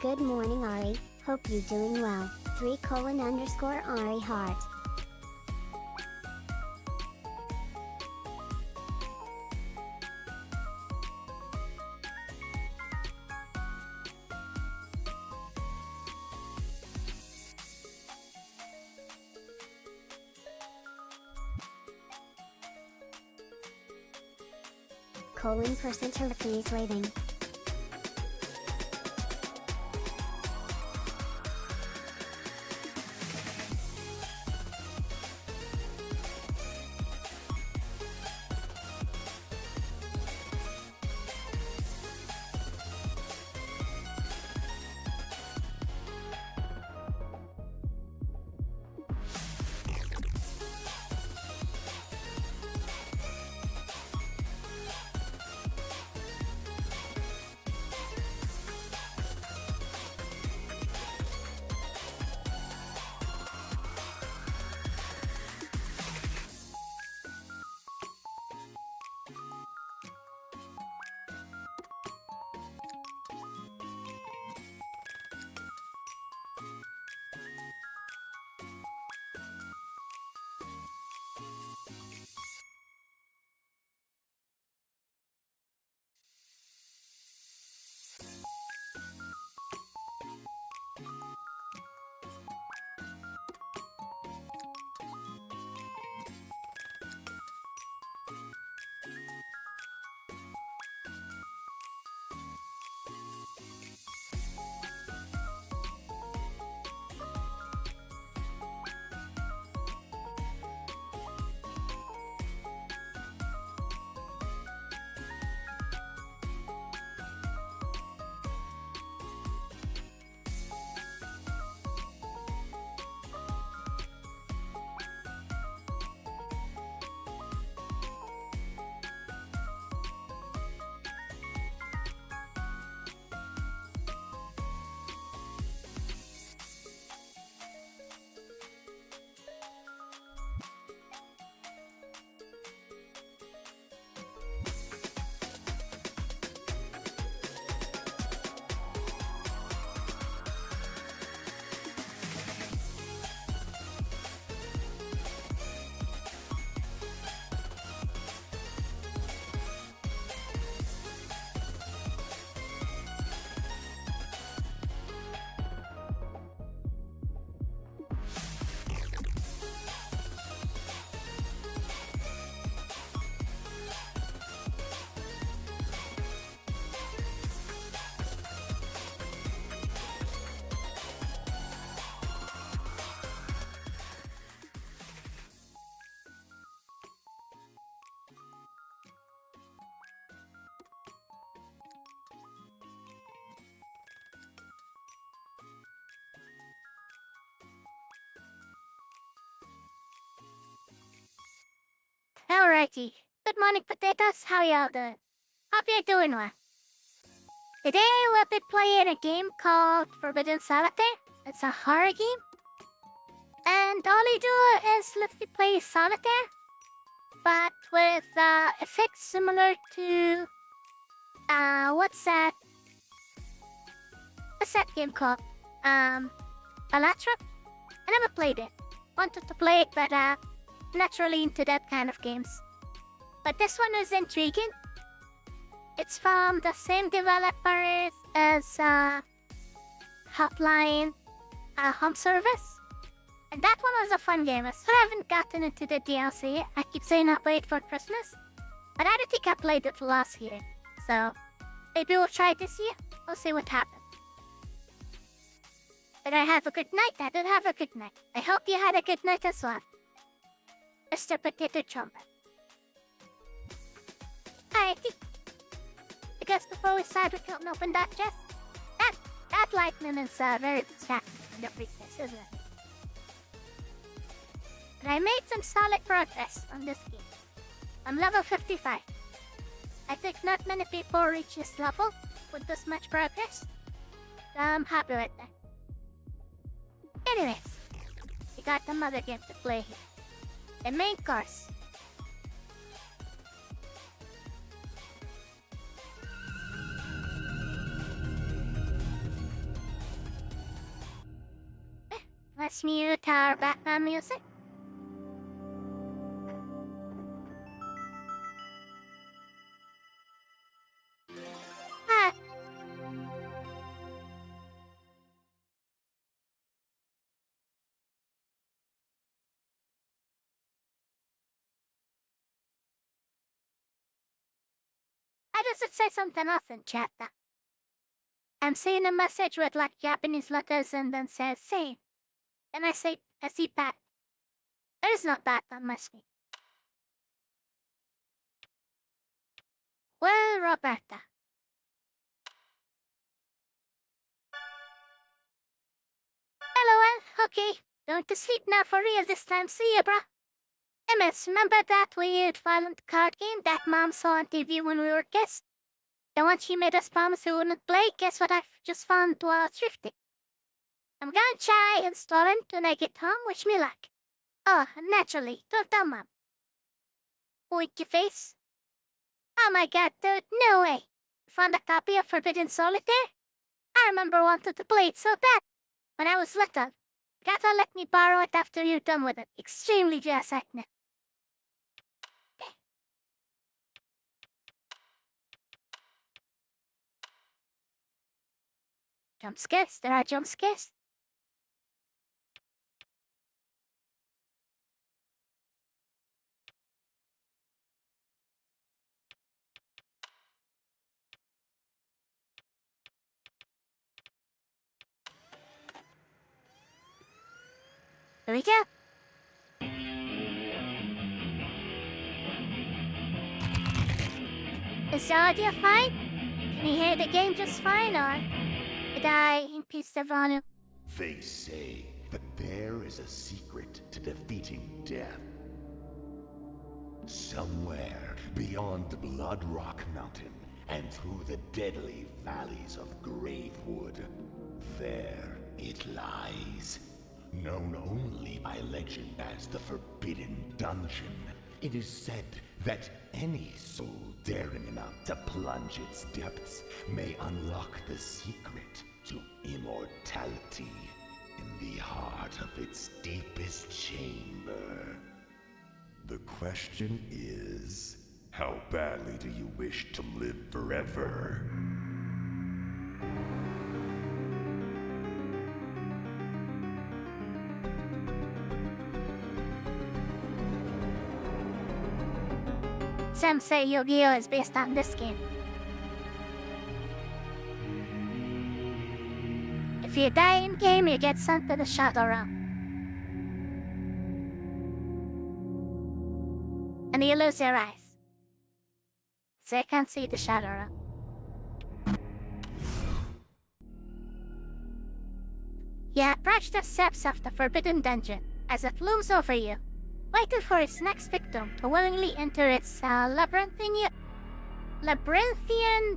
Good morning, Ari. Hope you doing well. 3:_Ari heart. %, Turkey's waiting. Alrighty. Good morning, potatoes. How y'all doing? Hope you're doing well. Today we'll be playing a game called Forbidden Solitaire. It's a horror game. And all you do is literally play Solitaire, but with effects similar to what's that game called? Alatra? I never played it. Wanted to play it, but not really into that kind of games. But this one is intriguing. It's from the same developers as Hotline Home Service. And that one was a fun game. I still haven't gotten into the DLC. I keep saying I'll play it for Christmas. But I don't think I played it last year. So maybe we'll try it this year. We'll see what happens. But I have a good night. I did have a good night. I hope you had a good night as well. Mr. Potato Trumpet. Alrighty. I guess before we start, we can open that chest. That lightning is very distracting in the recess, isn't it? But I made some solid progress on this game. I'm level 55. I think not many people reach this level with this much progress. So I'm happy with that. Anyways, we got some other game to play here. The main course. let's mute our background music. Ah. I just say something else in chat that I'm seeing a message with like Japanese letters and then says same. And I see Pat. It is not that on my screen. Well, Roberta. Hello, Al. Okay. Going to sleep now for real this time. See ya, bruh. MS, remember that weird violent card game that Mom saw on TV when we were kids? The one she made us promise we wouldn't play? Guess what I just found while thrifting? I'm gonna try installing when I get home. Wish me luck. Oh, naturally. Don't tell Mom. Wink your face. Oh my god, dude, no way. Found a copy of Forbidden Solitaire? I remember wanting to play it so bad when I was little. Gotta let me borrow it after you're done with it. Extremely jealous right now. Jump scares? There are jump scares? Here we go. Is the audio fine? Can you hear the game just fine, or did I increase the volume? They say that there is a secret to defeating death. Somewhere beyond Blood Rock Mountain and through the deadly valleys of Gravewood, there it lies. Known only by legend as the Forbidden Dungeon, it is said that any soul daring enough to plunge its depths may unlock the secret to immortality in the heart of its deepest chamber. The question is, how badly do you wish to live forever? Some say Yu-Gi-Oh! Is based on this game. If you die in game, you get sent to the Shadow Realm. And you lose your eyes. So you can't see the Shadow Realm. You approach the steps of the Forbidden Dungeon as it looms over you, waiting for its next victim to willingly enter its labyrinthian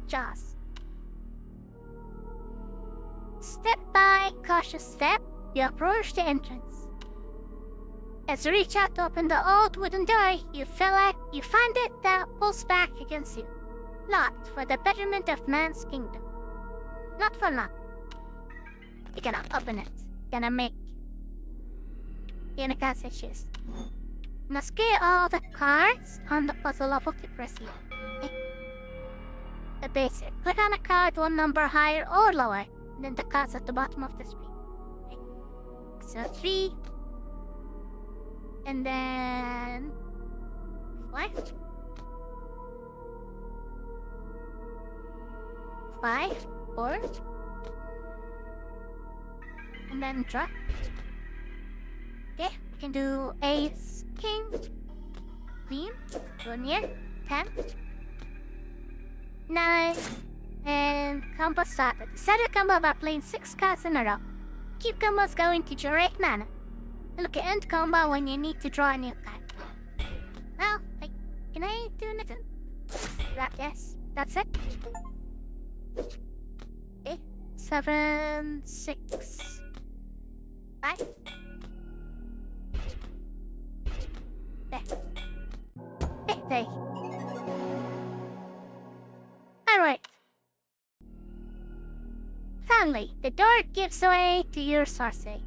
jaws. Step by cautious step, you approach the entrance. As you reach out to open the old wooden door, you find it pulls back against you, locked for the betterment of man's kingdom. Not for long. You cannot open it. You're gonna say choose. Must get all the cards on the puzzle level to proceed. Okay. The basic. Click on a card one number higher or lower than the cards at the bottom of the screen. Okay. So 3. And then 5. 5, 4. And then draw. Okay, we can do ace, king, queen, Junior, 10, 9, and combo started. Set a combo by playing 6 cards in a row. Keep combos going to generate mana. Look at end combo when you need to draw a new card. Well, can I do nothing? Yes, that's it. Okay, 7, 6, 5. There. Alright. Finally, the door gives way to your sorcery.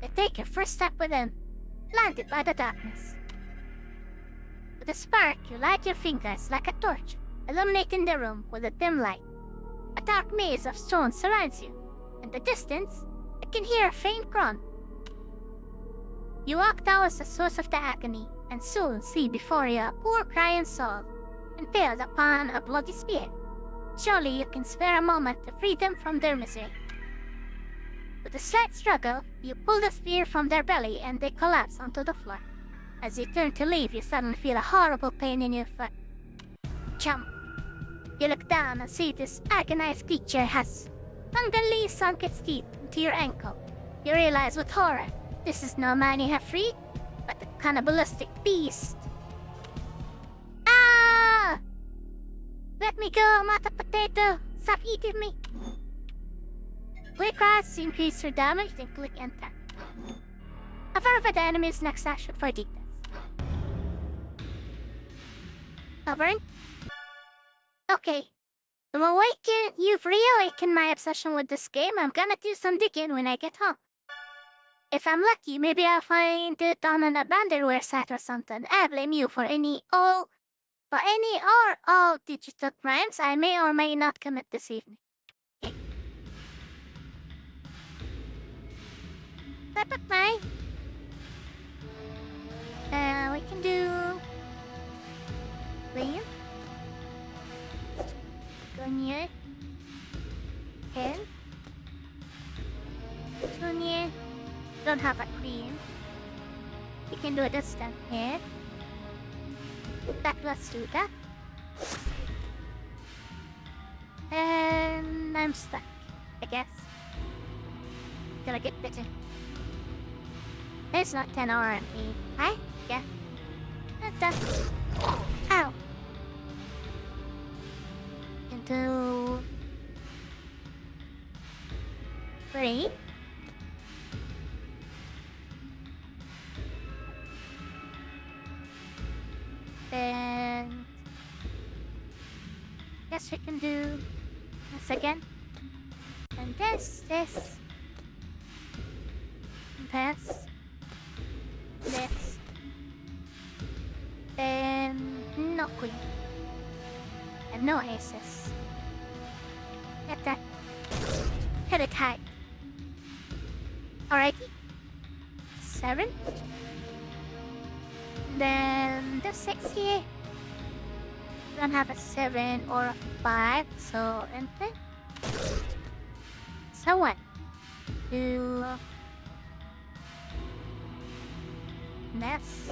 You take your first step within, blinded by the darkness. With a spark, you light your fingers like a torch, illuminating the room with a dim light. A dark maze of stone surrounds you. In the distance, you can hear a faint groan. You walk towards the source of the agony, and soon see before you a poor crying soul, impaled upon a bloody spear. Surely you can spare a moment to free them from their misery. With a slight struggle, you pull the spear from their belly and they collapse onto the floor. As you turn to leave, you suddenly feel a horrible pain in your foot. Jump! You look down and see this agonized creature has hungrily sunk its teeth into your ankle. You realize with horror, this is no man you have freed, but a cannibalistic beast. Ah! Let me go, Mata Potato! Stop eating me! Click cross to increase your damage, then click enter. Verify the enemy's next action for details. Covering? Okay. You've reawakened my obsession with this game. I'm gonna do some digging when I get home. If I'm lucky, maybe I'll find it on an abandonware site or something. I blame you for any or all digital crimes I may or may not commit this evening. Okay. Step up mine. We can do clean. Gunye. Pen. Tunye. Don't have a cream. We can do a distant here. Let's do that. And I'm stuck, I guess. Gonna get bitten. It's not 10 or me, right? Yeah. Not done. Ow. Into 3. Then guess we can do this again. And this. And this. Then no queen. And no aces. Get that. Hit it high. Alrighty. 7. Then the 6 here. Don't have a 7 or a 5, so enter. So 1, 2, this,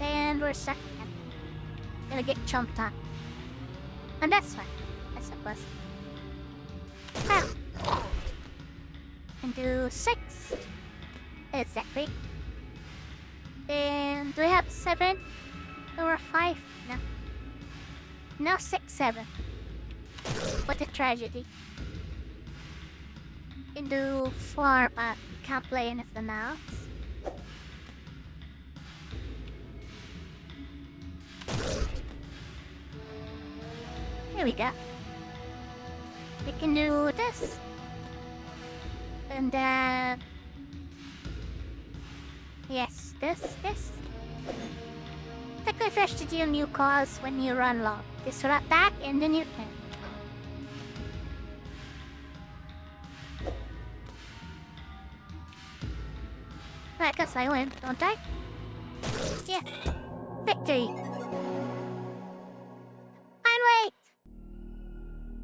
and we're stuck again. Gonna get chomped on. And that's fine, I suppose. Ow. And do 6. Exactly. And do we have 7 or 5? No. No, 6, 7. What a tragedy. Can do 4, but can't play anything else. Here we go. We can do this. And yes, this. Take refresh to deal new calls when you run low. Disrupt that and then you can. I guess I win, don't I? Yeah. Victory! And wait!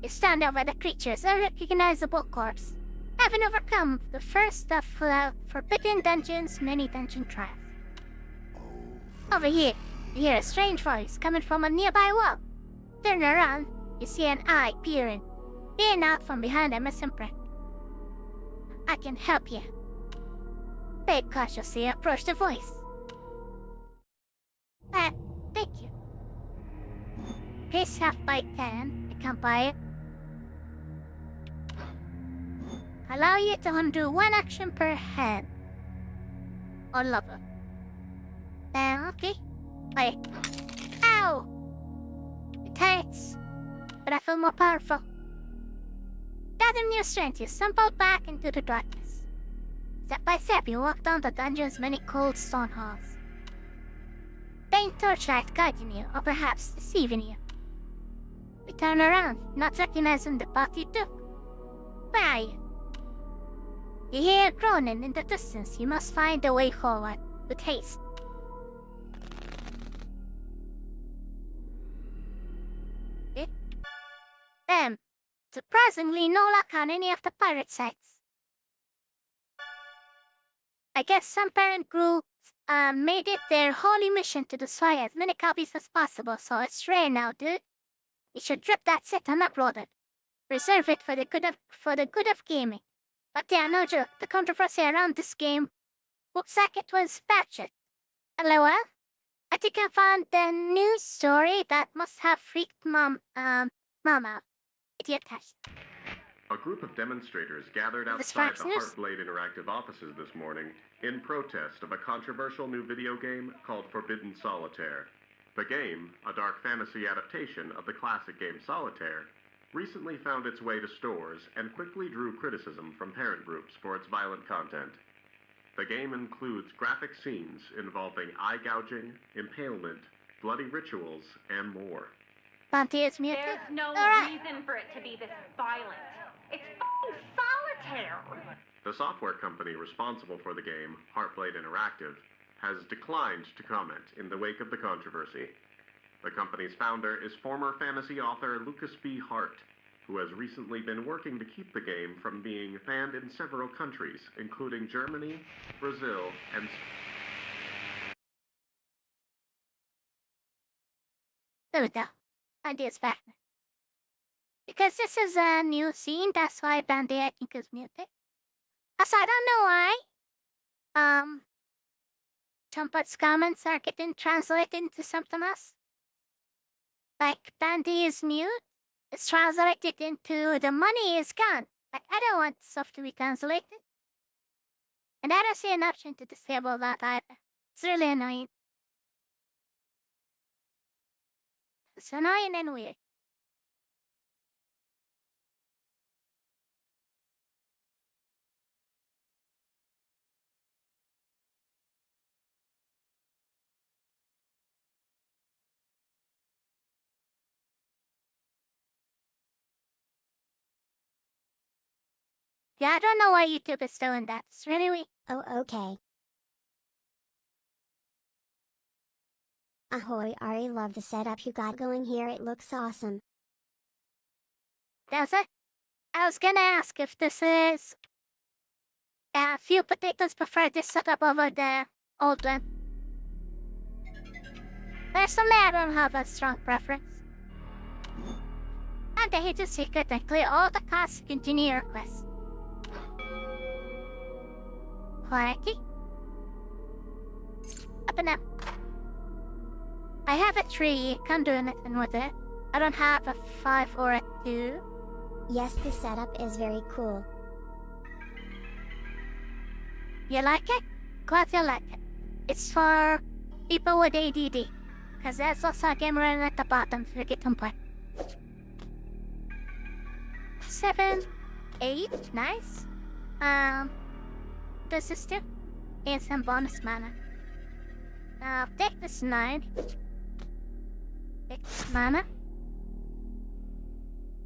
You stand over the creature's unrecognizable corpse, having overcome the first of forbidden dungeon's many dungeon trials. Over here, you hear a strange voice coming from a nearby wall. Turn around, you see an eye peering out from behind a missing print. I can help you. They cautiously approach the voice. Thank you. Please have by 10. I can't buy it. Allow you to undo 1 action per hand. Or level. Okay. Wait. Ow! It hurts. But I feel more powerful. Gathering your strength, you stumble back into the darkness. Step by step, you walk down the dungeon's many cold stone halls. Faint torchlight guiding you, or perhaps deceiving you. You turn around, not recognizing the path you took. Where are you? You hear groaning in the distance. You must find a way forward, with haste. Surprisingly, no luck on any of the pirate sites. I guess some parent groups made it their holy mission to destroy as many copies as possible, so it's rare now, dude. You should drop that set and upload it. Preserve it for the good of gaming. But yeah, no joke, the controversy around this game looks like it was patched. LOL? I think I found the news story that must have freaked Mom out. Idiot test. A group of demonstrators gathered outside the Heartblade Interactive offices this morning in protest of a controversial new video game called Forbidden Solitaire. The game, a dark fantasy adaptation of the classic game Solitaire, recently found its way to stores and quickly drew criticism from parent groups for its violent content. The game includes graphic scenes involving eye gouging, impalement, bloody rituals, and more. Banty is muted. There's no reason for it to be this violent. It's fucking Solitaire! The software company responsible for the game, Heartblade Interactive, has declined to comment in the wake of the controversy. The company's founder is former fantasy author Lucas B. Hart, who has recently been working to keep the game from being banned in several countries, including Germany, Brazil, and... There we go. Idea's back. Because this is a new scene, that's why Bandy I think is muted. Also, I don't know why. Trumpet's comments are getting translated into something else. Like, Bandy is mute. It's translated into the money is gone. Like, I don't want stuff to be translated. And I don't see an option to disable that either. It's really annoying. It's annoying and weird. Yeah, I don't know why YouTube is doing that. It's really weird. Oh, okay. Ahoy, Ari, love the setup you got going here. It looks awesome. Does it? I was gonna ask if this is... a few potatoes prefer this setup over the old one. Personally, I don't have a strong preference. And I hit the secret and clear all the costs to continue your quest. Quirky. Up and up. I have a 3, can't do anything with it. I don't have a 5 or a 2. Yes, the setup is very cool. You like it? Glad you like it. It's for people with ADD. Cause there's also a game running at the bottom for get on point. 7, 8, nice. This is 2. And some bonus mana. Now take this 9. Take this mana.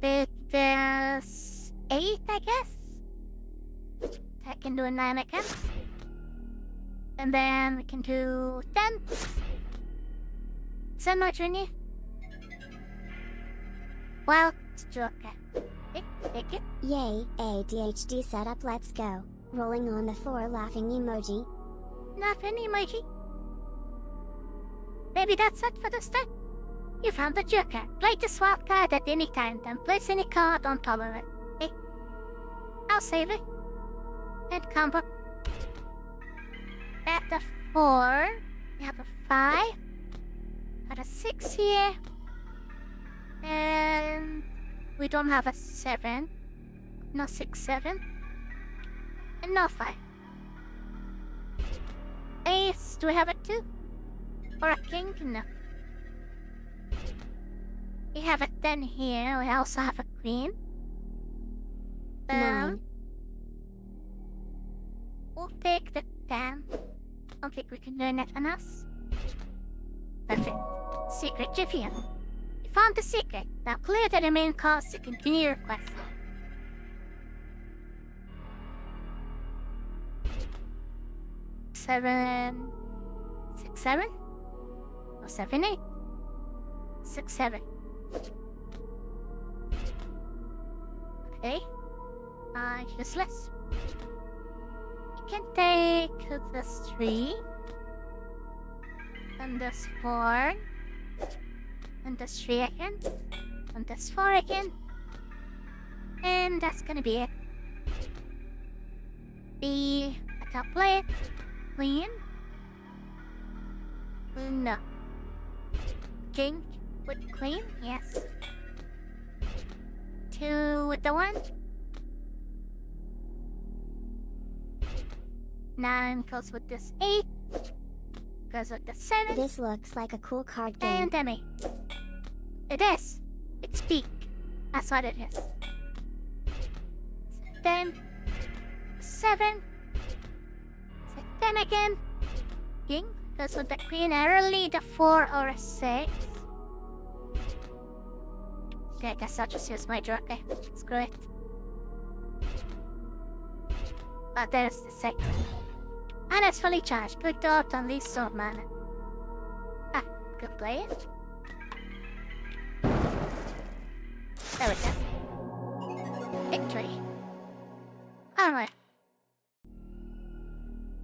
Take this 8, I guess. I can do a 9 again. And then we can do 10. Send my journey. Well, it's Joker. Take it. Yay, ADHD setup, let's go. Rolling on the floor laughing emoji. Laughing emoji. Maybe that's it for the start. You found the Joker. Play this wild card at any time, then place any card on top of it. Hey, I'll save it. And combo. At the 4, we have a 5. Got a 6 here. And we don't have a 7. No 6, 7. And no 5. Ace, do we have a 2? Or a king? No. We have a 10 here. We also have a queen. 9. We'll take the 10. I don't think we can do anything else. Perfect. Secret Jiffy. You found the secret. Now clear the remaining costs to continue your quest. Seven, 6, 7? Or 7, 8? 6, 7. Okay. Useless. You can take this 3. And this 4. And this 3 again. And this 4 again. And that's gonna be it. The top plate. Queen. No. King with queen, yes. 2 with the 1. 9 goes with this 8. Goes with the 7. This looks like a cool card game. And Demi. It is. It's peak. That's what it is. 10. 7. 10 again. King goes with the queen. Early the 4 or a 6. Okay, I guess I'll just use my draw. Okay, screw it. But there's the 6. And it's fully charged. Good dot on these sword mana. Ah, good play it. There we go. Victory. Alright.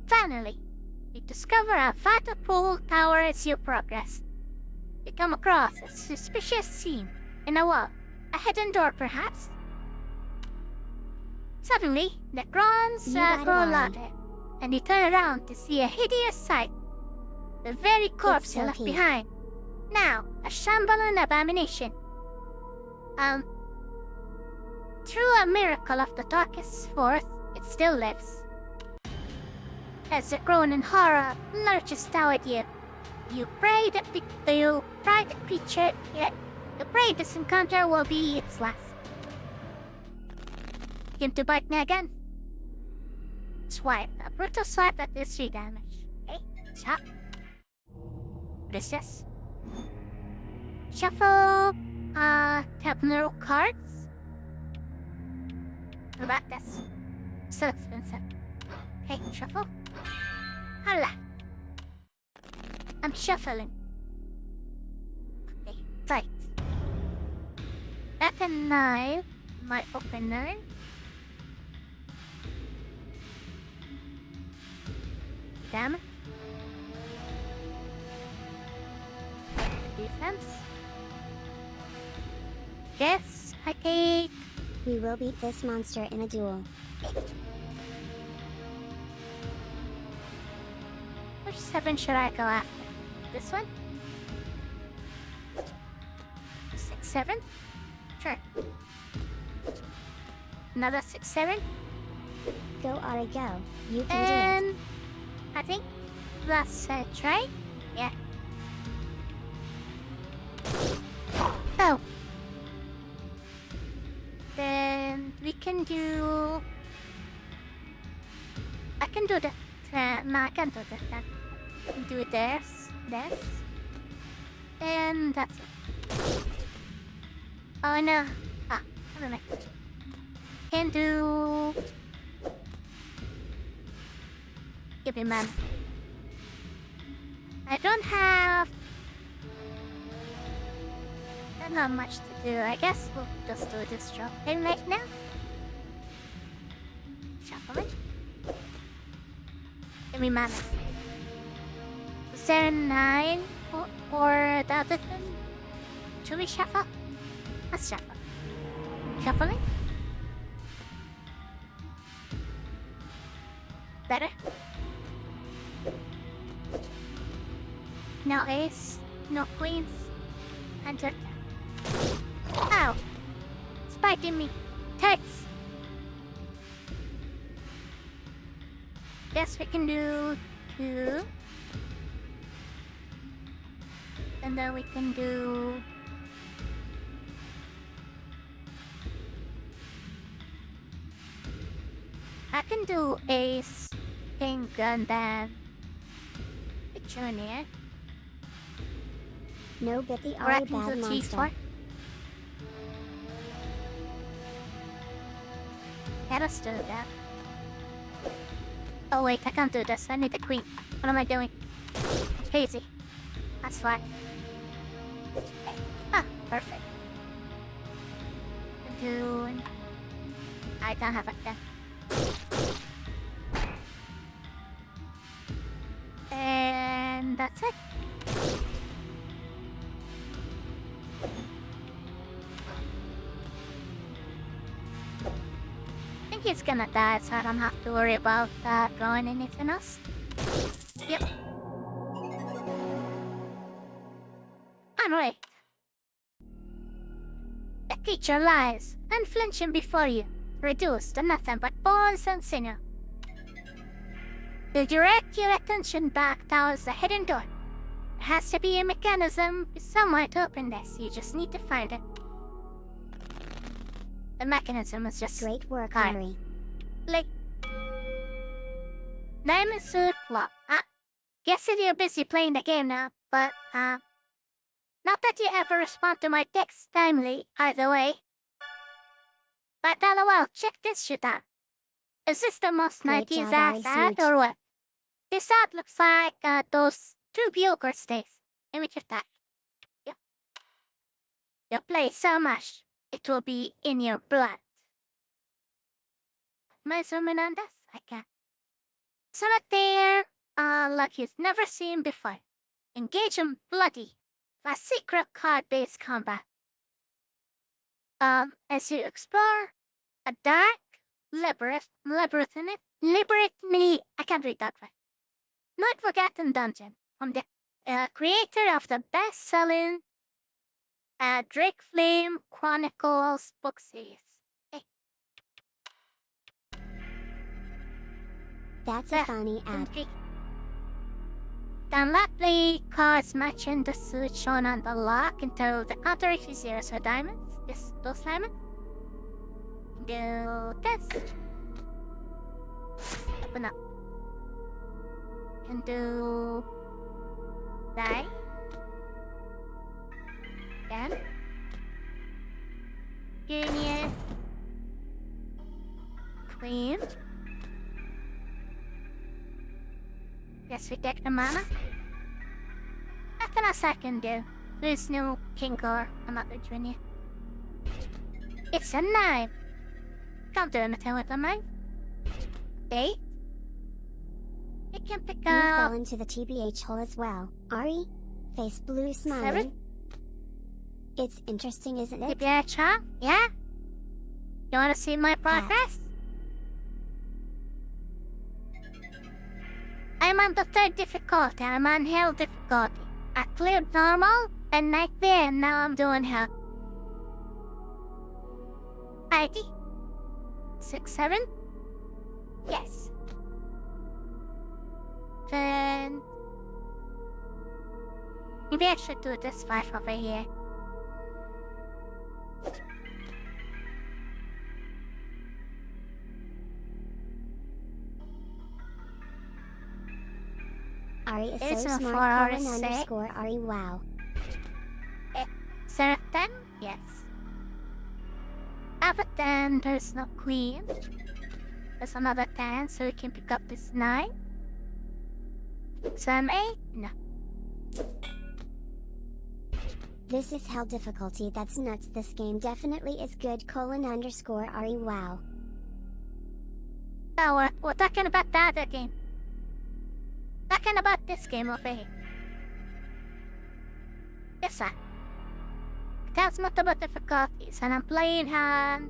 Finally, you discover a Vtuber tower as you progress. You come across a suspicious scene in a wall, a hidden door perhaps. Suddenly, the groans grow louder, and you turn around to see a hideous sight. The very corpse you left behind. Now, a shambling abomination. Through a miracle of the darkest forth, it still lives. As the groan in horror lurches toward you, you pray that the creature, yet you pray this encounter will be its last. Came to bite me again. Swipe, a brutal swipe that deals 3 damage. Okay, chop. What is this? Shuffle, tap no cards. What about this? So expensive. Okay, shuffle. Hala. I'm shuffling. Okay, tight. That a 9, my opener. Damage. Defense. Yes, I take. We will beat this monster in a duel. Which 7 should I go after? This one? 6, 7? Sure. Another 6, 7? Go, Ari, go. You can And do it. I think that's it, right? Yeah. Oh. Then we can do. I can do that. No, I can't do that. I can do this, and that's it. Oh no. Ah, I don't know. Can do. Give me mana. I don't have much to do. I guess we'll just do this drop in right now. Shuffle it. Give me mana. Is there a 9 or the other thing? Should we shuffle? Let's shuffle. Shuffling. Better. No ace, no queens, and your. Ow! It's biting me. It hurts. Guess we can do 2. And then we can do. I can do ace pink and then picture in here. No bit the Or I Ari can bad do monster. T4. Let us do that. Oh wait, I can't do this. I need the queen. What am I doing? Crazy. That's fine. Ah, perfect. Doing. I don't have it then. And that's it. I think he's gonna die, so I don't have to worry about drawing anything else. Yep. Alright. The creature lies, unflinching before you, reduced to nothing but bones and sinew. To direct your attention back towards the hidden door. There has to be a mechanism somewhere to open this. You just need to find it. The mechanism is just Great work, card. Ari. Like diamond suit lock. Guessing you're busy playing the game now, but not that you ever respond to my texts timely, either way. But lol, check this shit out. Is this the most Great 90s job, ass Ari, ad sweet. or what? This ad looks like those two yogurt stays. Image of that. Yep. You play so much, it will be in your blood. Am I zooming on this? I can't. Solitaire, like you've never seen before. Engage in bloody, a secret card-based combat. As you explore a dark, labyrinthine, I can't read that right. Not forgotten dungeon from the creator of the best-selling Drake Flame Chronicles book series. Hey. That's a funny ad. Download the cards matching the suit shown on the lock until the counter reaches 0 for diamonds. Yes, those diamonds. Do this. Open up. And do die. Then Junior Queen. Yes, we take the mana. Nothing else I can do. There's no king or another junior. It's a 9. Can't do anything with a 9. 8. You can pick You up fell into the TBH hole as well. Ari? Face blue smiling. 7. It's interesting, isn't it? TBH, yeah? You wanna see my progress? I'm on the 3rd difficulty. I'm on hell difficulty. I cleared normal and nightmare, and now I'm doing hell. ID 6, 7. Yes. Then maybe I should do this 5 over here. Ari is It's so a smart. 4 hour Colin save. underscore Ari, wow. Certain? Yes. But then there's no queen. There's another 10, so we can pick up this 9. Some 8? No. This is hell difficulty, that's nuts. This game definitely is good. Colin underscore Ari, wow. Oh, we're talking about the other game. Talking about this game over here. Yes, sir. It has multiple difficulties, and I'm playing on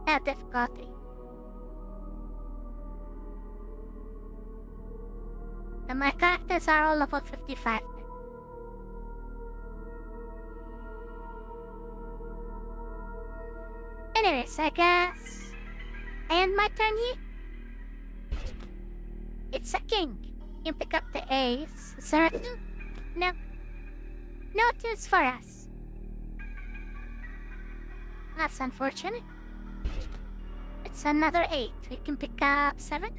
that difficulty. And my characters are all level 55. Anyways, I guess I end my turn here. It's a king. You pick up the ace. Is there a 2? No. No 2s for us. That's unfortunate. It's another 8. We can pick up 7.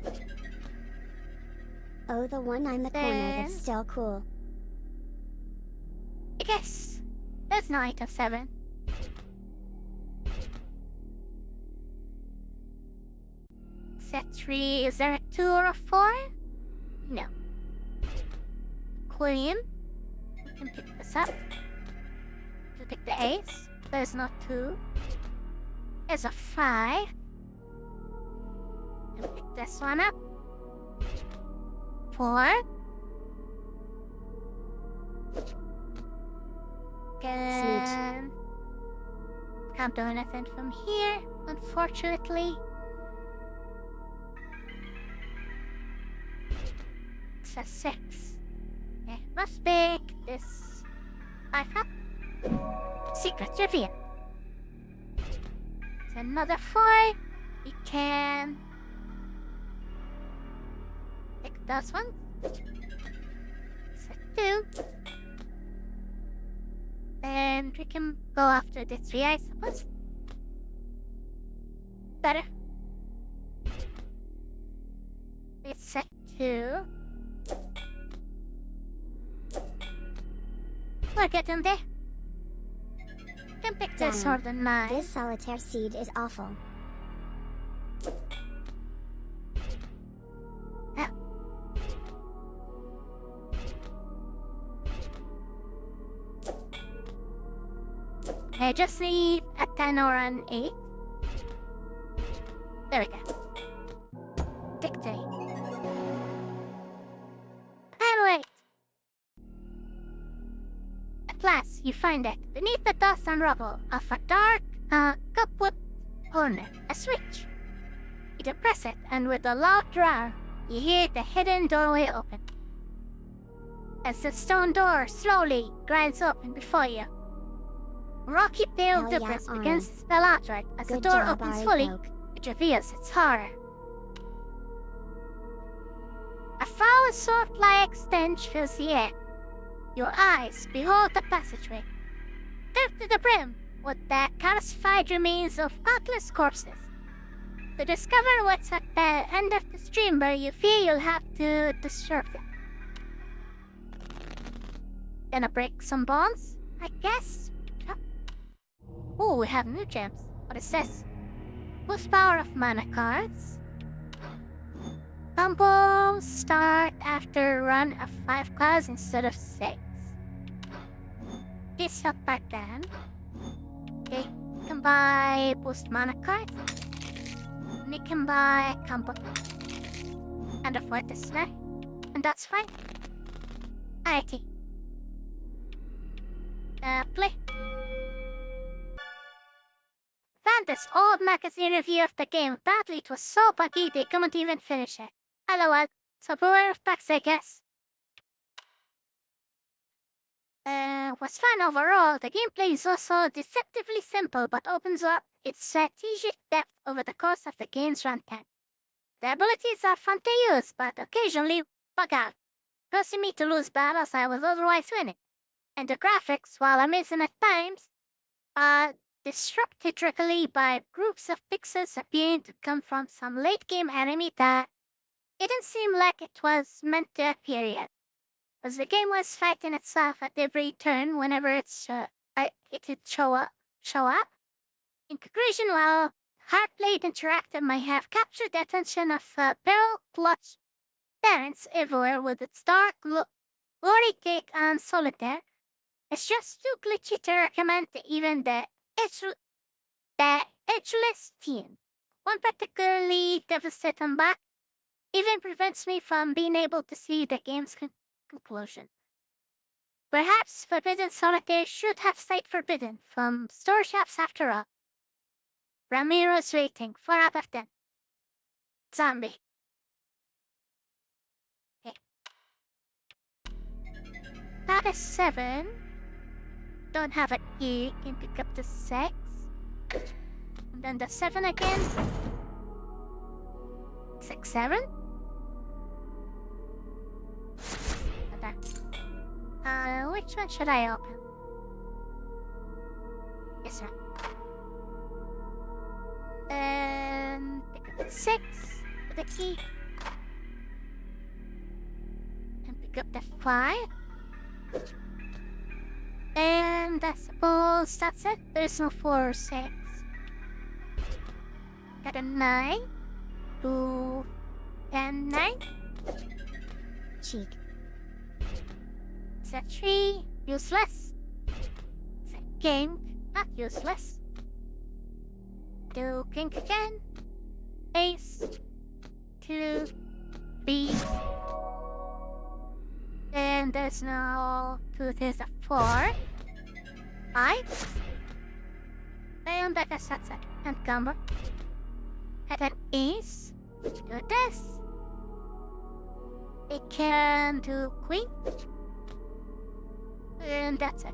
Oh, the one on the corner that's still cool. I guess there's no item 7. Set 3, is there a 2 or a 4? No. Aquarium. We can pick this up. To pick the ace. There's no 2. There's a 5. And pick this one up. 4. Can... Can't do anything from here, unfortunately. It's a 6. Okay, must pick this 5 up. Secret reveal. It's another 4. We can pick this one. It's a 2. And we can go after the 3, I suppose. Better. It's a 2. We're getting there. Can pick this or the 9. This solitaire seed is awful. I just need a 10 or an 8. There we go. Dictate. And wait. At last, you find it. Beneath the dust and rubble of a dark, cobweb corner, a switch. You depress it, and with a loud roar, you hear the hidden doorway open. As the stone door slowly grinds open before you, rocky pale debris begins to spill outward as the door opens fully, which reveals its horror. A foul, salt-like stench fills the air. Your eyes behold the passageway, filled to the brim with the calcified remains of countless corpses. To discover what's at the end of this chamber, you fear you'll have to disturb them. Gonna break some bones, I guess? Oh, we have new gems. What is this? Boost power of mana cards. Combos start after run of 5 cards instead of 6. This up back then. Okay, you can buy boost mana cards. And you can buy combo. And afford this now. And that's fine. Alrighty. Play. Found this old magazine review of the game. Badly, it was so buggy they couldn't even finish it. LOL. So beware of bugs, I guess. Was fun overall. The gameplay is also deceptively simple, but opens up its strategic depth over the course of the game's runtime. The abilities are fun to use, but occasionally bug out, causing me to lose battles I was otherwise winning. And the graphics, while amazing at times, are disrupted trickily by groups of pixels appearing to come from some late-game enemy that didn't seem like it was meant to appear yet, as the game was fighting itself at every turn whenever it would show up. In conclusion, while Heartblade Interactive might have captured the attention of barrel clutch parents everywhere with its dark glory cake and Solitaire, it's just too glitchy to recommend to even the edgeless team. One particularly devastating bug even prevents me from being able to see the game's conclusion. Perhaps Forbidden Solitaire should have stayed forbidden from store shops after all. Ramiro's rating 4 out of 10. Zombie. Okay. That is 7. Don't have a key, can pick up the 6. And then the 7 again. 6, 7. Which one should I open? Yes, sir. And pick up the 6 with the key. up to 5. And I suppose that's it. There's no 4 or 6. Got a 9. 2, 10, 9. Cheek. Is that 3? Useless. Is that king? Not useless. 2 king again. Ace. 2. B. And there's no 2, there's a 4. 5. And I guess that's it. And combo. And an ace. Do this. It can do queen. And that's it.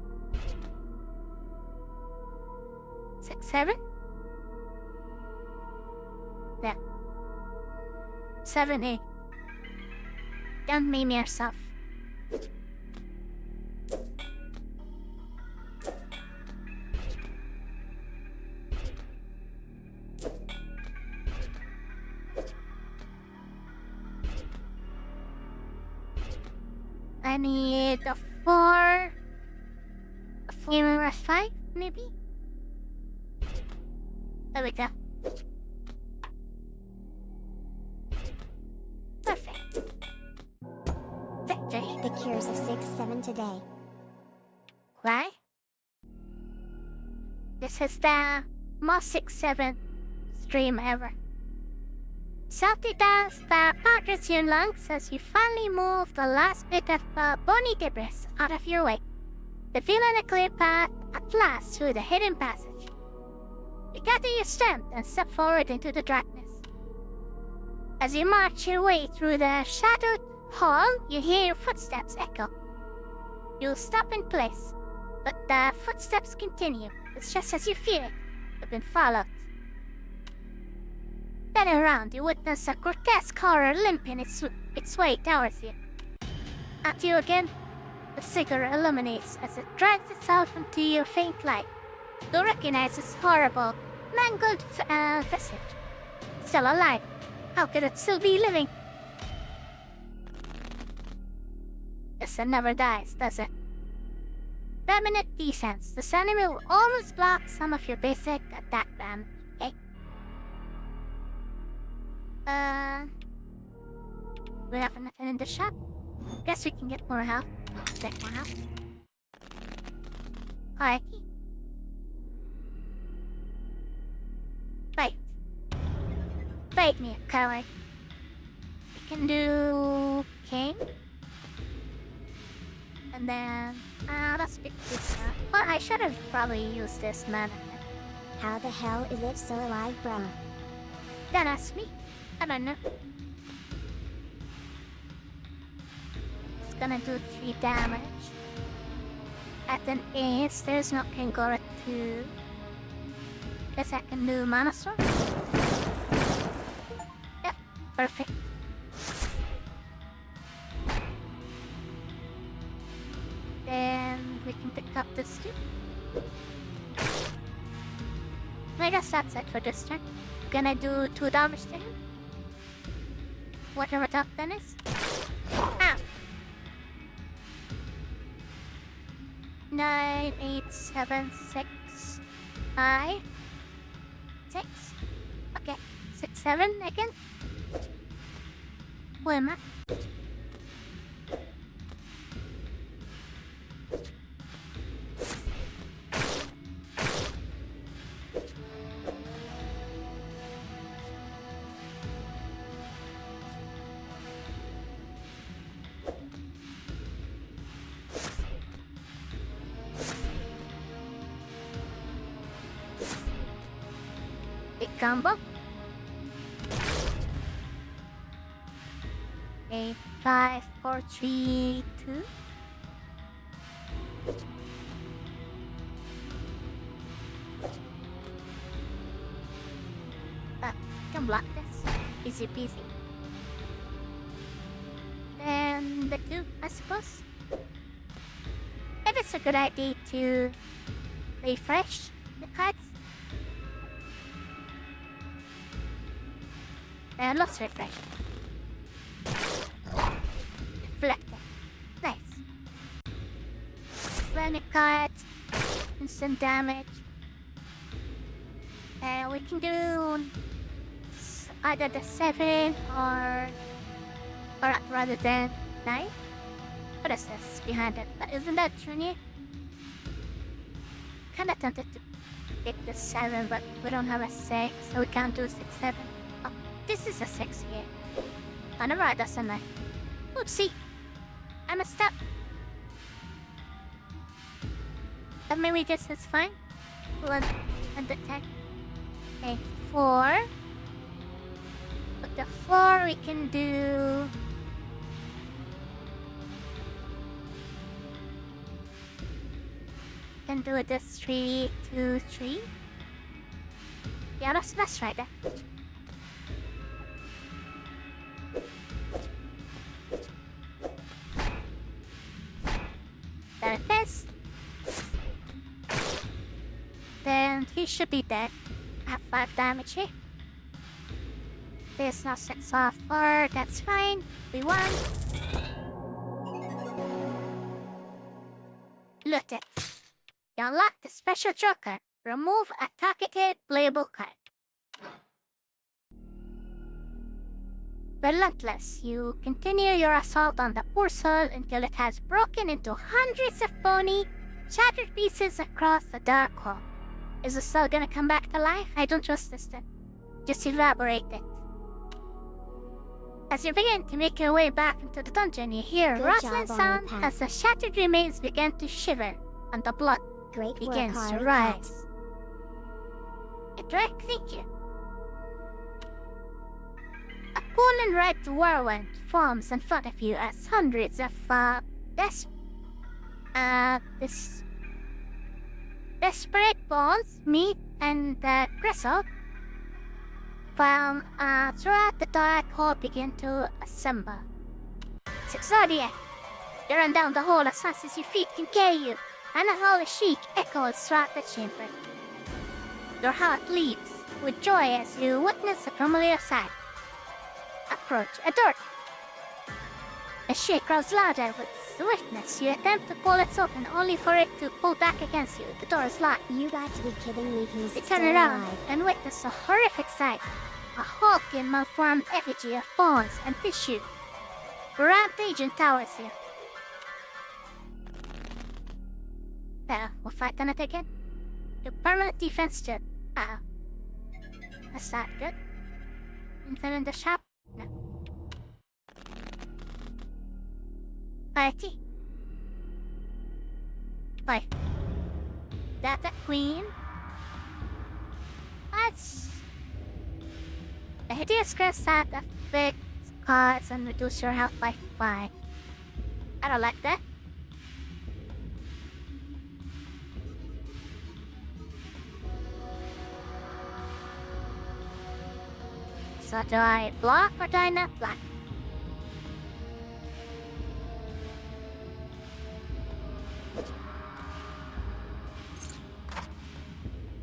6, 7. There. 7, 8. Don't meme yourself. I need a 4. A 4 or a 5, maybe? There we go. Perfect. Victory. The cures of 6-7 today. Why? This is the most 6-7 stream ever. Salty does the partners your lungs as you finally move the last bit of bony debris out of your way, revealing a clear path at last through the hidden passage. You gather your strength and step forward into the darkness. As you march your way through the shadowed hall, you hear your footsteps echo. You stop in place, but the footsteps continue. It's just as you fear it. You've been followed. Then around, you witness a grotesque horror limping its way towards you. At you again, the cigar illuminates as it drags itself into your faint light. You recognize its horrible, mangled visage. Still alive. How could it still be living? This never dies, does it? The minute descends, this enemy will almost block some of your basic attack damage. Okay? We have nothing in the shop. Guess we can get more help. Get more help. Alright. Fight. Fight me, coward. We can do king. And then let's pick this up. Well, I should have probably used this mana. How the hell is it still alive, bro? Don't ask me. I don't know. It's gonna do 3 damage. At an ace, there's no king or a 2. Guess I can do mana sword. Yep, perfect. Then we can pick up this too. I guess that's it for this turn. Gonna do 2 damage to him. Whatever top then is. Ow! 9, 8, 7, 6, 5, 6. Okay, 6, 7 again. Where am I? Combo. 8, 5, 4, 3, 2. Can block this. Easy peasy. Then the 2, I suppose. Maybe it's a good idea to refresh the cards. And let's refresh. Deflect it. panic cut, instant damage. And we can do either the 7 or rather than 9. What is this behind it? Isn't that Junior? Kinda tempted to pick the 7, but we don't have a 6, so we can't do 6, 7. Oh, this is a 6 here. Oh, never mind, that's a 9. Oopsie! I messed up. But maybe this is fine. 1 and the 10. Okay, 4. With the 4 we can do... Can do this 3, 2, 3. Yeah, let's try that. There it is. Then he should be dead. I have 5 damage here. There's now 6 off 4, that's fine. We won. Loot it. You unlock the special joker. Remove a targeted playable card. Relentless, you continue your assault on the poor soul until it has broken into hundreds of bony, shattered pieces across the dark hall. Is the soul gonna come back to life? I don't trust this then. Just evaporate it. As you begin to make your way back into the dungeon, you hear a rattling sound as the shattered remains begin to shiver and the blood begins to rise. Drake, thank you. A cool and red whirlwind forms in front of you as hundreds of desperate bones, meat, and gristle from throughout the dark hall begin to assemble. Zodiac, you run down the hall as fast as your feet can carry you, and a holy shriek echoes throughout the chamber. Your heart leaps with joy as you witness a familiar sight. Approach a door. A shriek grows louder with swiftness. You attempt to pull it open only for it to pull back against you. The door is locked. You got to be kidding me, he's You still turn around alive. and witness a horrific sight. A hulking, malformed effigy of bones and tissue. Rampaging towers you. Well, we'll fight on it again. The permanent defense jet. Uh-oh. That's not good. Anything in the shop? No. Party. Why? That the queen? That's... A hideous crest set of big cards and reduce your health by 5. I don't like that. So do I block or do I not block?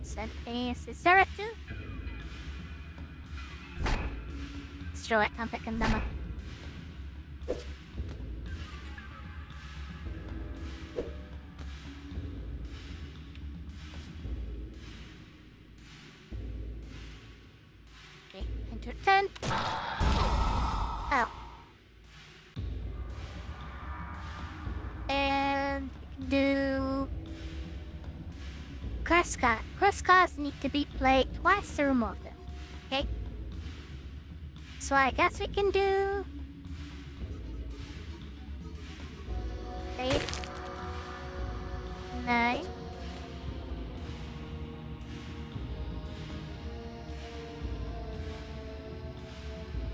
Set is 0-2. Screw it, I'm picking them up. Okay, enter 10. Oh. And we can do... Curse card. Curse cards need to be played twice to remove them. Okay? So I guess we can do... 8, 9,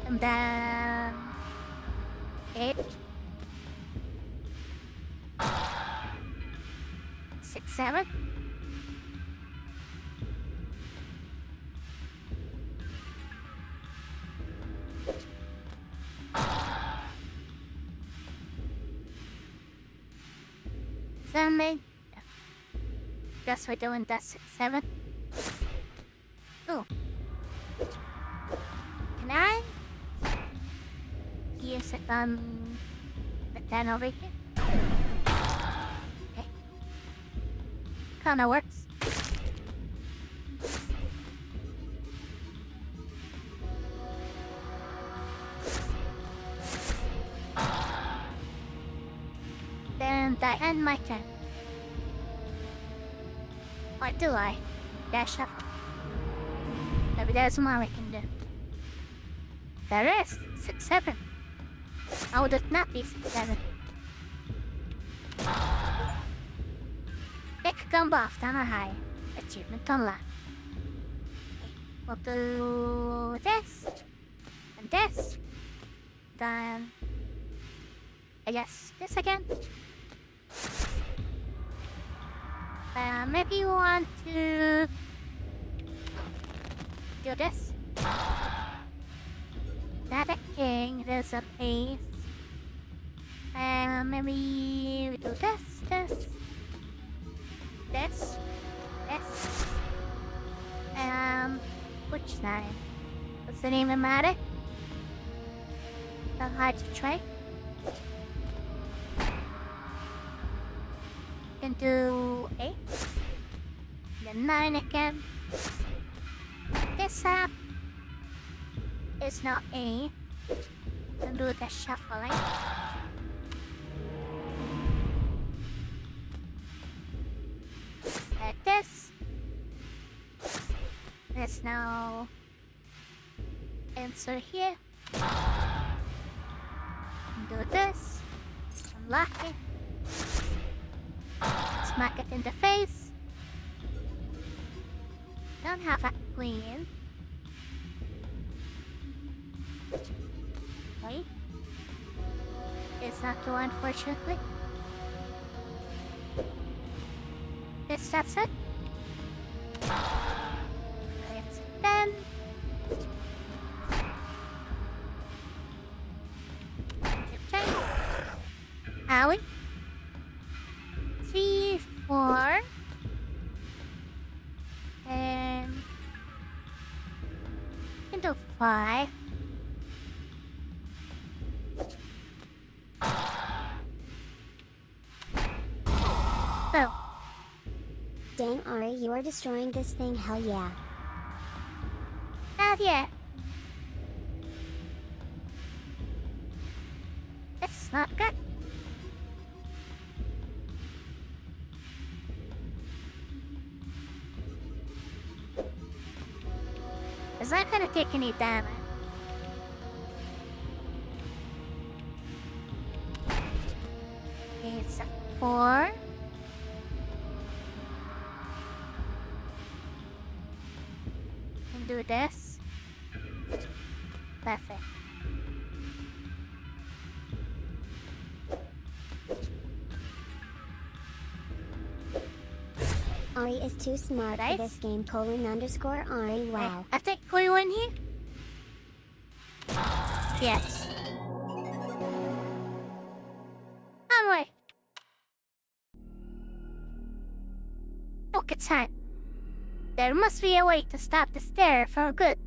and then 8, 6, 7. Maybe. Guess we're doing that 6, 7. Ooh. Can I use it on the 10 over here? Okay. kinda works. Then I end my turn. Or do I? Dash shuffle. Maybe there's more I can do. There is 6-7. How would it not be 6-7? Pick combo off down or high. Achievement unlocked. We'll do this. And this. Then I guess this again. Maybe you want to do this. That a king, there's a ace. Maybe we do this. Which nine? What's the name of matter? Not hard to try. Can do 8. Then 9 again. This app is now 8. Can do the shuffling. Like this. Let's now insert here. Do this. Unlock it. Smack it in the face. Don't have a queen. Wait. It's not the one, unfortunately. That's it. It's 10. Howie. 3, 4. And into 5. So. Dang Ari, you are destroying this thing, hell yeah. Not yet. It's not good. It's not gonna take any damage. It's a 4. And do this. Perfect. Ari is too smart for this game, _Ari, wow. I think we win here. Yes. Anyway. Look, it's time. There must be a way to stop the stare for good.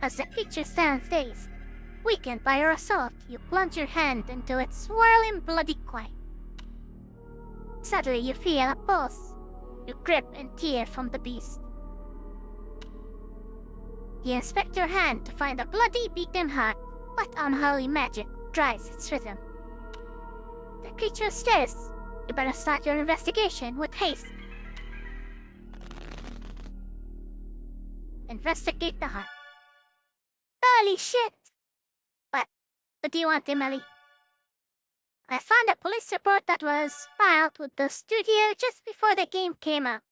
As the creature stands dazed, weakened by your assault, you plunge your hand into its swirling bloody coin. Suddenly you feel a pulse. You grip and tear from the beast. You inspect your hand to find a bloody beaten heart, but unholy magic dries its rhythm. The creature stares. You better start your investigation with haste. Investigate the heart. Holy shit! What do you want, Emily? I found a police report that was filed with the studio just before the game came out.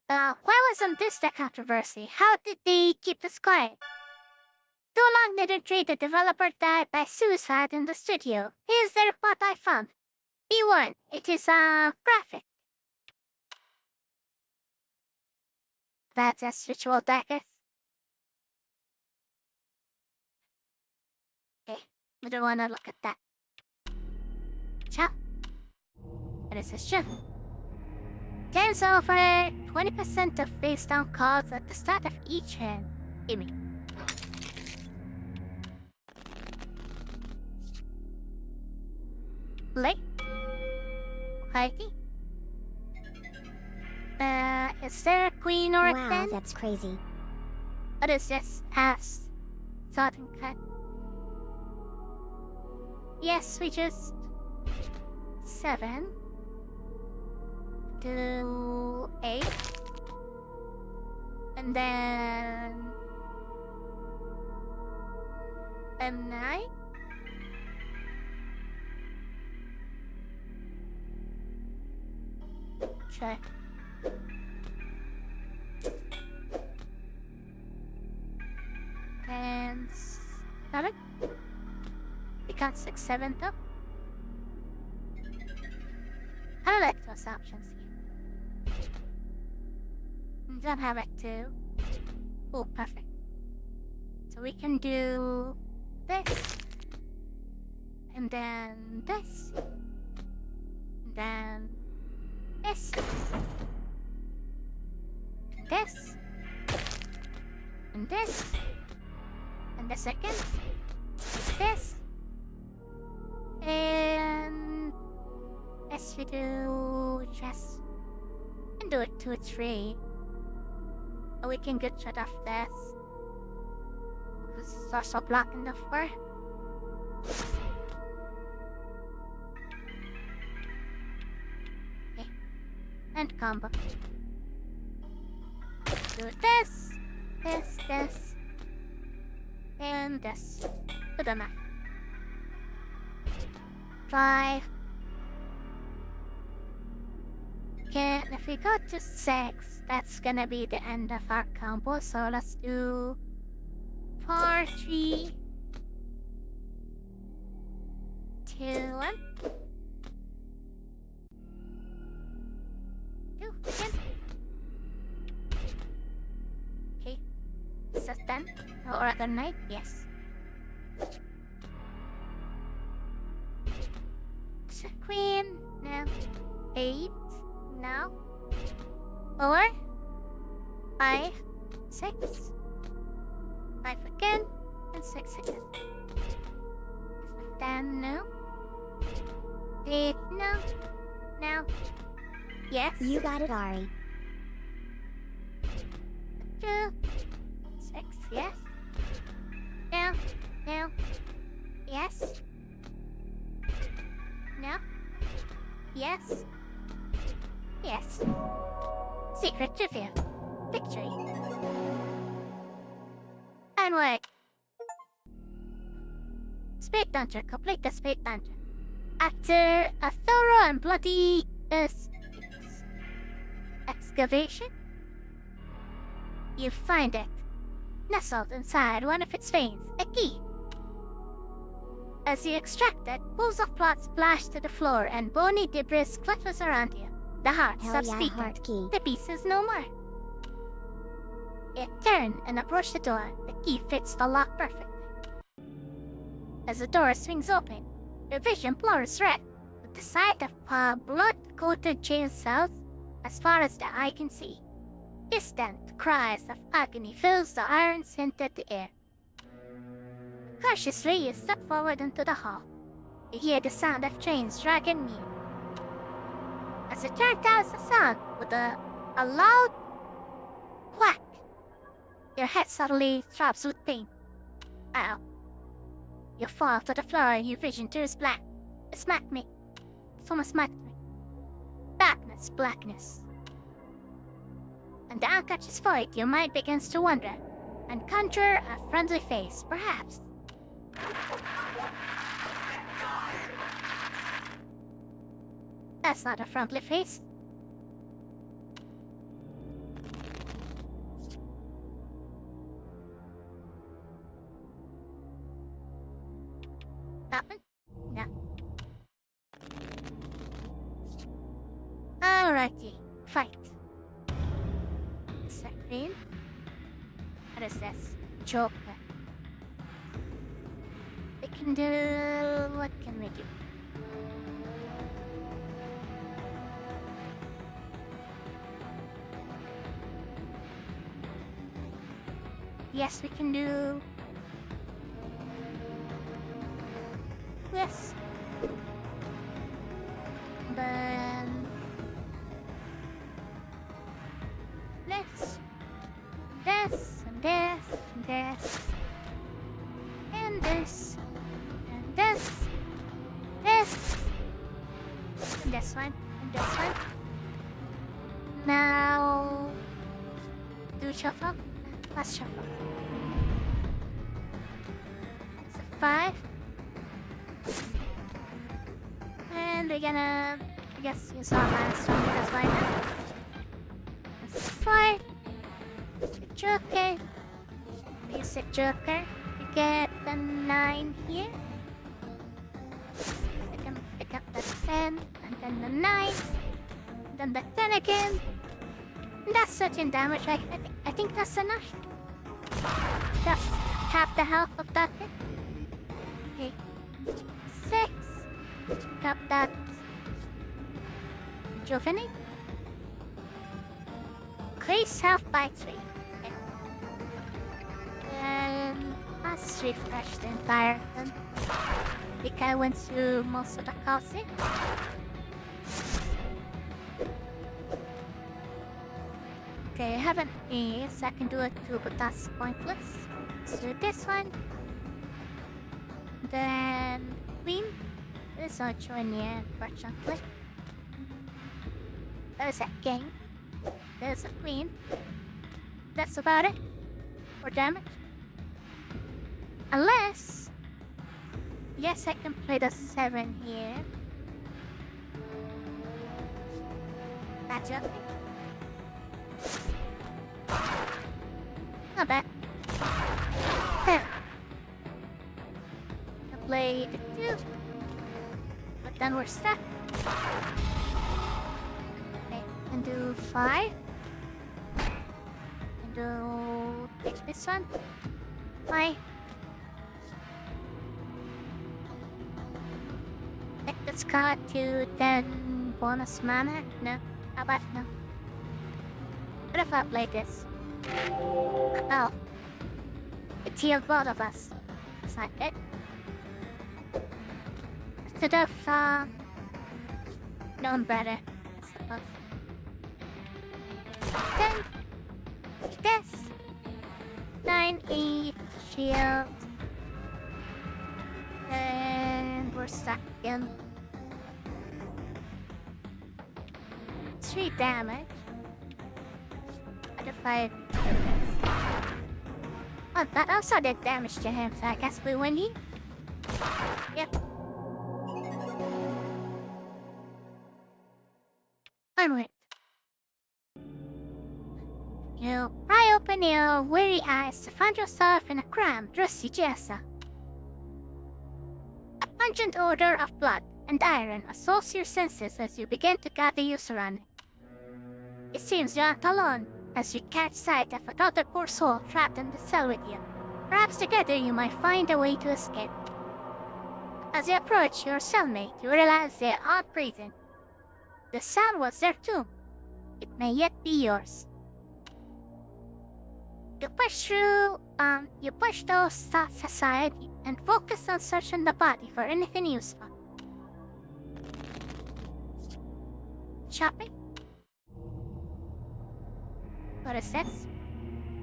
Why wasn't this the controversy? How did they keep this quiet? Too long didn't trade the developer died by suicide in the studio. Here's the report I found. Be warned, it is graphic. That's a ritual daggers. Okay, we don't wanna look at that. Ciao. It is a shift. Game's over. 20% of face down calls at the start of each hand. Gimme. Play. Quiety. Is there a queen or a Wow, ten? that's crazy. What is this? Ass. Sudden cut. Yes, we just... 7 to 8. And then... and 9. Check. And 7. We got 6, 7 though. I like those options here. Don't have it too. Oh, perfect. So we can do this. And then this. And then this. And this. And this. And the second is this. And yes, we do just and do it 2 3. Or we can get rid of this. Because it's also blocking the floor. Okay. And combo. Do this, this, and this. To the max. 5. Okay, and if we go to 6, that's gonna be the end of our combo. So let's do 4, 3, 2, 1. 2 again. Okay, is that 10? Or rather 9? Yes. So queen now. 8 now. 4, 5, 6, 5 again, and 6 again. Is that 10 now? 8 now. Now. Yes. You got it, Ari. 2, 6, yes. Now. Now. Yes. Now. Yes. Yes. Secret trivia. Victory. And wait. Speed dungeon. Complete the speed dungeon. After a thorough and bloody excavation, you find it. Nestled inside one of its veins, a key. As you extract it, pools of blood splash to the floor and bony debris clutters around you. The heart Hell stops yeah, beating. heart key. The beast is no more. You turn and approach the door. The key fits the lock perfectly. As the door swings open, your vision blurs red, with the sight of blood-coated chain cells as far as the eye can see. Distant cries of agony fills the iron-scented air. Cautiously, you step forward into the hall. You hear the sound of trains dragging near. As it turns out the sound with a loud whack, your head suddenly throbs with pain. Ow. You fall to the floor and your vision turns black. It smacked me. Someone smacked me. Darkness, blackness. And the unconscious void, your mind begins to wander and conjure a friendly face, perhaps. That's not a friendly face. That one? No. Alrighty, fight. Is that green? What is this? Joker. We can do... what can we do? Yes, we can do... this. Then... this. And this. And this. This. And this one. And this one. Now... do shuffle. Let's shuffle. It's a 5. And we're gonna... I guess use our last one because why not? It's a 5. Joker. Use a Joker. You get the 9 here. I can pick up the 10. And then the 9. Then the 10 again. And that's 13 damage. I think that's enough. Just half the health of that hit. Okay. 6. Pick up that Rejuvenate. Increase health by 3. Okay. And let's refresh the entire thing. I think I went through most of the cutscene. Okay, I haven't used. I can do it too, but that's pointless. Let's do this one. Then Queen. There's no join here, unfortunately. There's a King. There's a Queen. That's about it. For damage. Unless... yes, I can play the 7 here. That's okay. Not bad. There. I play the 2. But then we're stuck. Okay, and do 5. And do... take this one. 5. Take this card to 10 bonus mana. No. How about no? What if I play this? Oh. It healed both of us. That's not it. Instead of, known better, I suppose. Then, this. 9 8 shield. And we're stuck again. 3 damage. Out of 5. Oh, that also did damage to him, so I guess we win here. Yep. Onward. You pry open your weary eyes to find yourself in a cramped, dressy jessa. A pungent odor of blood and iron assaults your senses as you begin to gather your surroundings. It seems you aren't alone, as you catch sight of another poor soul trapped in the cell with you. Perhaps together you might find a way to escape. As you approach your cellmate, you realize they are breathing. The cell was their tomb. It may yet be yours. You push those thoughts aside and focus on searching the body for anything useful. Shopping? What is this?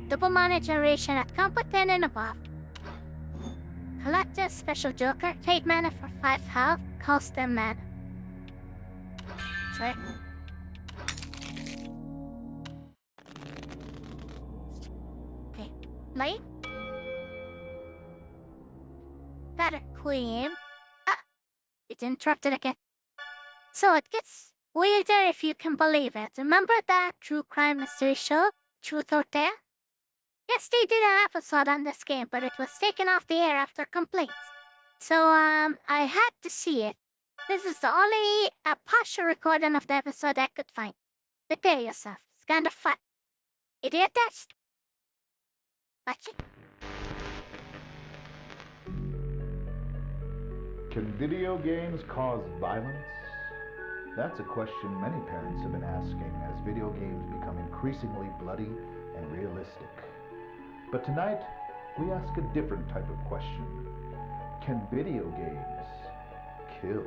Double mana generation at combo 10 and above. Collect a special joker, trade mana for 5 health, cost them mana. Sure. Okay, light. Better queen. Ah! It's interrupted again. So it gets weirder if you can believe it. Remember that true crime mystery show, Truth or Dare? Yes, they did an episode on this game, but it was taken off the air after complaints. So, I had to see it. This is the only partial recording of the episode I could find. Prepare yourself. It's kind of fun. Idiot test. Watch it. Can video games cause violence? That's a question many parents have been asking as video games become increasingly bloody and realistic. But tonight, we ask a different type of question. Can video games kill?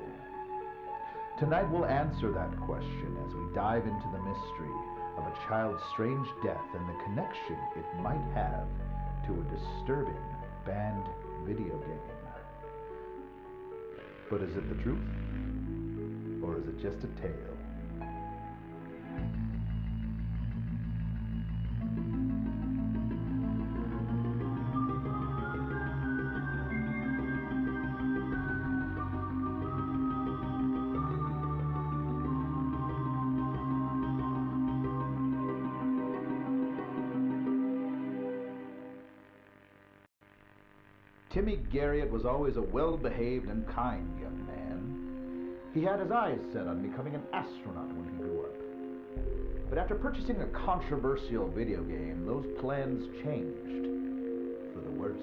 Tonight we'll answer that question as we dive into the mystery of a child's strange death and the connection it might have to a disturbing, banned video game. But is it the truth? Or is it just a tale? Timmy Garriott was always a well-behaved and kind young man. He had his eyes set on becoming an astronaut when he grew up. But after purchasing a controversial video game, those plans changed for the worse.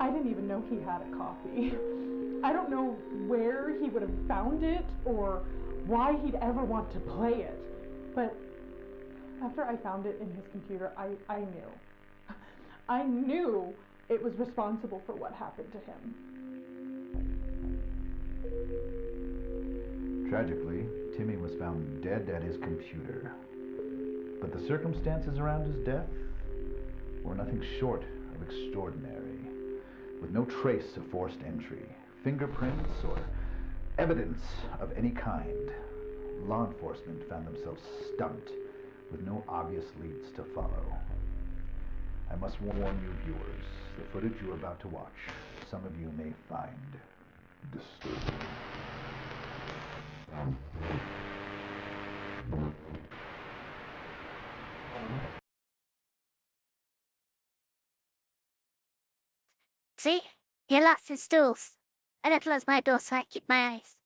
I didn't even know he had a copy. I don't know where he would have found it or why he'd ever want to play it, but after I found it in his computer, I knew. I knew it was responsible for what happened to him. Tragically, Timmy was found dead at his computer. But the circumstances around his death were nothing short of extraordinary, with no trace of forced entry, fingerprints, or evidence of any kind. Law enforcement found themselves stumped, with no obvious leads to follow. I must warn you viewers, the footage you are about to watch, some of you may find disturbing. See? He lost his tools. And I closed my door so I keep my eyes.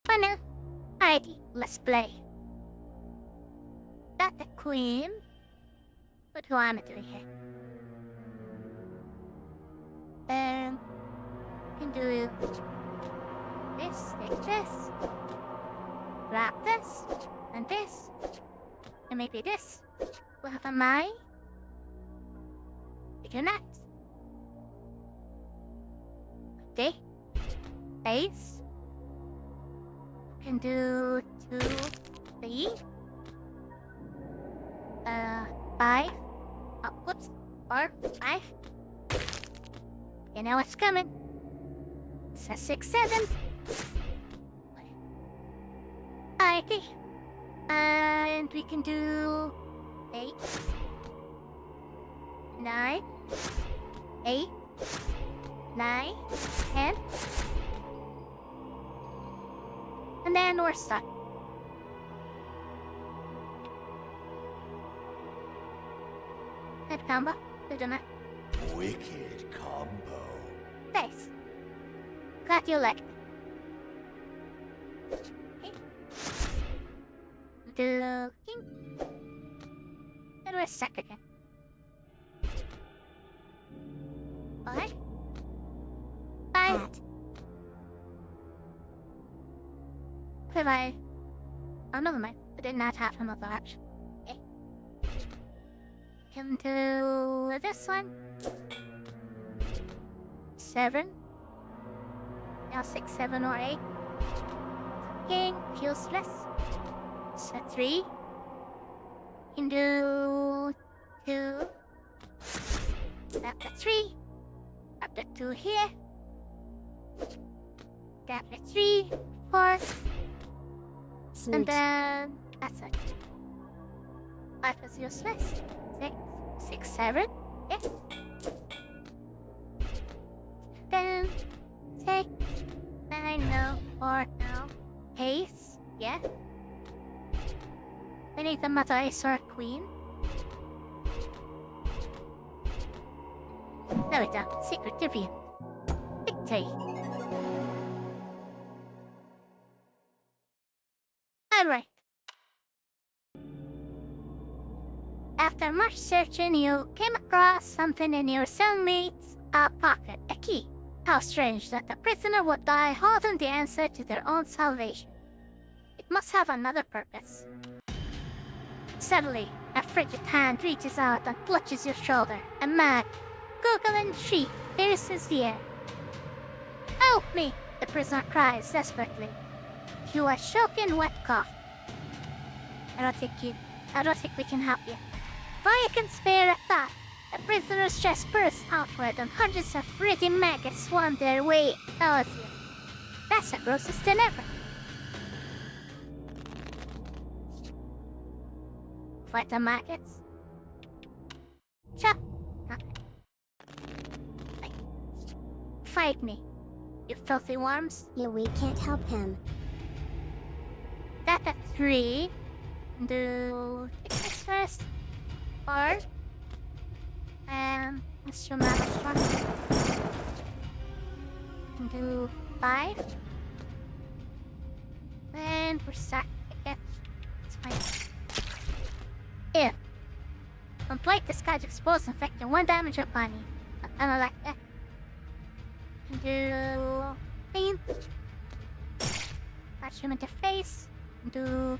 But no. Alrighty, let's play. Not the queen. But who am I doing here? Can do this, take this, grab this, and this, and maybe this. We'll have a my. Figure that. Okay. Base. Can do 2, 3. 5. Oh, whoops. 4, 5. You know what's coming. It's a 6, 7. Okay. And we can do 8, 9, 8, 9, 10. And then we're stuck. Good combo. Good enough. Wicked combo. Thanks. Glad you liked it. Okay. Looking. And we're stuck again. Alright. Bye. Goodbye. Oh, never mind. I did not have another option. Okay. Come to this one. 7. Now 6, 7, or 8. King, useless. Set 3. Can do 2. Grab the 3. Grab the 2 here. Grab the 3, 4. Sweet. And then that's it. 5 is useless. 6, 7. Yeah. Then 6, 9, no, 4, no. Ace, yeah. We need the mother ace or queen. No, we don't. Secret trivia. Victory. Alright. After much searching, you came across something in your cellmate's pocket, a key. How strange that the prisoner would die holding the answer to their own salvation. It must have another purpose. Suddenly, a frigid hand reaches out and clutches your shoulder. A mad, gurgling shriek pierces the air. Help me! The prisoner cries desperately. You are choking wet cough. I don't think we can help you. For you can spare a thought, the prisoner's chest burst outward and hundreds of pretty maggots swarmed their way towards you. That's the grossest than ever. Fight the maggots? Sure. Fight me, you filthy worms. Yeah, we can't help him. That at 3. Do this first. 4. And instrumental structure. Do 5. And we're stuck again. It's fine. Here. Complete disguise exposed infecting 1 damage upon you. And I like that. Do paint. Touch him in the face. Do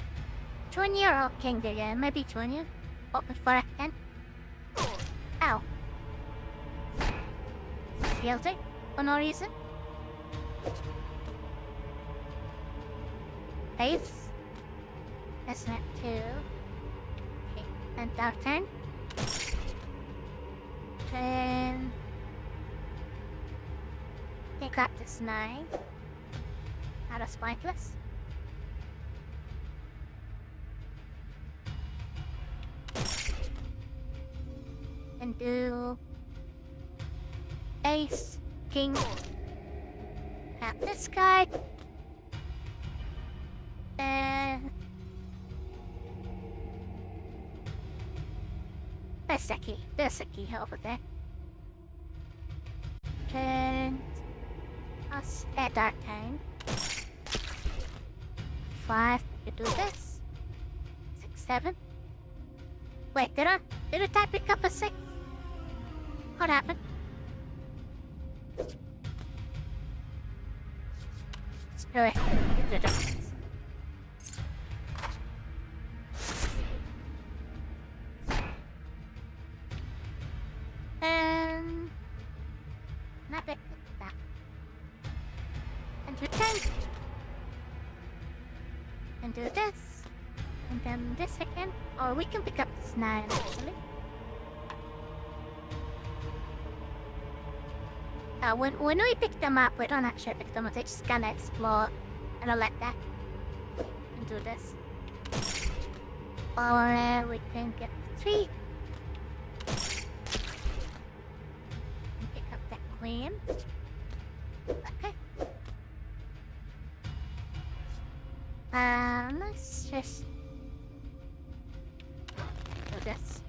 Junior or King again. Maybe Junior. But before I can. Ow. Guilty for no reason. Face. That's not 2. Okay, and our turn. Then take up this 9. Out of spiteless. And do Ace, King. Have this guy. And there's a key over there. And us at our time. 5, you do this. 6, 7. Wait, did I pick up a 6? What happened? Screw it. You did it. And not pick that. And return. And do this. And then this again. Or we can pick up this 9 actually. When we pick them up, we don't actually pick them up, they just kinda explode. And I like that. And do this. Or we can get 3. And pick up that queen. Okay. Let's just do this.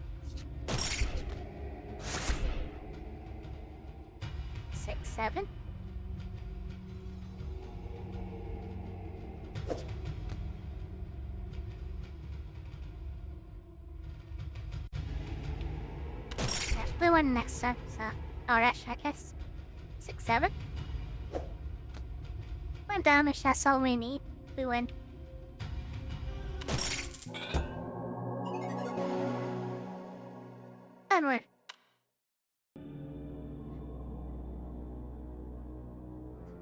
6, 7. We win next turn, so Alright, I guess. 6, 7. 1 damage, that's all we need. We win. Onward.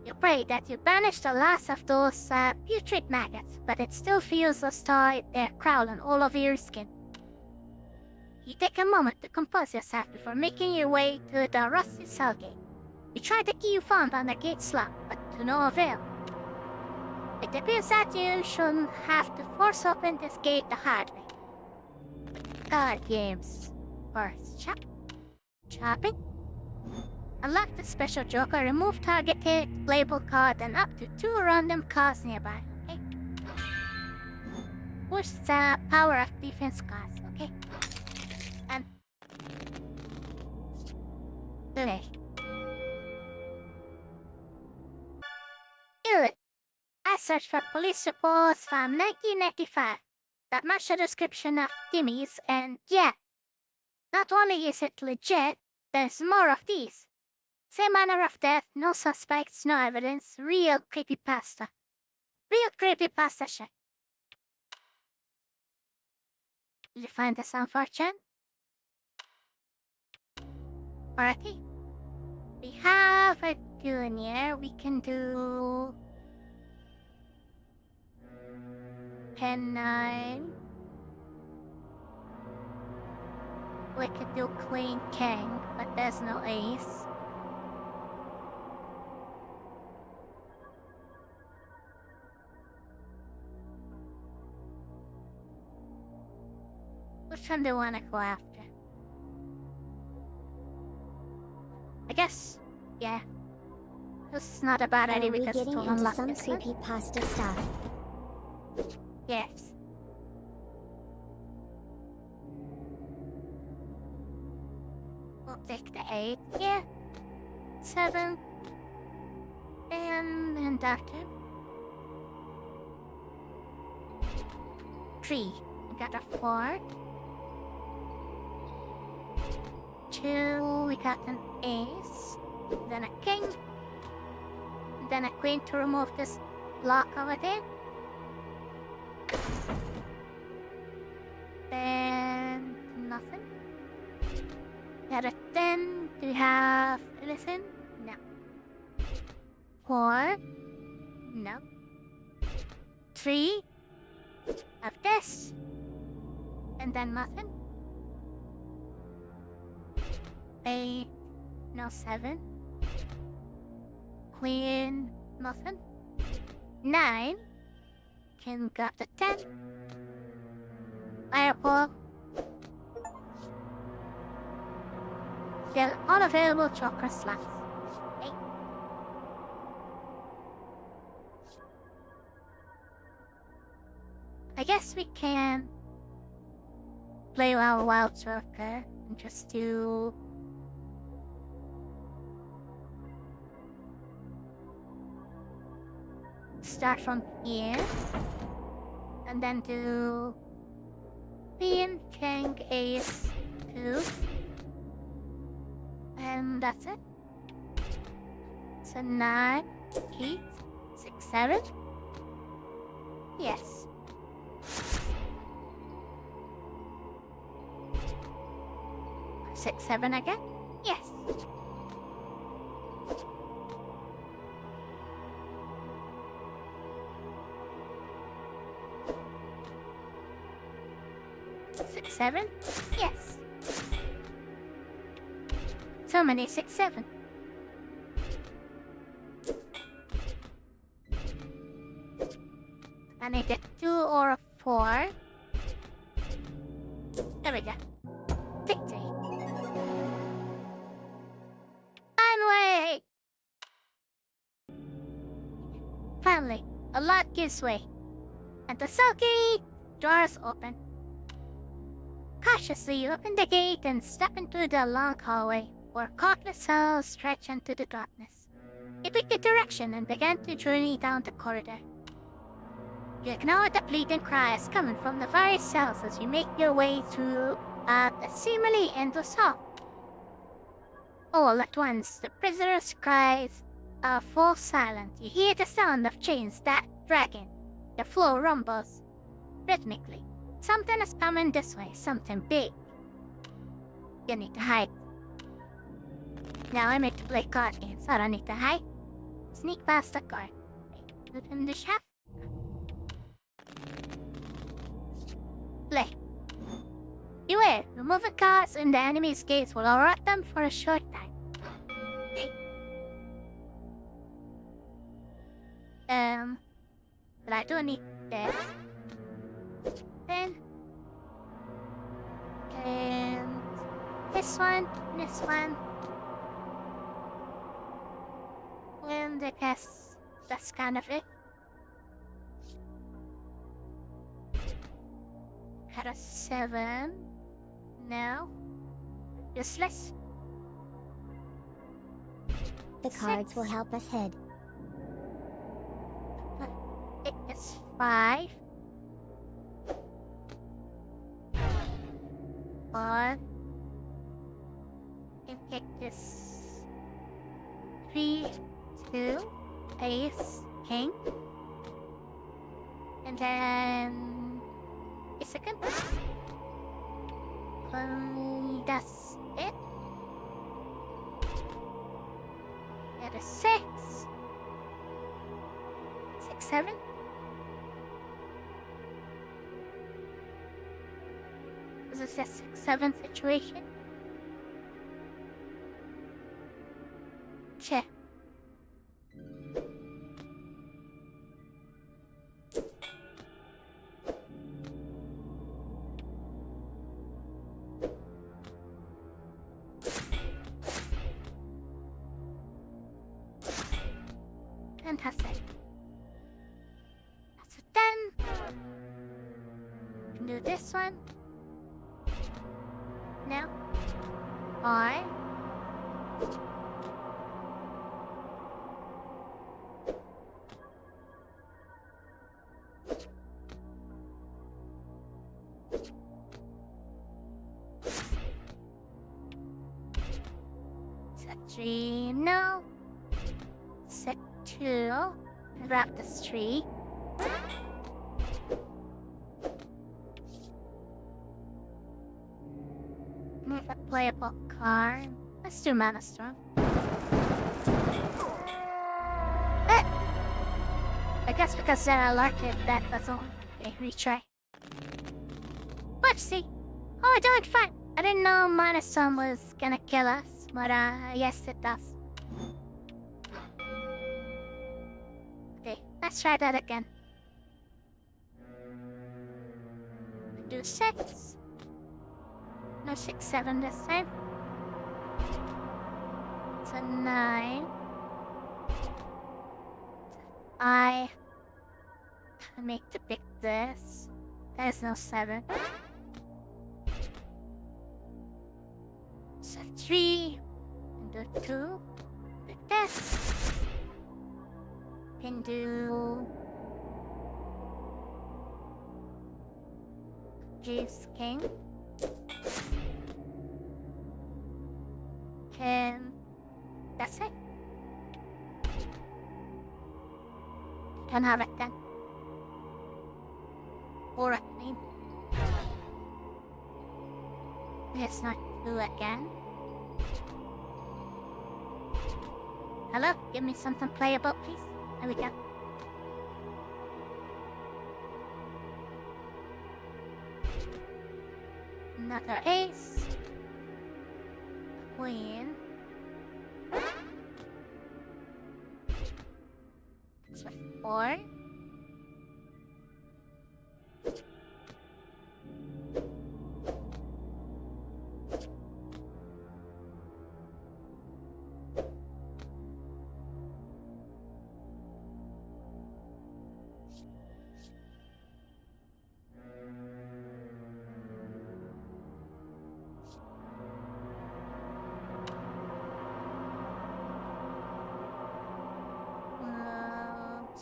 You pray that you banish the last of those putrid maggots, but it still feels as though they're crawling all over your skin. You take a moment to compose yourself before making your way to the rusty cell gate. You try the key you found on the gate's lock, but to no avail. It appears that you shouldn't have to force open this gate the hard way. Card games. First, chopping. Unlock the special joker, remove targeted label card and up to 2 random cards nearby, okay? Push the power of defense cards, okay? And play. Good. I searched for police reports from 1995 that match the description of Timmy's, and yeah, not only is it legit, there's more of these. Same manner of death, no suspects, no evidence, real creepypasta. Real creepypasta shit. Did you find this unfortunate? Alrighty. We have a junior, we can do 10, 9, We could do Queen King, but there's no ace. Which one do you want to go after? I guess, yeah. This is not a bad idea because to unlock some this one. creepypasta stuff? Yes. We'll take the 8 here. 7. And inductive. 3. We got a 4. 2. We got an ace. Then a king. Then a queen to remove this lock over there. Then nothing. Got a 10. Do we have anything? No. 4. No. 3. Of this. And then nothing. 8. No 7. Queen. Nothing. 9. Can grab the 10. Fireball. Get unavailable chakra slots. 8. I guess we can play our wild worker and just do start from here and then do Queen, King, Ace, 2, and that's it. So 9, 8, 6, 7. Yes. Six, 7 again? Yes. Six, 7? Yes. So many 6, 7. I need a 2 or a 4. There we go. Victory. Finally! Finally, a lot gives way. And the sulky doors open. Cautiously, you open the gate and step into the long hallway, where countless cells stretch into the darkness. You pick the direction and begin to journey down the corridor. You ignore the bleating cries coming from the various cells as you make your way through a seemingly endless hall. All at once, the prisoner's cries fall silent. You hear the sound of chains that dragging. The floor rumbles rhythmically. Something is coming this way, something big. You need to hide. Now I made to play card games, so I don't need to hide. Sneak past the guard. Wait, in the shaft. Play. Beware, removing cards in the enemy's gates will alert them for a short time. Okay. But I do need this. Then. And this one, this one. And I guess that's kind of it. Had a 7. No. Useless. The cards will help us head. It is 5. 1. And take this 3, 2, Ace, King. And then a second. That's it. Get a 6. 6, 7. Is this a 6-7 situation? Check. Fantastic. That's a 10. Can do this one. No. I. Set 3. No. Set 2. Grab this 3. Move a playable card. Let's do Mana Storm. I guess because they're alerted, that doesn't. Okay, retry. Let's see. Oh, doing fine. I didn't know Mana Storm was gonna kill us, but yes, it does. Okay, let's try that again. Do 6. No 6-7 this time. It's a 9. I make to pick this. There's no 7. So 3. And do 2. Pick this. Can do Jeeves King. That's it. Can have it then. Or I mean, let's not do it again. Hello, give me something playable, please. There we go. Another ace. Queen. It's with 4.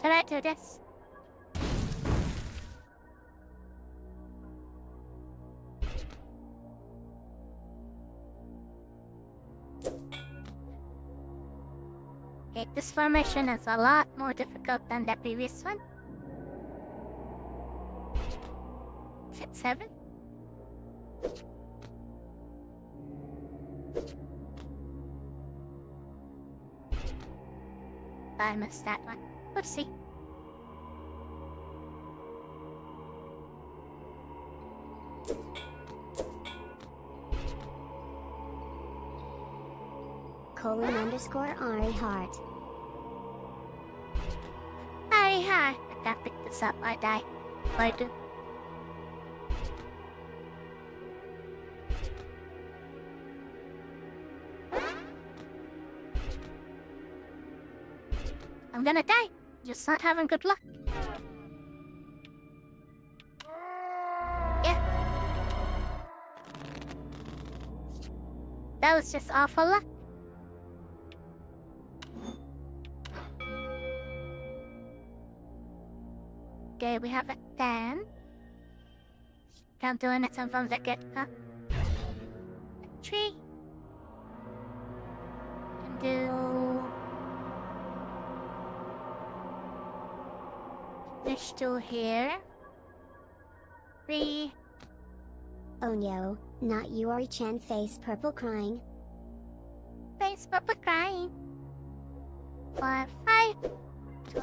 Should I do this? Okay, this formation is a lot more difficult than the previous one. Is it 7? I missed that one. Let's see. _Ari Heart. Ari Heart. I can't pick this up. I die. I do. I'm gonna die. Just not having good luck. Yeah. That was just awful luck. Okay, we have a 10. Can't do anything from the get-go. 3. Can do... There's 2 here. 3. Oh no, not you Ari-chan, face purple crying. Face purple crying. 4, 5. 2.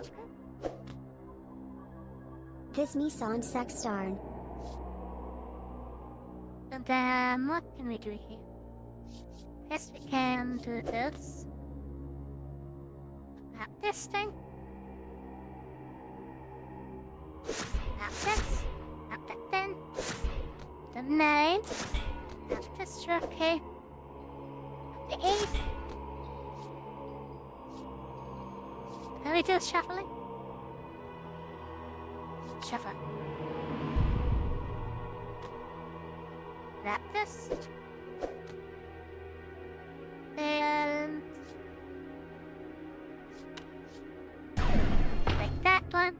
This me son sucks darn. Don't what can we do here? Guess we can do this. Map this thing. Map this. Map that thing. The 9. Map this, okay. The 8. Can we do shuffling? Shuffle. Wrap this. And like that one.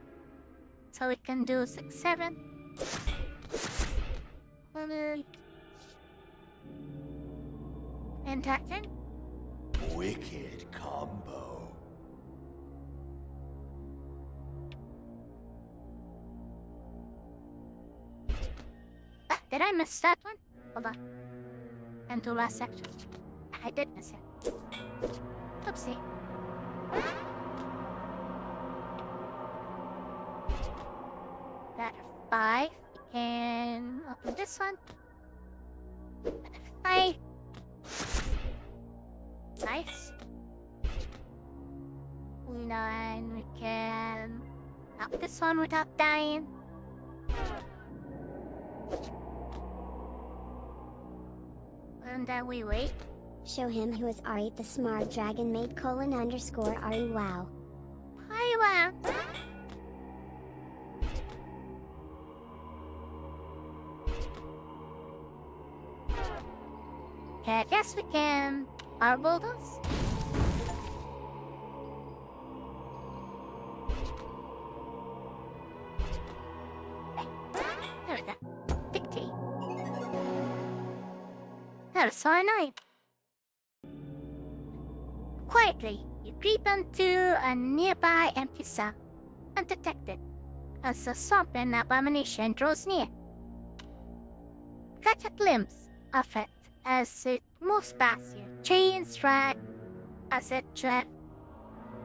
So we can do 6, 7. And that thing. Wicked combo. Did I miss that one? Hold on. And to last section. I did miss it. Oopsie. That 5. And open this one. 5. Nice. And we can up this one without dying. And then we wait. Show him who is Ari the smart dragon made _Ari wow. Hi, wow. Okay, I guess we can marble those. There we go. Dictate. That is so annoying. Quietly, you creep into a nearby empty cell, undetected, as a something abomination draws near. Catch a glimpse of it as it moves past you, chains drag as it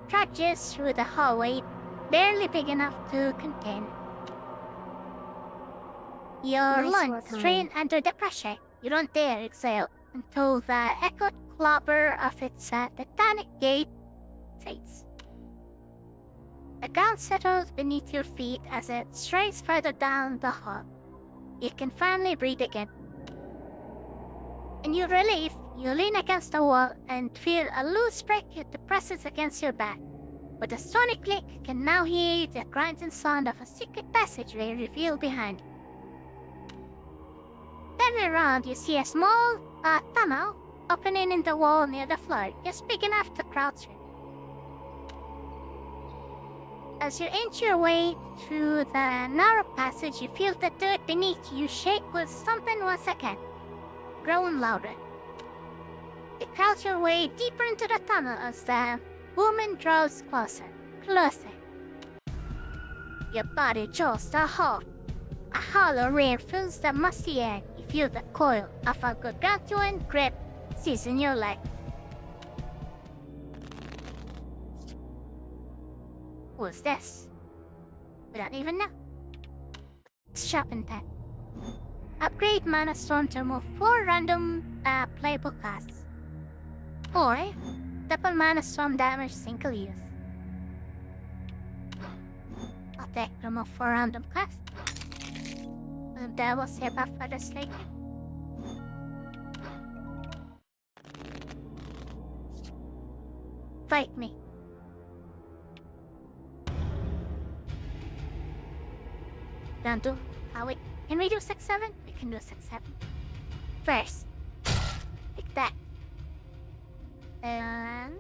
trudges through the hallway, barely big enough to contain it. Your Nice lungs work, strain under the pressure. You don't dare exhale until the echoed clobber of its titanic gate fades. The ground settles beneath your feet as it strays further down the hall. You can finally breathe again. In your relief, you lean against the wall and feel a loose brick hit the presses against your back. With a stony click, you can now hear the grinding sound of a secret passageway revealed behind you. Turning around, you see a small tunnel opening in the wall near the floor, just big enough to crouch in. As you inch your way through the narrow passage, you feel the dirt beneath you shake with something once again, growing louder. You crouch your way deeper into the tunnel as the woman draws closer, closer. Your body jolts to a halt. A hollow ring fills the musty air. You feel the coil of a gargantuan grip seizing your leg. Who's this? We don't even know. It's shopping time. Upgrade Mana Storm to move 4 random playable casts. Or double Mana Storm damage single use. I'll take remove 4 random casts. And that will save up for this later. Fight me. Don't do. Wait. Can we do 6-7? We can do 6-7. First, pick that. And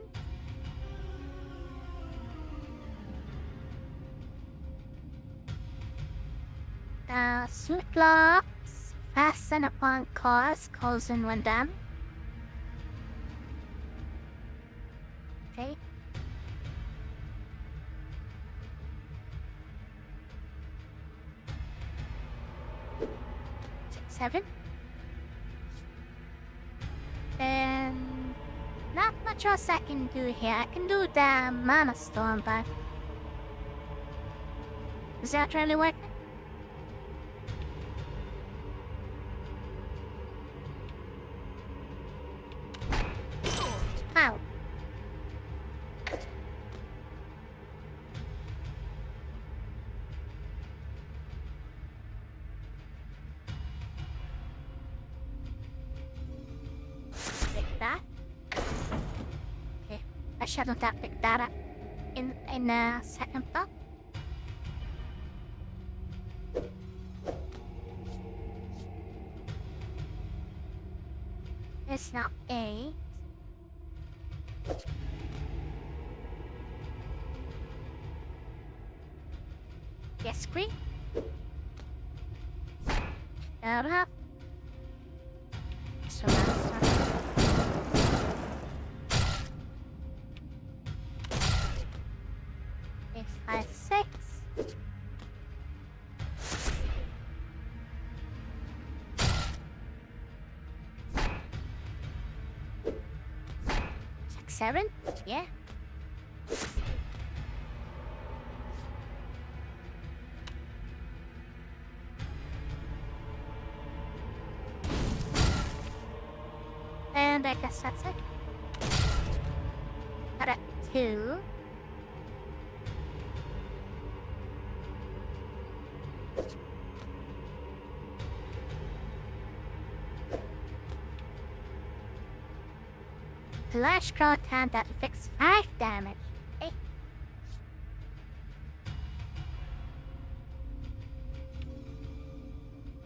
the suit locks fasten upon cause, causing 1 damage. Okay. Seven. And not much else I can do here. I can do the Mana Storm, but is that really working? shouldn't have picked that up in a second thought. It's now 8. Yes, green. Now have. So master. If I have 6. Six, 7? Yeah. And I guess that's it. Got a 2. Flash Crow time that affects 5 damage. Hey.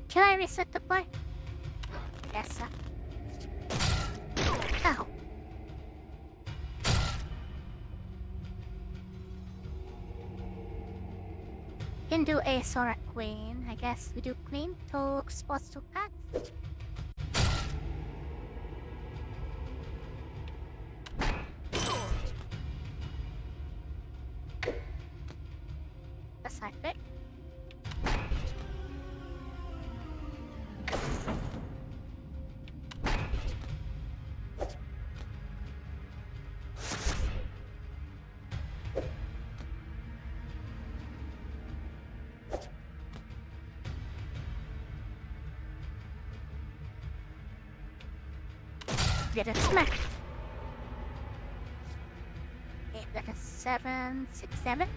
Can I reset the play? Yes, sir. Oh. Can do a Sora Queen. I guess we do Queen to spots to pass. A side pick. Get a smack. Okay, that is 7, 6, 7.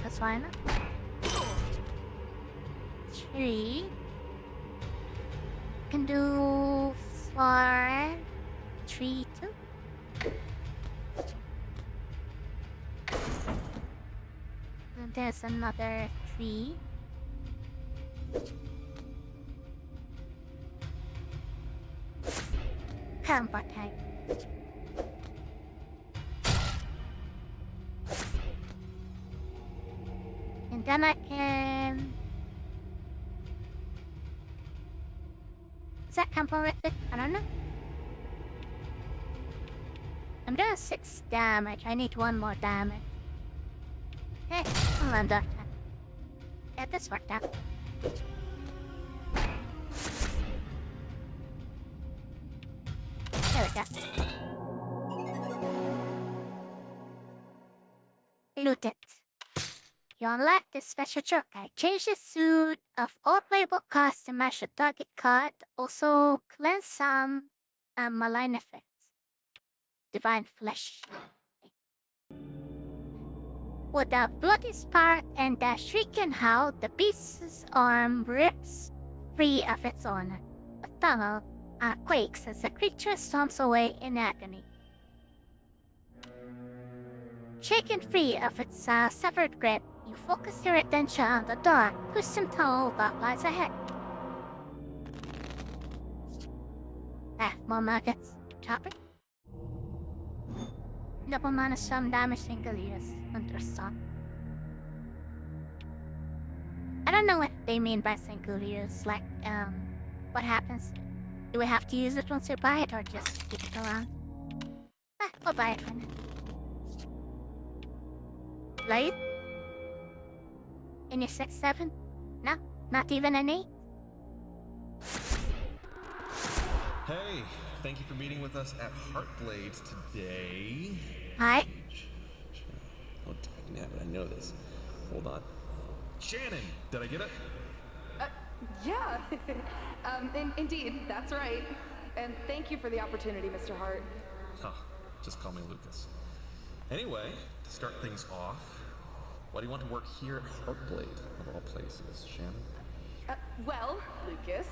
That's fine. 3. Can do 4, 3, 2. And there's another 3. Combo time. And then I can... Is that combo with it? I don't know. I'm doing 6 damage. I need 1 more damage. Hey, I'll end up. Yeah, this worked out. There we go. Loot it. You unlock this special trick. I change the suit of all playable cards to match the target card. Also, cleanse some malign effects. Divine Flesh. With a bloody spark and a shrieking howl, the beast's arm rips free of its owner. A tunnel quakes as the creature stomps away in agony. Shaken free of its severed grip, you focus your attention on the dark, twisted tunnel that lies ahead. More nuggets. Chopper? Double minus some damage single use under stun. I don't know what they mean by single use, like, what happens? Do we have to use it once you buy it, or just keep it around? We'll buy it for now. Blade? In your 6-7? No, not even an 8? Hey, thank you for meeting with us at Heartblade today. Hi. Oh, nabbit, I know this. Hold on. Shannon, did I get it? Yeah. Indeed, that's right. And thank you for the opportunity, Mr. Hart. Huh, just call me Lucas. Anyway, to start things off, Why do you want to work here at Heartblade, of all places, Shannon? Well, Lucas,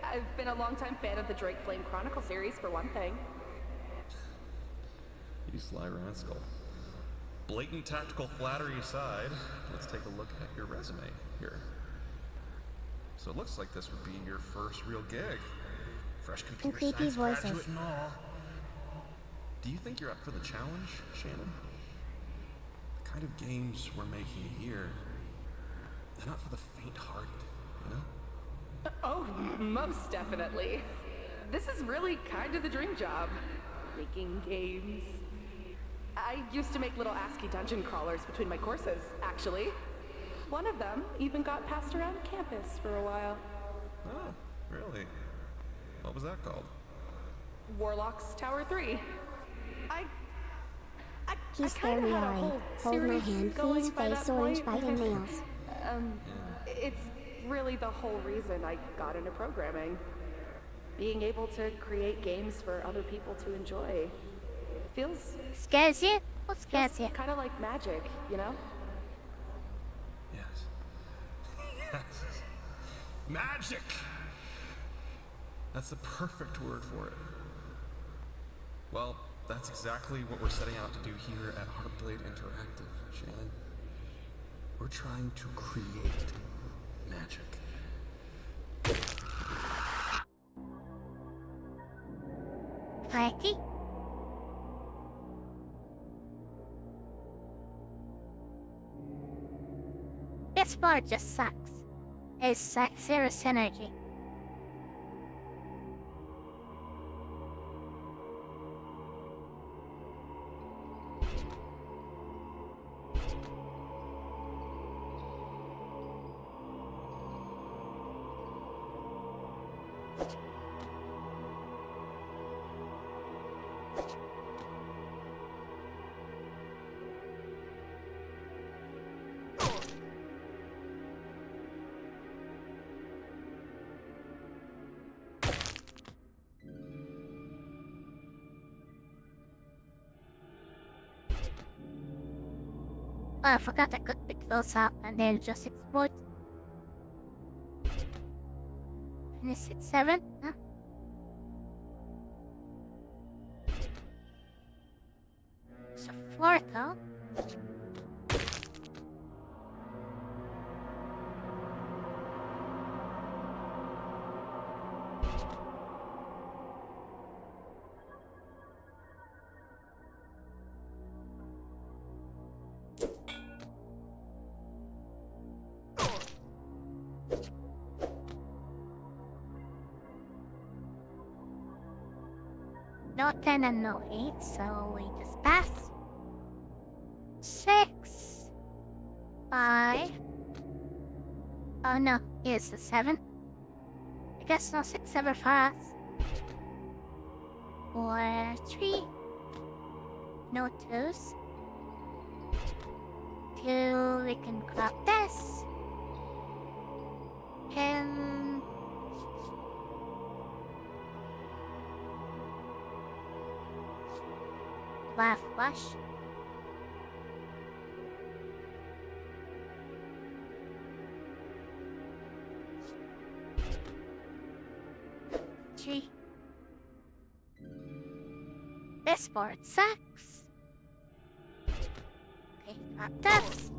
I've been a longtime fan of the Drake Flame Chronicle series, for one thing. You sly rascal. Blatant tactical flattery aside, let's take a look at your resume here. So it looks like this would be your first real gig. Fresh computer science graduate and all. Do you think you're up for the challenge, Shannon? The kind of games we're making here, they're not for the faint-hearted, you know? Oh, most definitely. This is really kind of the dream job. Making games. I used to make little ASCII dungeon crawlers between my courses, actually. One of them even got passed around campus for a while. Oh, really? What was that called? Warlock's Tower 3. He's very yawning. Hold my hand, please. Face orange, biting nails. It's really the whole reason I got into programming. Being able to create games for other people to enjoy. Feels... Scares you? What scares you? Kind of like magic, you know? Yes. Yes. Magic! That's the perfect word for it. Well, that's exactly what we're setting out to do here at Heartblade Interactive, Shannon. We're trying to create magic. Mikey? This part just sucks. It sucks zero synergy. Oh, I forgot I could pick those up and they'll just explode. And is it 7? Huh? It's a floor though. No 10 and no 8, so we just pass. 6, 5. Oh no, here's the 7. I guess no 6 ever for us. 4, 3. No 2s. 2, we can grab this. And laugh flush. Three. This board sucks. Okay, drop this.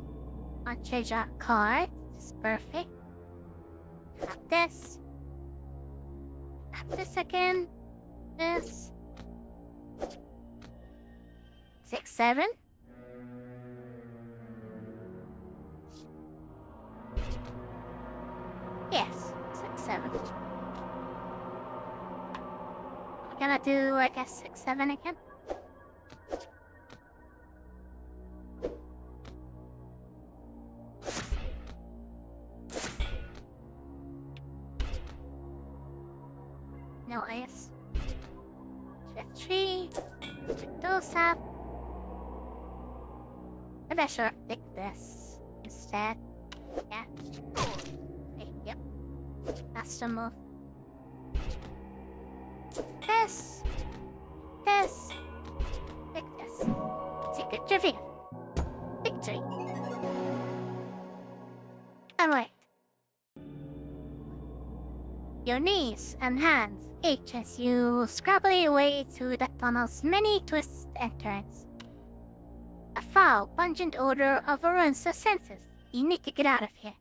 Unchange our card. This is perfect. Drop this. Drop this again. This. 6, 7. Yes, 6, 7. We're gonna do, I guess, 6, 7 again. No ice. 3. Pick those up. Maybe I should have picked this instead. Yeah. Okay, yep. That's the move. This. This. Pick this. Secret trivia. Victory. Your knees and hands ache as you scrabble your way through the tunnel's many twists and turns. A foul, pungent odor overruns your senses. You need to get out of here.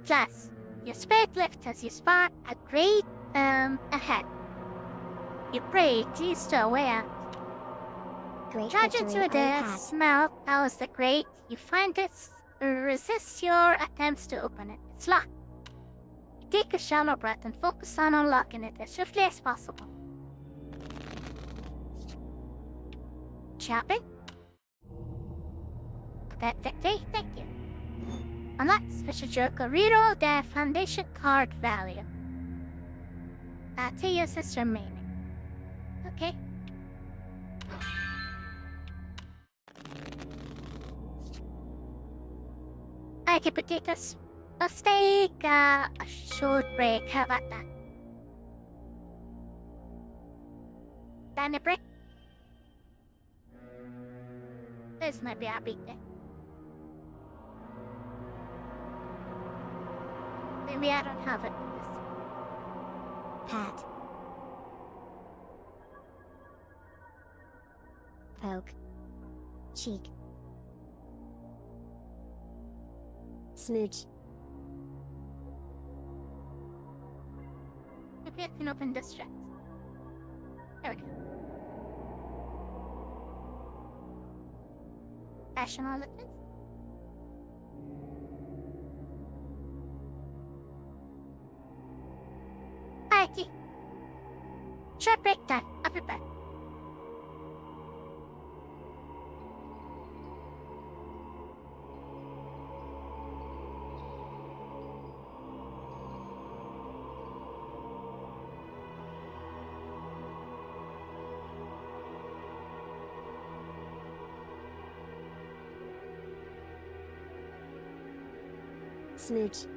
Plus, your spirit lifts as you spot a great, ahead. You pray to stow away out. Great Charging victory, through the Pat. smell as the grate, you find it resists your attempts to open it. It's locked. You take a shallow breath and focus on unlocking it as swiftly as possible. Shopping? That's it, thank you. Unlock special joker, reroll the foundation card value. To use this remaining. Okay. I can potatoes, a steak, a short break. How about that? Then a break. This might be a big day. Maybe I don't have it with this. Pat. Poke. Cheek. Smooch. Maybe I can open this chest. There we go. Fashion all of this. Alrighty. Short break time. I'll be back. Smooch.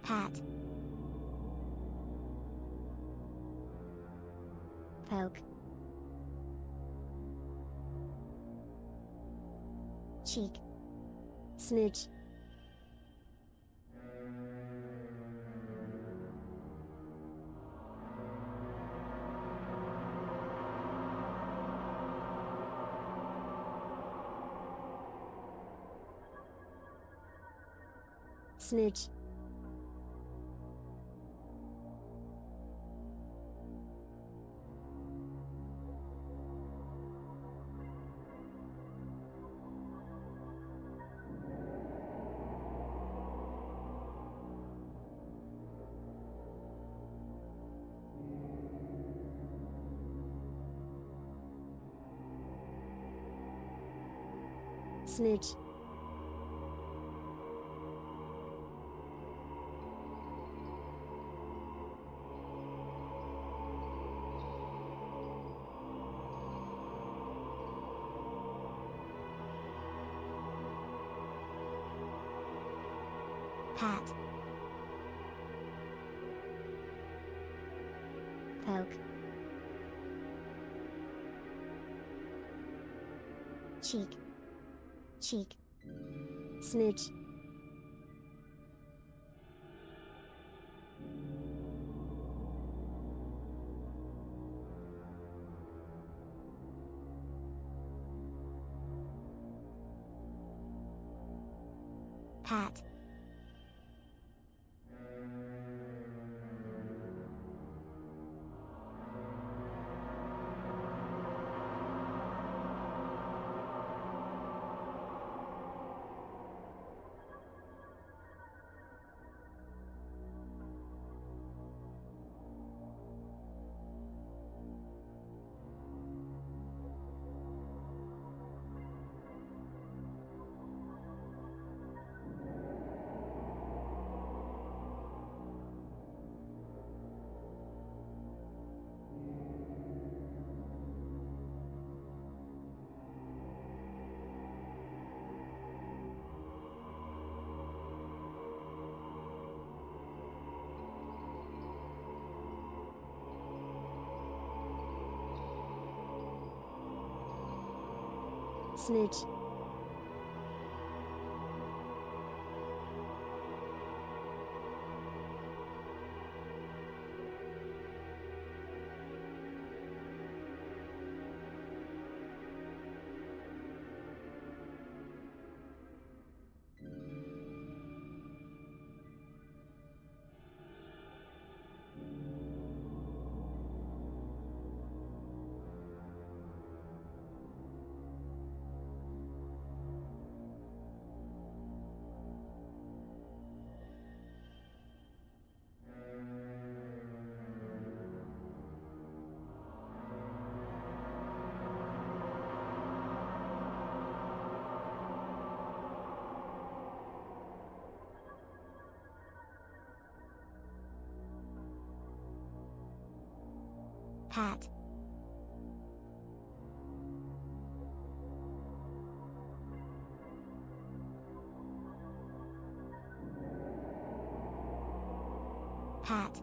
Pat. Poke. Cheek. Smooch. Smooch. Smooch. Pat. Poke. Cheek. Cheek. Smooch. Pat. Smooch. Pat. Pat.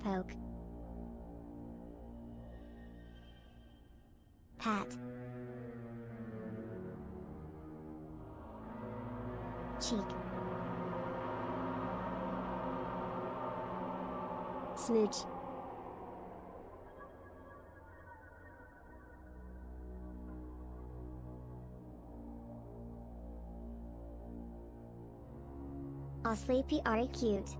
Poke. Pat. Cheek. Smooch. All sleepy are cute.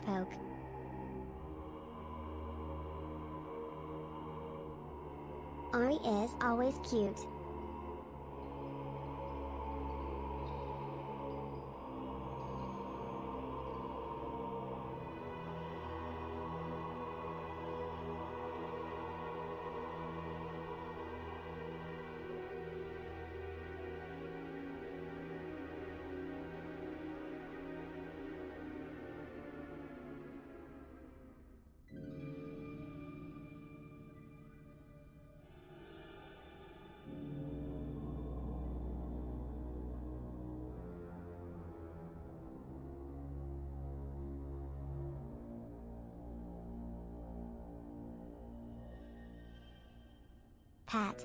Poke. Ari is always cute. Pat.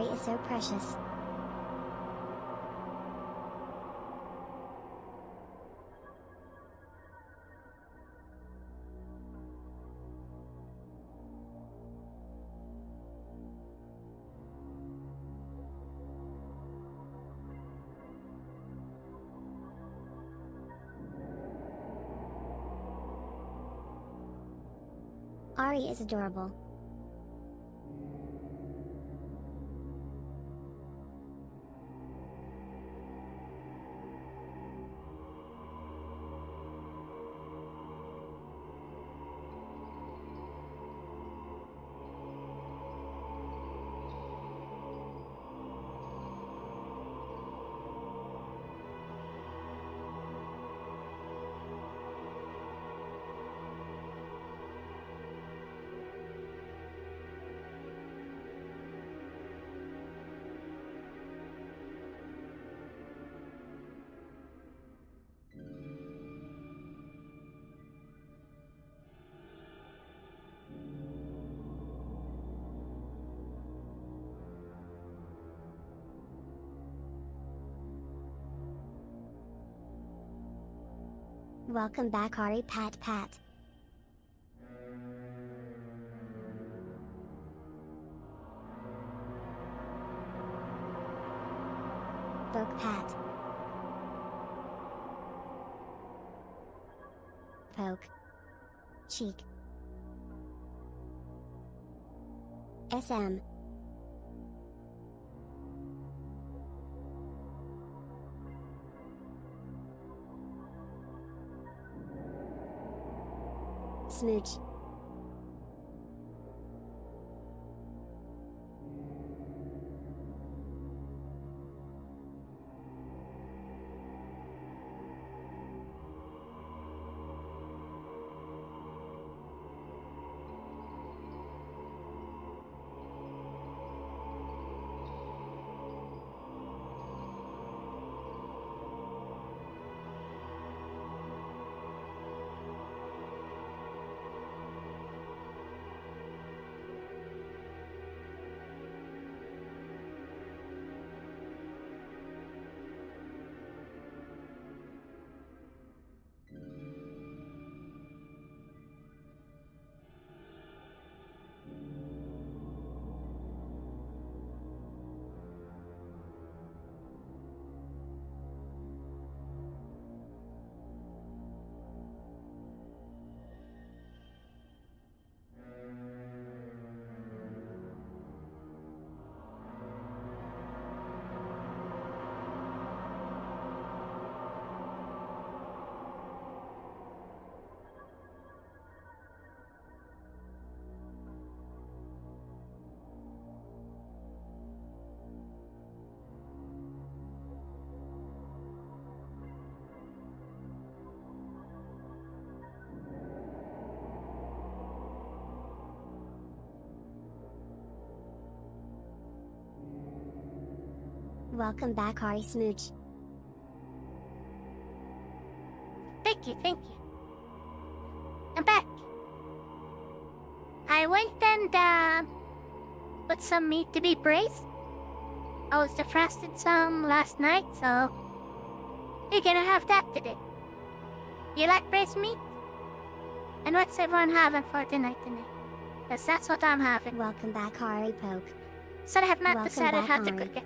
Ari is so precious. Ari is adorable. Welcome back, Ari. Pat pat. Poke pat. Poke. Cheek. SM. Smooch. Welcome back, Ari Smooch. Thank you, thank you. I'm back. I went and put some meat to be braised. I was defrosted some last night, so you're gonna have that today. You like braised meat? And what's everyone having for dinner tonight? Because that's what I'm having. Welcome back, Ari Poke. So I have not Welcome decided back, how to Ari. cook it.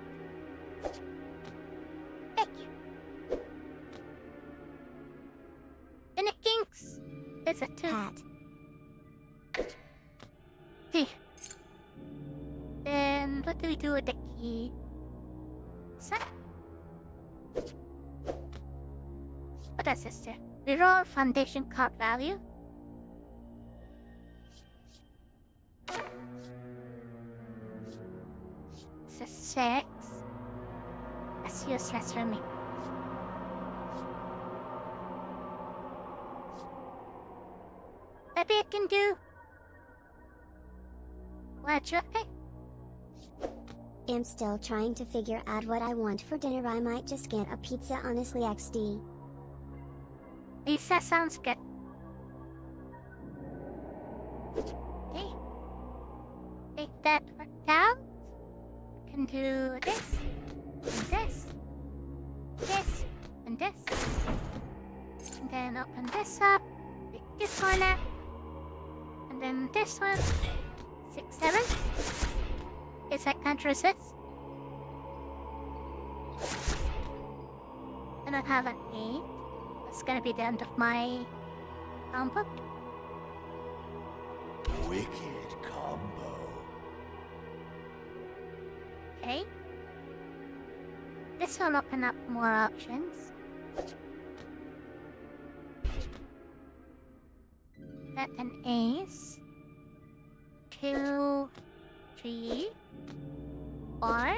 Thank you. And the kinks is a 2. Pat. Here. Then what do we do with the key? So, what else is there? Reroll foundation card value. It's a 6. That's useless for me. Maybe I can do... What, okay? I'm still trying to figure out what I want for dinner. I might just get a pizza, honestly. XD. Lisa sounds good. Okay. Think that worked out. can do this, and this, this, and this. And then open this up, pick this one up, and then this one. 6, 7. Guess I can't resist. I don't have an 8. That's gonna be the end of my combo. Wicked combo. Okay. This will open up more options. Got an ace. 2, 3, 4.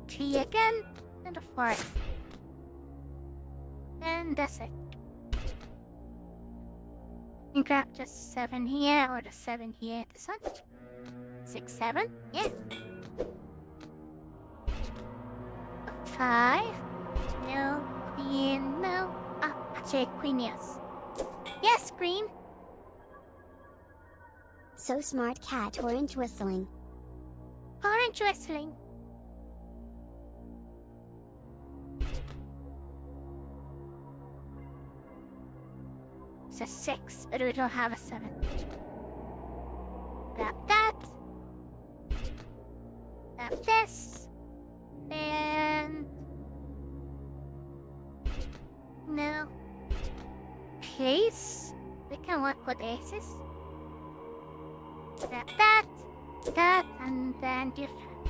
3 again, and a 4. And that's it. You grab just 7 here, or the 7 here, this one. 6, 7, yeah. 5. No, queen, no. Ah, actually, queen, yes. Yes, queen. So smart, cat. Orange whistling. Orange whistling. It's a 6, but we don't have a 7. Grab that. Grab this. And... no. Ace. We can work with aces. Grab that, that, and then different.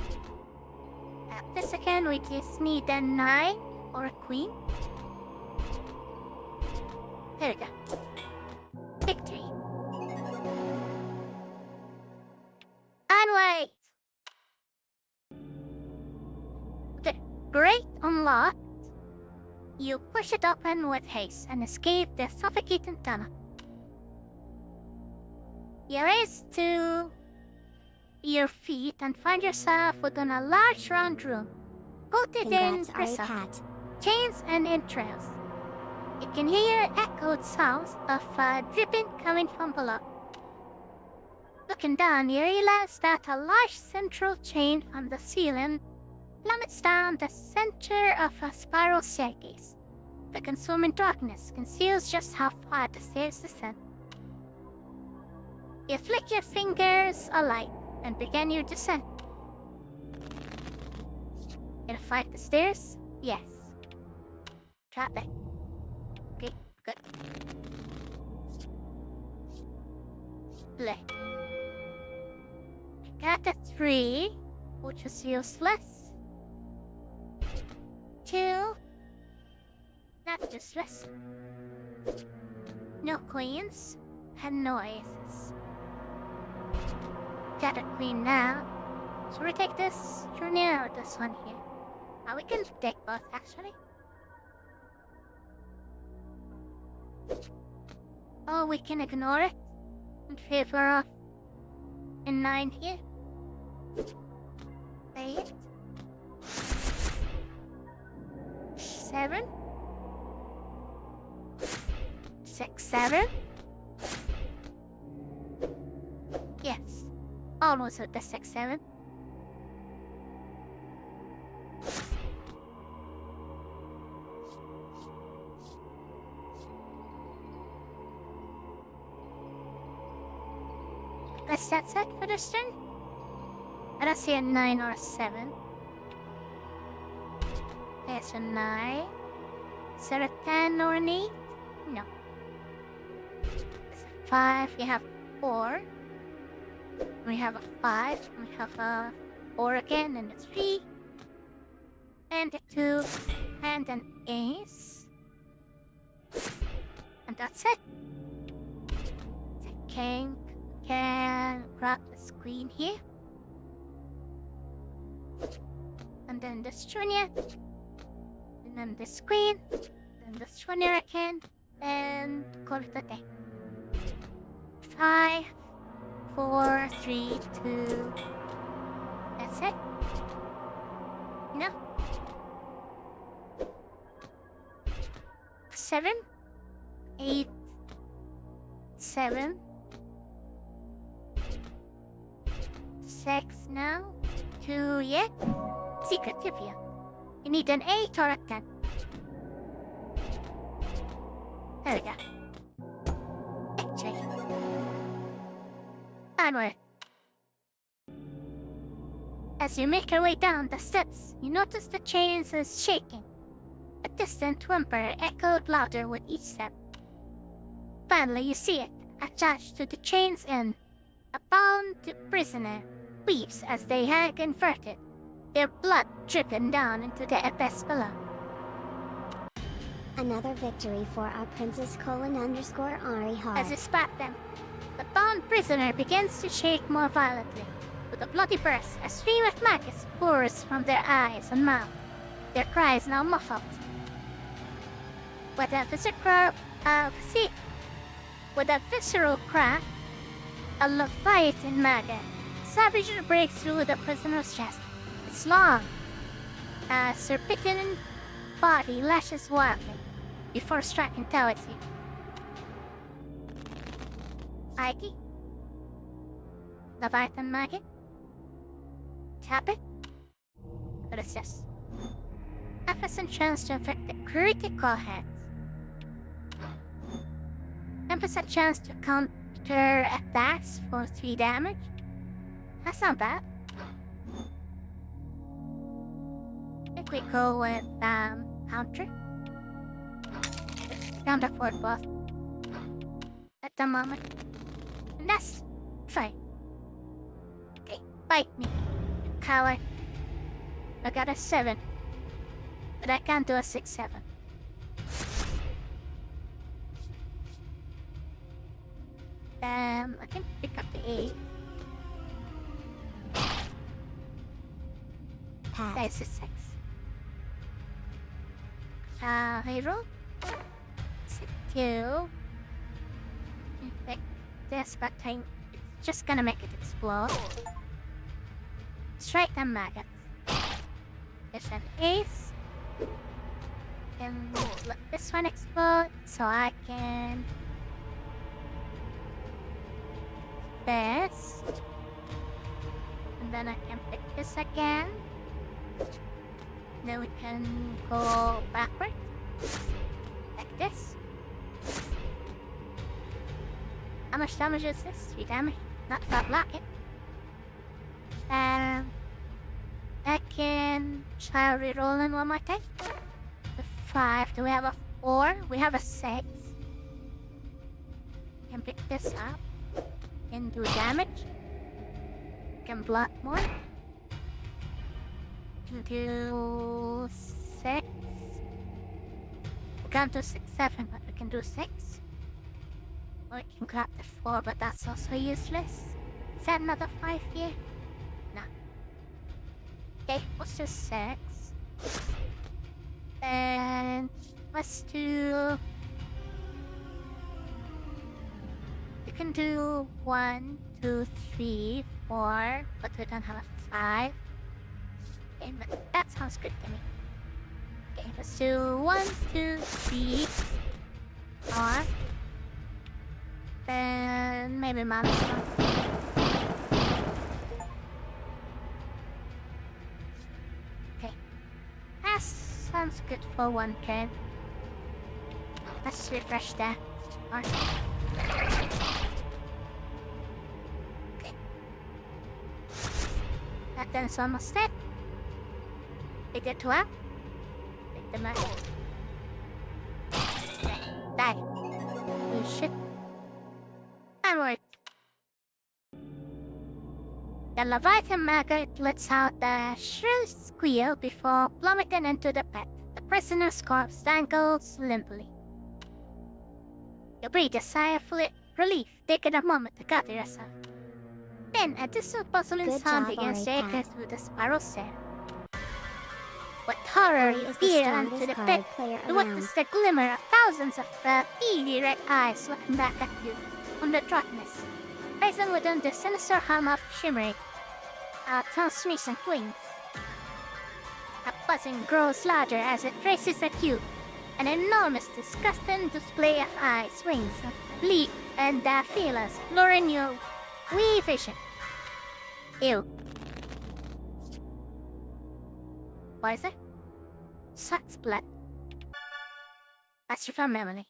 Grab this again, we just need a 9 or a queen. There we go. Victory. And wait! The grate unlocked. You push it open with haste and escape the suffocating tunnel. You race to your feet and find yourself within a large round room, coated in crystal, chains and entrails. You can hear echoed sounds of dripping coming from below. Looking down, you realize that a large central chain from the ceiling plummets down the center of a spiral staircase. The consuming darkness conceals just how far the stairs descend. You flick your fingers alight and begin your descent. Gonna fight the stairs? Yes. Drop it. Okay, good. Play. Got a 3, which is useless. 2, not useless. No queens and no aces. Got a queen now. So we take this journey or this one here. We can take both actually. Oh, we can ignore it in favor of a 9 here. 8, 7, 6, 7. Yes, almost at the 6, 7. Guess that's it for this turn. I don't see a 9 or a 7. There's a 9. Is there a 10 or an 8? No. There's a 5. You have 4. We have a 5. We have a 4 again, and a 3. And a 2. And an ace. And that's it. The king can grab this queen here. And then this junior. And then this queen. Then this junior again. And call it a day. 5, 4, 3, 2. That's it. No. 7, 8, 7, 6 now. to yet. Secret trivia. You need an 8 or a 10. There we go. Actually. Onward. As you make your way down the steps, you notice the chains is shaking. A distant whimper echoed louder with each step. Finally, you see it, attached to the chain's end. A bound prisoner weeps as they hang inverted, their blood dripping down into the abyss below. Another victory for our Princess _Ari Hart. As you spot them, the bound prisoner begins to shake more violently. With a bloody burst, a stream of maggots pours from their eyes and mouth, their cries now muffled. With a visceral crack, a leviathan maggot savagely breaks through the prisoner's chest. Its long, serpentine body lashes wildly before striking towards you. Ike? Leviathan maggot? Tap it? What is this? Efficient chance to inflict the critical hits. 10% chance to counter attacks for 3 damage? That's not bad. I think we go with counter. Can't afford both at the moment. And that's fine. Okay, bite me, you coward. I got a 7, but I can't do a 6-7. I can pick up the 8. That's a 6. Hero. 2. Infect this, but it's just gonna make it explode. Strike them maggots. There's an ace. And let this one explode so I can this. And then I can pick this again. Then we can go backward. Like this. How much damage is this? 3 damage. Not if I block it. And I can try rerolling one more time. The 5. Do we have a 4? We have a 6. Can pick this up. Can do damage. Can block more. Can do 6. We can't do 6, 7, but we can do 6. Or we can grab the 4, but that's also useless. Is that another 5 here? No. Okay, let's do 6. And let's do... We can do 1, 2, 3, 4, but we don't have a 5. Okay, but that sounds good to me. Okay, let's do 1, 2, 3, 4. Then maybe minus 1. Okay, that sounds good for 1 turn. Let's refresh that. Okay. That then is almost dead. Take the 12. Take the match. Die. Oh shit. Onward. The Leviathan maggot lets out a shrill squeal before plummeting into the pit. The prisoner's corpse dangles limply. You breathe a sigh of relief, taking a moment to gather yourself. Then a distant puzzling sound begins to echo through the spiral stair. With horror you peer into the pit, you witness the glimmer of thousands of beady red eyes looking back at you from the darkness, rising within the sinister hum of shimmering, translucent wings. A buzzing grows louder as it races at you. An enormous, disgusting display of eyes, wings, bleak and feelers, luring your wee vision. Ew. What is it? Sucks blood. That's from memory.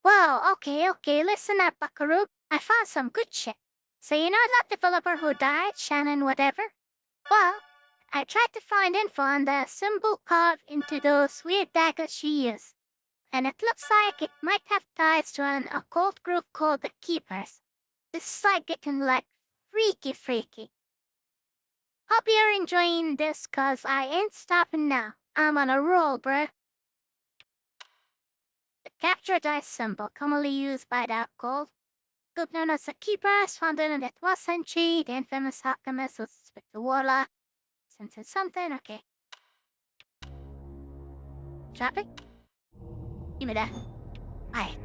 Whoa, okay, listen up, buckaroo. I found some good shit. So you know that developer who died, Shannon whatever? Well, I tried to find info on the symbol carved into those weird daggers she used. And it looks like it might have ties to an occult group called the Keepers. This is like getting like freaky. Hope you're enjoying this, cause I ain't stopping now. I'm on a roll, bruh. The capture dice symbol, commonly used by the occult group known as the Keepers, founded in the 12th century. The infamous alchemist who suspected the warlock. Since it's something, okay. Drop it. Give me that. Aye.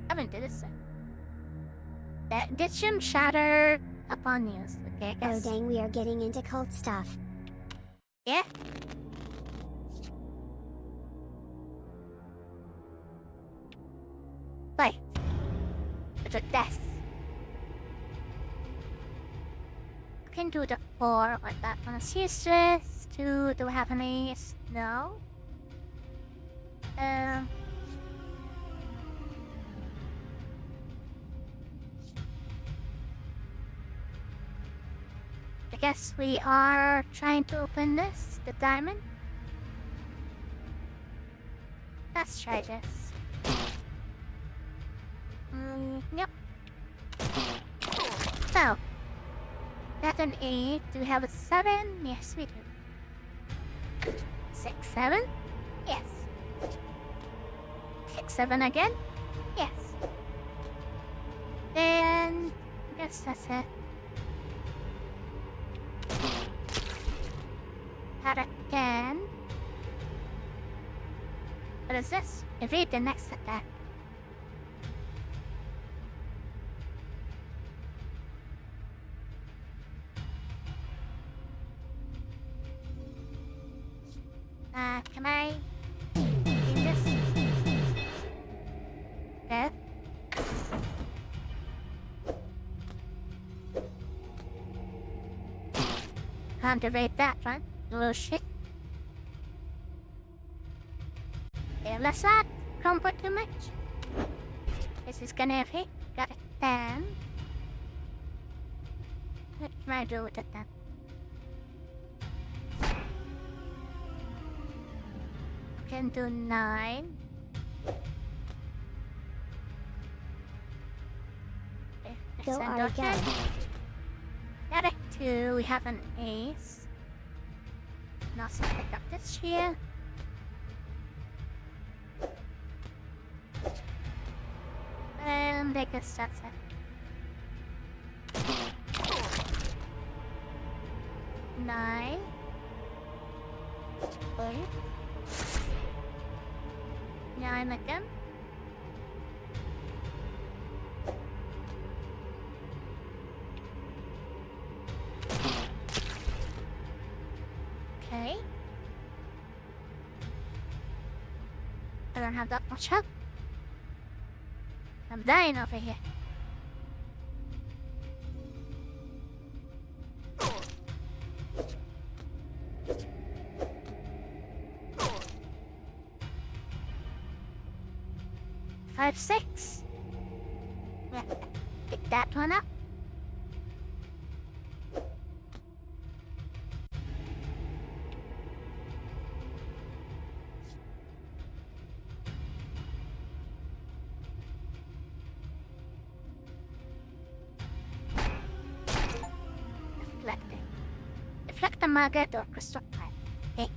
Haven't did this. That ditchum shatter upon use. Okay, I guess. Oh dang, we are getting into cult stuff. Yeah. Wait. It's a death. I can do the 4, but that one is useless. 2, do we have any? No. I guess we are trying to open this, the diamond. Let's try this. Yep. So, that's an 8. Do we have a 7? Yes, we do. 6, 7? Yes. 6, 7 again? Yes. Then, I guess that's it. Had a 10. What is this? Evade the next attack. Can I do this? Okay. Can't evade that one, little shit. Okay, let's not crumple too much. This is gonna hit. Got a 10. What can I do with it then? Can do 9. Go Ari, go. Got a 2. We have an ace. And also pick up this here. And I guess that's it. 9. 8. 9 again. Okay. I don't have that much help. I'm dying over here. Five, 6. Yeah, pick that one up. Reflect the maggot or crystal pipe. Okay.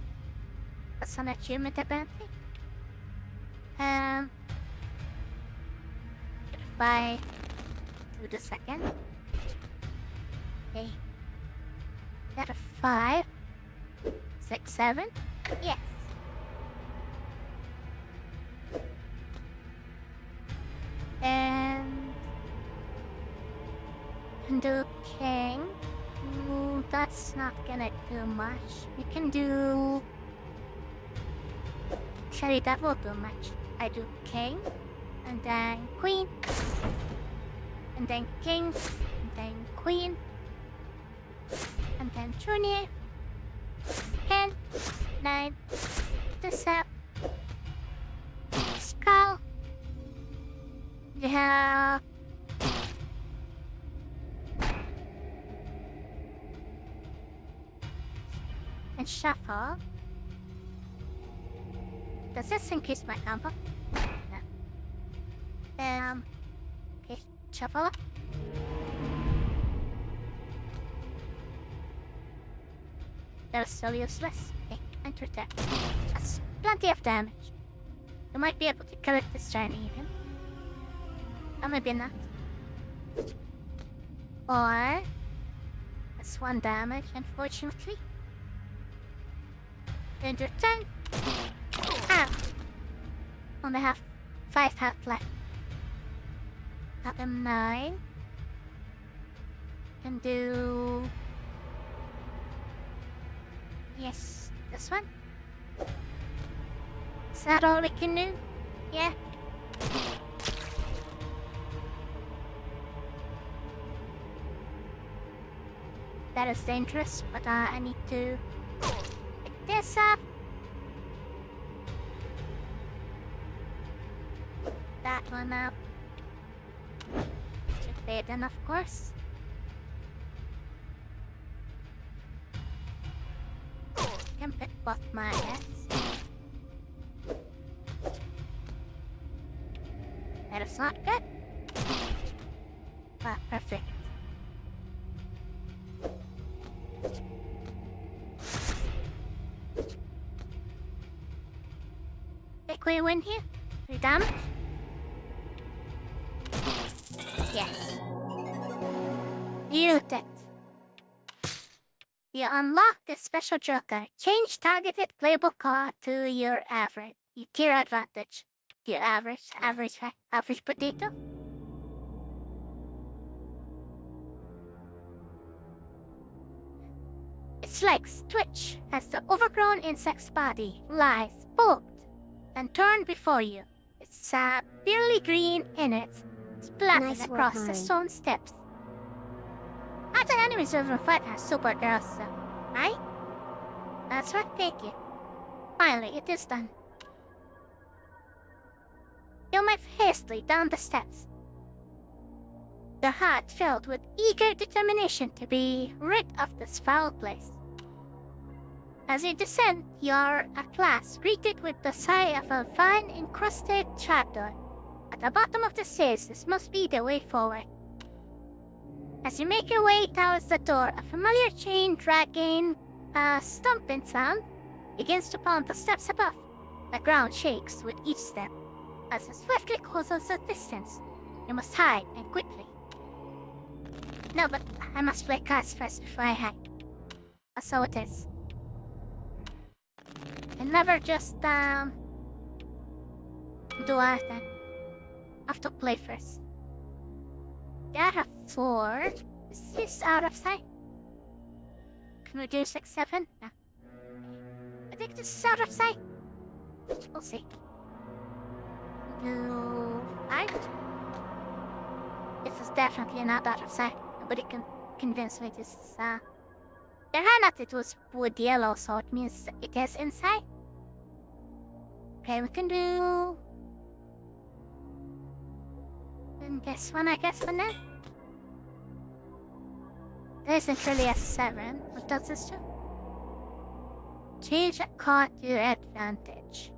That's an achievement apparently. If I do the second. Okay. Got a 5. 6, 7. Yes. And do king. Ooh, that's not gonna do much. You can do... Actually, that will do much. I do king, and then queen, and then king, and then queen, and then junior, 10, 9, to 7. Skull. You have and shuffle. Does this increase my combo? No. Okay, shuffle. They're still useless. Okay, enter that. That's plenty of damage. You might be able to kill it this turn even. Or maybe not. Or that's 1 damage, unfortunately. End your turn. Ah! Only have 5 health left. Got them 9. Can do. Yes, this one. Is that all we can do? Yeah. That is dangerous, but I need to pick this up. That one up. Should be then, of course. Can pick both my heads. That is not good. Ah, perfect. Think we win here? 3 damage? Yes. Use it. You unlock this special joker. Change targeted playable card to your average. Your tier advantage. Your average potato. Its legs twitch as the overgrown insect's body lies bolt and turned before you. It's barely green in it, splattered across the stone steps. Other enemies over fight are super girls, right? That's right, thank you. Finally, it is done. You move hastily down the steps, your heart filled with eager determination to be rid of this foul place. As you descend, you are at last greeted with the sight of a vine-encrusted trapdoor. At the bottom of the stairs, this must be the way forward. As you make your way towards the door, a familiar chain dragging, stomping sound begins to pound the steps above. The ground shakes with each step. As it swiftly closes the distance, you must hide, and quickly. No, but I must play cards first before I hide. So it is. And never just, do anything. I have to play first. There are 4. Is this out of sight? Can we do 6, 7? No. I think this is out of sight. We'll see. Do 5? This is definitely not out of sight. Nobody can convince me this is, There are not, it was wood yellow, so it means it is inside. Okay, we can do... And this one, I guess, for now. There isn't really a 7. What does this do? Change a card to your advantage.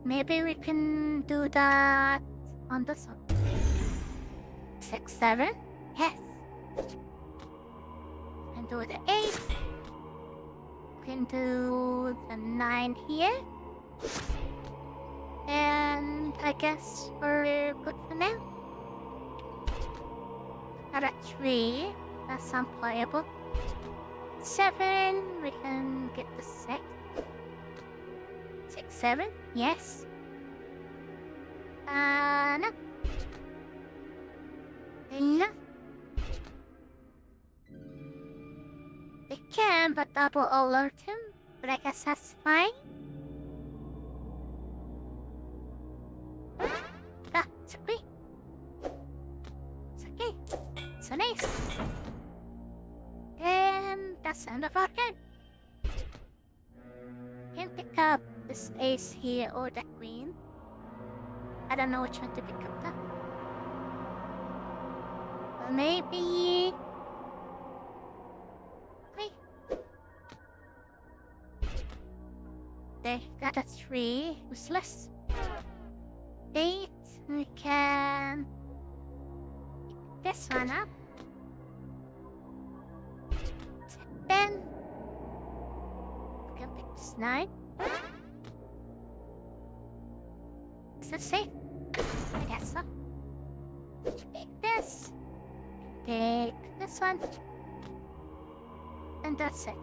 Maybe we can do that on this one. 6, 7? Yes. We can do the 8. We can do the 9 here. And I guess we're good for now. Got a 3. That's unplayable. 7. We can get the 6. 6, 7. Yes. No. No. They can, but that will alert him. But I guess that's fine. Ah, it's okay. It's okay. So nice. And that's the end of our game. up this ace here or the queen. I don't know which one to pick up though. Well, maybe... Wait. They got a 3. Useless. 8. We can... pick this one up. 10. We can pick this 9. Is this safe? I guess so. Take this. Take this one. And that's it.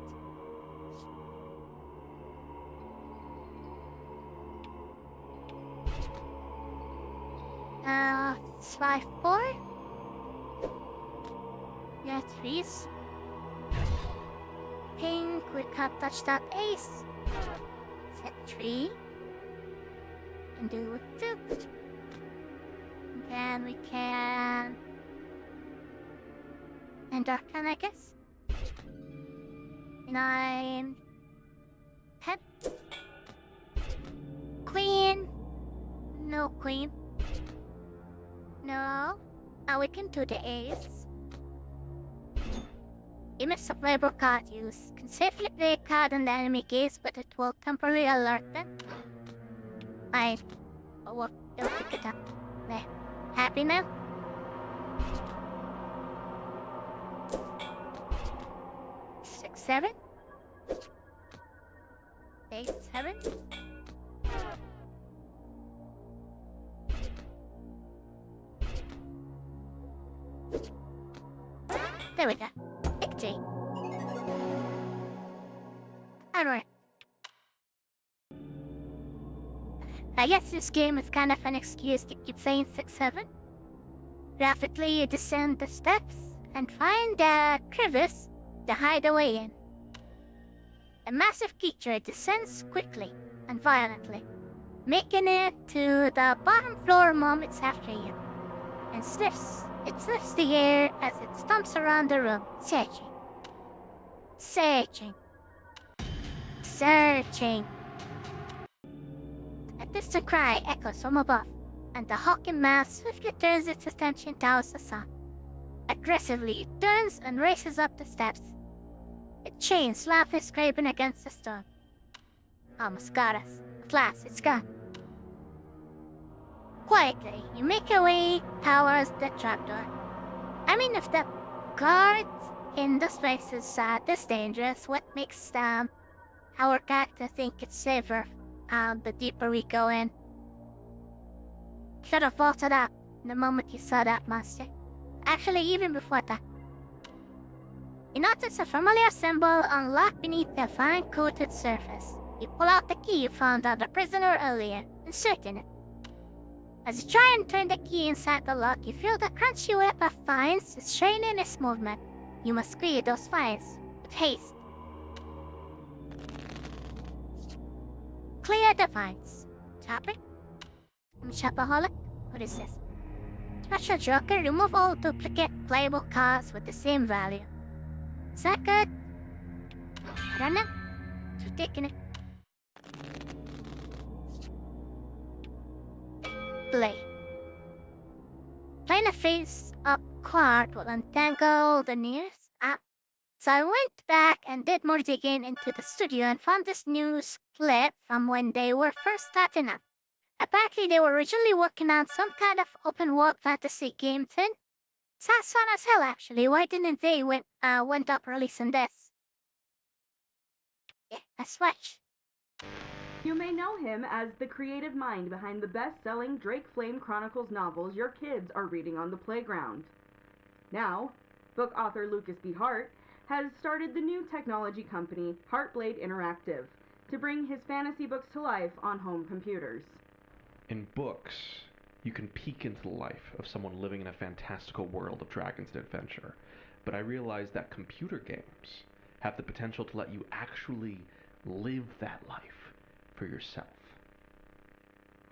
It's 5, 4. Yeah, 3s. Pink, we can't touch that ace. Set 3. And do with 2. And then we can... and darken, I guess. 9. 10. Queen. No queen. No. Now we can do the ace. Image of labor card use. Can safely play a card on the enemy gaze, but it will temporarily alert them. Fine. Oh, we'll pick it up. There. Happy now? Six, 7. 8, 7. There we go. Victory. Alright. I guess this game is kind of an excuse to keep saying 6, 7. Rapidly you descend the steps and find a crevice to hide away in. A massive creature descends quickly and violently, making it to the bottom floor moments after you, and sniffs. It sniffs the air as it stomps around the room, searching. Searching. Searching. A distant cry echoes from above, and the hawking mass swiftly turns its attention towards the sun. Aggressively, it turns and races up the steps. Its chain loudly scraping against the stone. Almost got us. At last, it's gone. Quietly, you make your way towards the trapdoor. I mean, if the guards in the space is this dangerous, what makes our character think it's safer the deeper we go in? Should have vaulted up the moment you saw that monster. Actually, even before that. You notice a familiar symbol unlocked beneath the fine-coated surface. You pull out the key you found on the prisoner earlier, inserting it. As you try and turn the key inside the lock, you feel the crunchy web of vines restraining its movement. You must clear those vines with haste. Clear the vines. Chopper? Shopaholic? What is this? Special Joker, remove all duplicate playable cards with the same value. Is that good? I don't know. Just taking it. Play. Playing a face-up card will untangle the nearest app. So I went back and did more digging into the studio and found this news clip from when they were first starting up. Apparently they were originally working on some kind of open-world fantasy game thing. Sounds fun as hell actually. Why didn't they went up releasing this? Yeah, let's watch. You may know him as the creative mind behind the best-selling Drake Flame Chronicles novels your kids are reading on the playground. Now, book author Lucas B. Hart has started the new technology company Heartblade Interactive to bring his fantasy books to life on home computers. In books, you can peek into the life of someone living in a fantastical world of dragons and adventure, but I realized that computer games have the potential to let you actually live that life for yourself.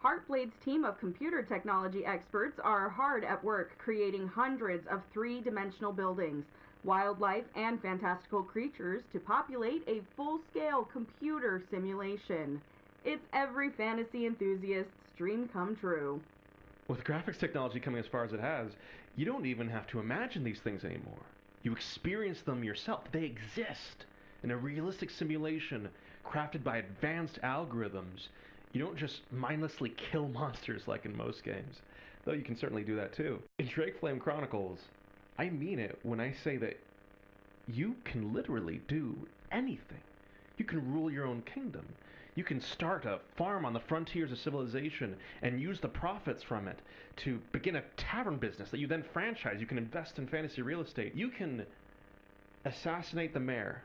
Heartblade's team of computer technology experts are hard at work creating hundreds of three-dimensional buildings, wildlife, and fantastical creatures to populate a full-scale computer simulation. It's every fantasy enthusiast's dream come true. With graphics technology coming as far as it has, you don't even have to imagine these things anymore. You experience them yourself. They exist in a realistic simulation crafted by advanced algorithms. You don't just mindlessly kill monsters like in most games, though you can certainly do that too. In Drake Flame Chronicles, I mean it when I say that you can literally do anything. You can rule your own kingdom. You can start a farm on the frontiers of civilization and use the profits from it to begin a tavern business that you then franchise. You can invest in fantasy real estate. You can assassinate the mayor,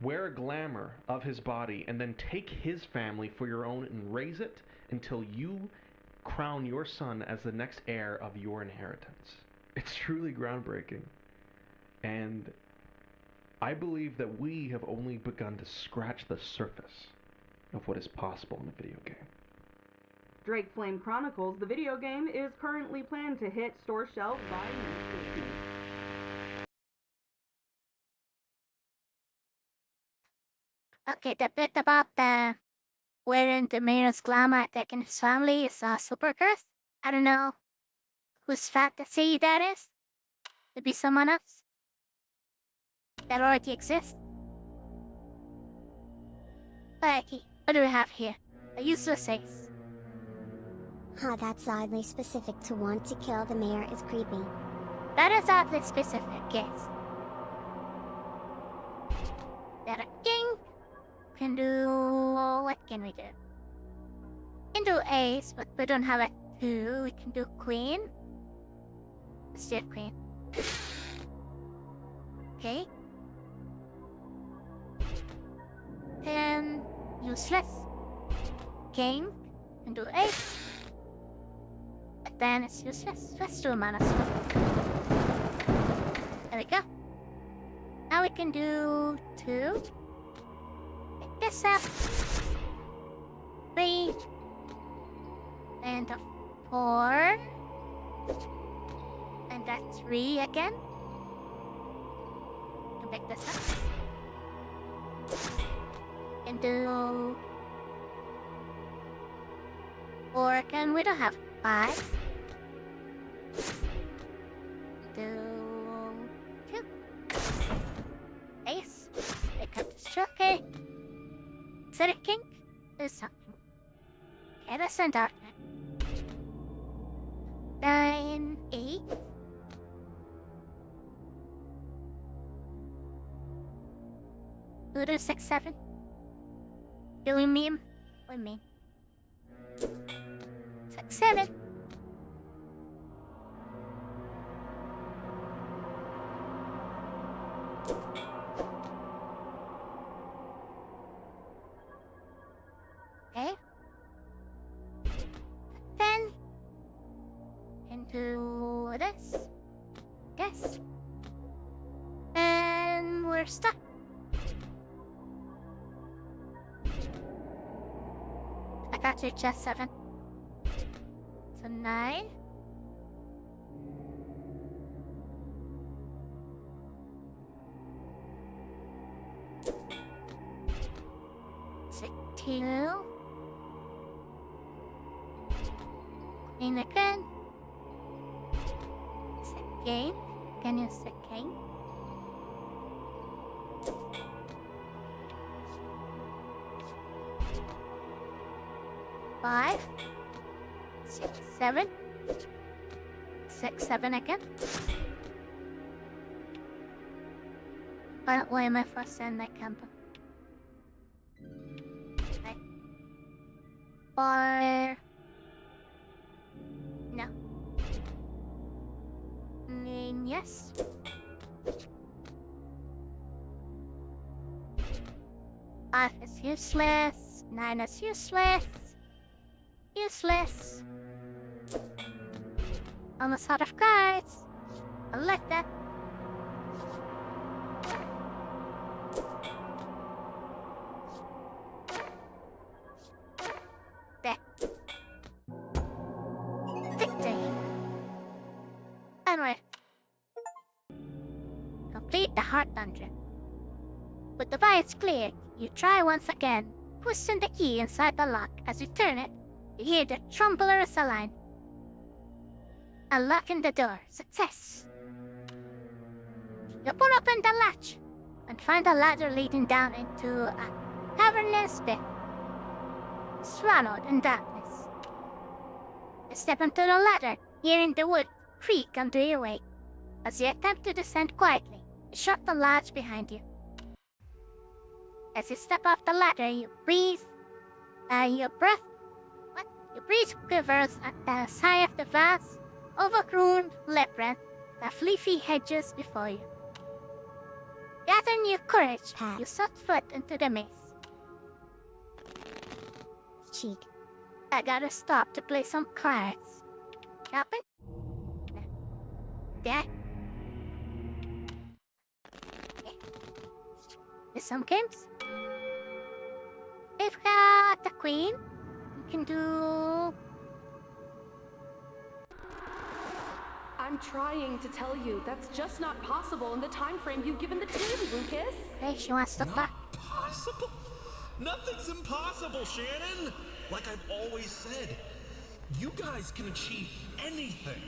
wear a glamour of his body, and then take his family for your own and raise it until you crown your son as the next heir of your inheritance. It's truly groundbreaking. And I believe that we have only begun to scratch the surface of what is possible in a video game. Drake Flame Chronicles, the video game, is currently planned to hit store shelves by next year. Okay, the bit about the wearing the mayor's glamour attacking his family is super cursed. I don't know whose fantasy that is. Could be someone else that already exists. Okay, what do we have here? A useless ace. Huh, that's oddly specific. To want to kill the mayor is creepy. That is oddly specific, yes. That a king can do... what can we do? We can do ace, but we don't have a 2. We can do queen. Let's do queen. Okay. Then useless. King can do ace. But then it's useless. Let's do a mana swap. There we go. Now we can do 2. Pick this up. 3. And a 4. And a 3 again. To pick this up. And do 4 again. We don't have 5. Do 2. Ace. Pick up this joker. Set a king. Do something. Okay, let's send out 9, 8. Who do 6, 7? Do we meme? We meme. 6, 7. Okay. Then into this. Yes. And we're stuck. I got you just 7. So 9. Six, 2. Queen again. Second. Can you second? Five, 6, 7. 6, 7 again. But why am I first in that camp? Okay. 4. No. Yes. 5 is useless. 9 is useless. Useless. Almost out of cards. I like that. There. Victory. Anyway. Complete the heart dungeon. With the vials cleared, you try once again. pushing the key inside the lock. As you turn it, you hear the trumpeter's alarm. Unlocking the door. Success! You pull open the latch and find a ladder leading down into a cavernous pit, swallowed in darkness. You step onto the ladder, hearing the wood creak under your weight. As you attempt to descend quietly, you shut the latch behind you. As you step off the ladder, you breathe. Your breath quivers at the sight of the vast, overgrown labyrinth of leafy hedges before you. Gathering new courage, you set foot into the maze. Cheek. I gotta stop to play some cards. Happen? There. There's some games. If got the queen, you can do... I'm trying to tell you, that's just not possible in the time frame you've given the team, Lucas. Hey, she wants to play. Not possible? Nothing's impossible, Shannon! Like I've always said, you guys can achieve anything.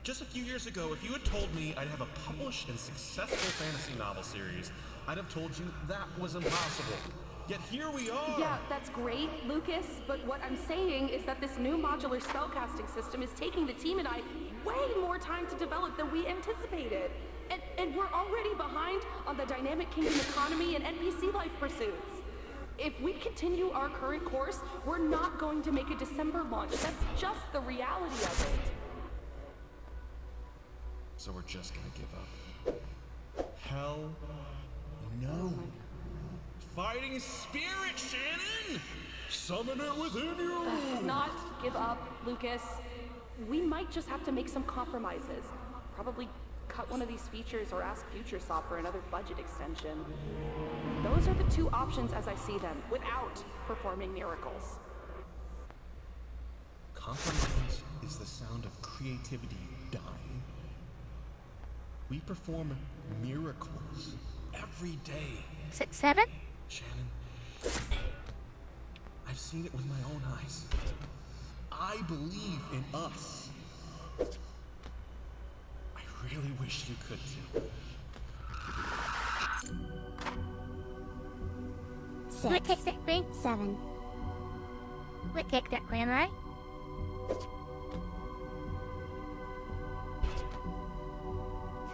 Just a few years ago, if you had told me I'd have a published and successful fantasy novel series, I'd have told you that was impossible. Yet here we are! Yeah, that's great, Lucas, but what I'm saying is that this new modular spellcasting system is taking the team and I way more time to develop than we anticipated. And we're already behind on the dynamic kingdom economy and NPC life pursuits. If we continue our current course, we're not going to make a December launch. That's just the reality of it. So we're just gonna give up? Hell no. Fighting spirit, Shannon! Summon it within you! Not give up, Lucas. We might just have to make some compromises. Probably cut one of these features or ask FutureSoft for another budget extension. Those are the two options as I see them, without performing miracles. Compromise is the sound of creativity dying. We perform miracles every day. 6, 7? Shannon, I've seen it with my own eyes. I believe in us. I really wish you could too. 6, We take that queen? 7. We take that queen, right?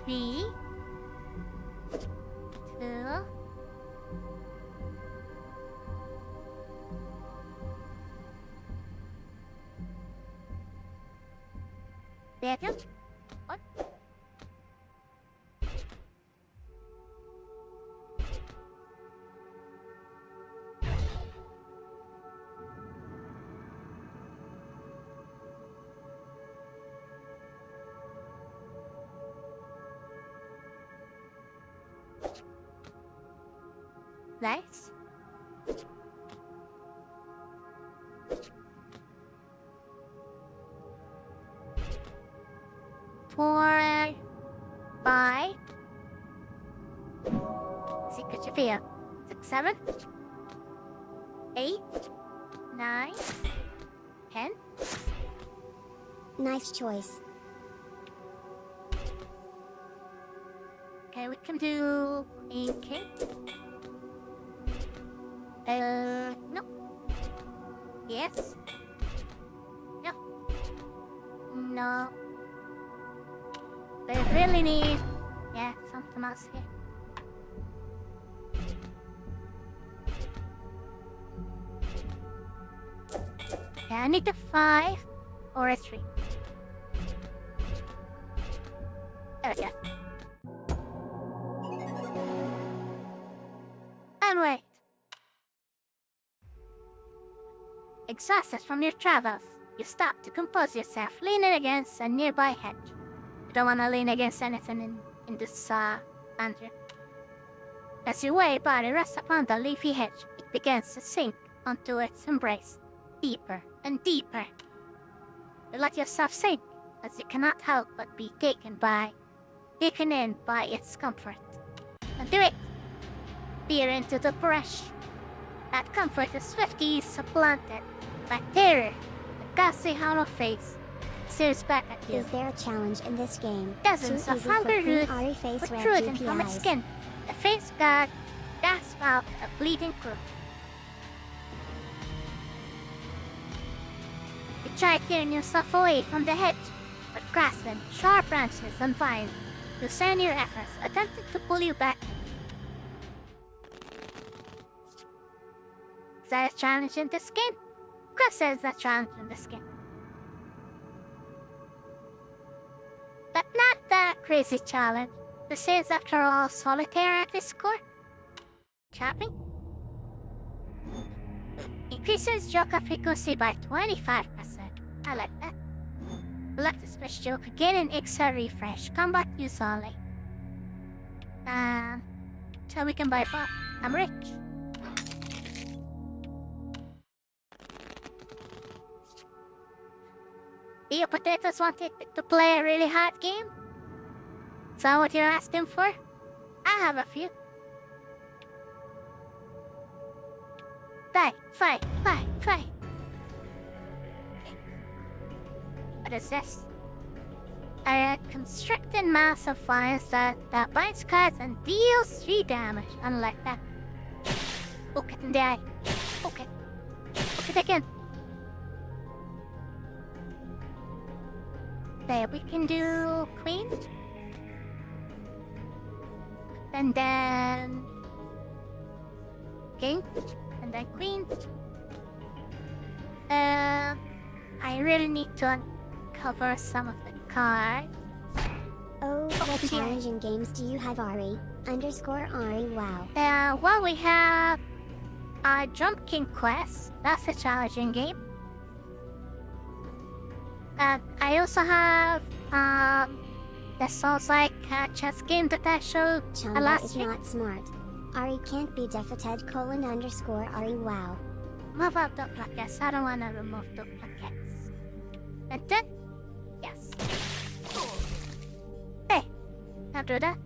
Three. 2. Bedroom? What? Nice. Four, 5. Secret to feel. 6, 7, 8, 9, 10. Nice choice. Okay, we can do a king. No. Yes. No. No. They really need, something else here. Okay, I need a 5 or a 3. There we go. And wait. Exhausted from your travels, you stop to compose yourself, leaning against a nearby hedge. You don't want to lean against anything in this, Andrew. As your weight body rests upon the leafy hedge, it begins to sink onto its embrace, deeper and deeper. You let yourself sink, as you cannot help but be taken in by its comfort. And do it! Peer into the brush. That comfort is swiftly supplanted by terror, the ghastly hollow face stares back at you. Is there a challenge in this game? Dozens Too of easy for hungry Queen roots Ari face red protruding from its GPIs. skin. The face guard gasps out a bleeding crook. You try tearing yourself away from the hedge, but grasping sharp branches and vines, you send your efforts attempting to pull you back. Is that a challenge in this game? Chris says that challenge in this game. But not that crazy challenge. This is, after all, Solitaire at this core. Chopping? Increases joker frequency by 25%. I like that. Select the special joke again in extra refresh. Combat use only. So we can buy pop. I'm rich. Do you potatoes wanted to play a really hard game? Is that what you're asking for? I have a few. Fight. What is this? A constricted mass of vines that binds cards and deals 3 damage, unlike that. Poke it in the eye. Poke it again. There, we can do queen. And then king. And then queen. I really need to uncover some of the cards. Oh, what challenging games do you have, Ari? _Ari wow. Well, we have Jump King Quest. That's a challenging game. I also have the Souls-like chess game that I showed Chamba last is week. not smart. Ari can't be defeated _Ari wow. Move out duplicates. I don't want to remove duplicates. And then, yes. Hey, now do that.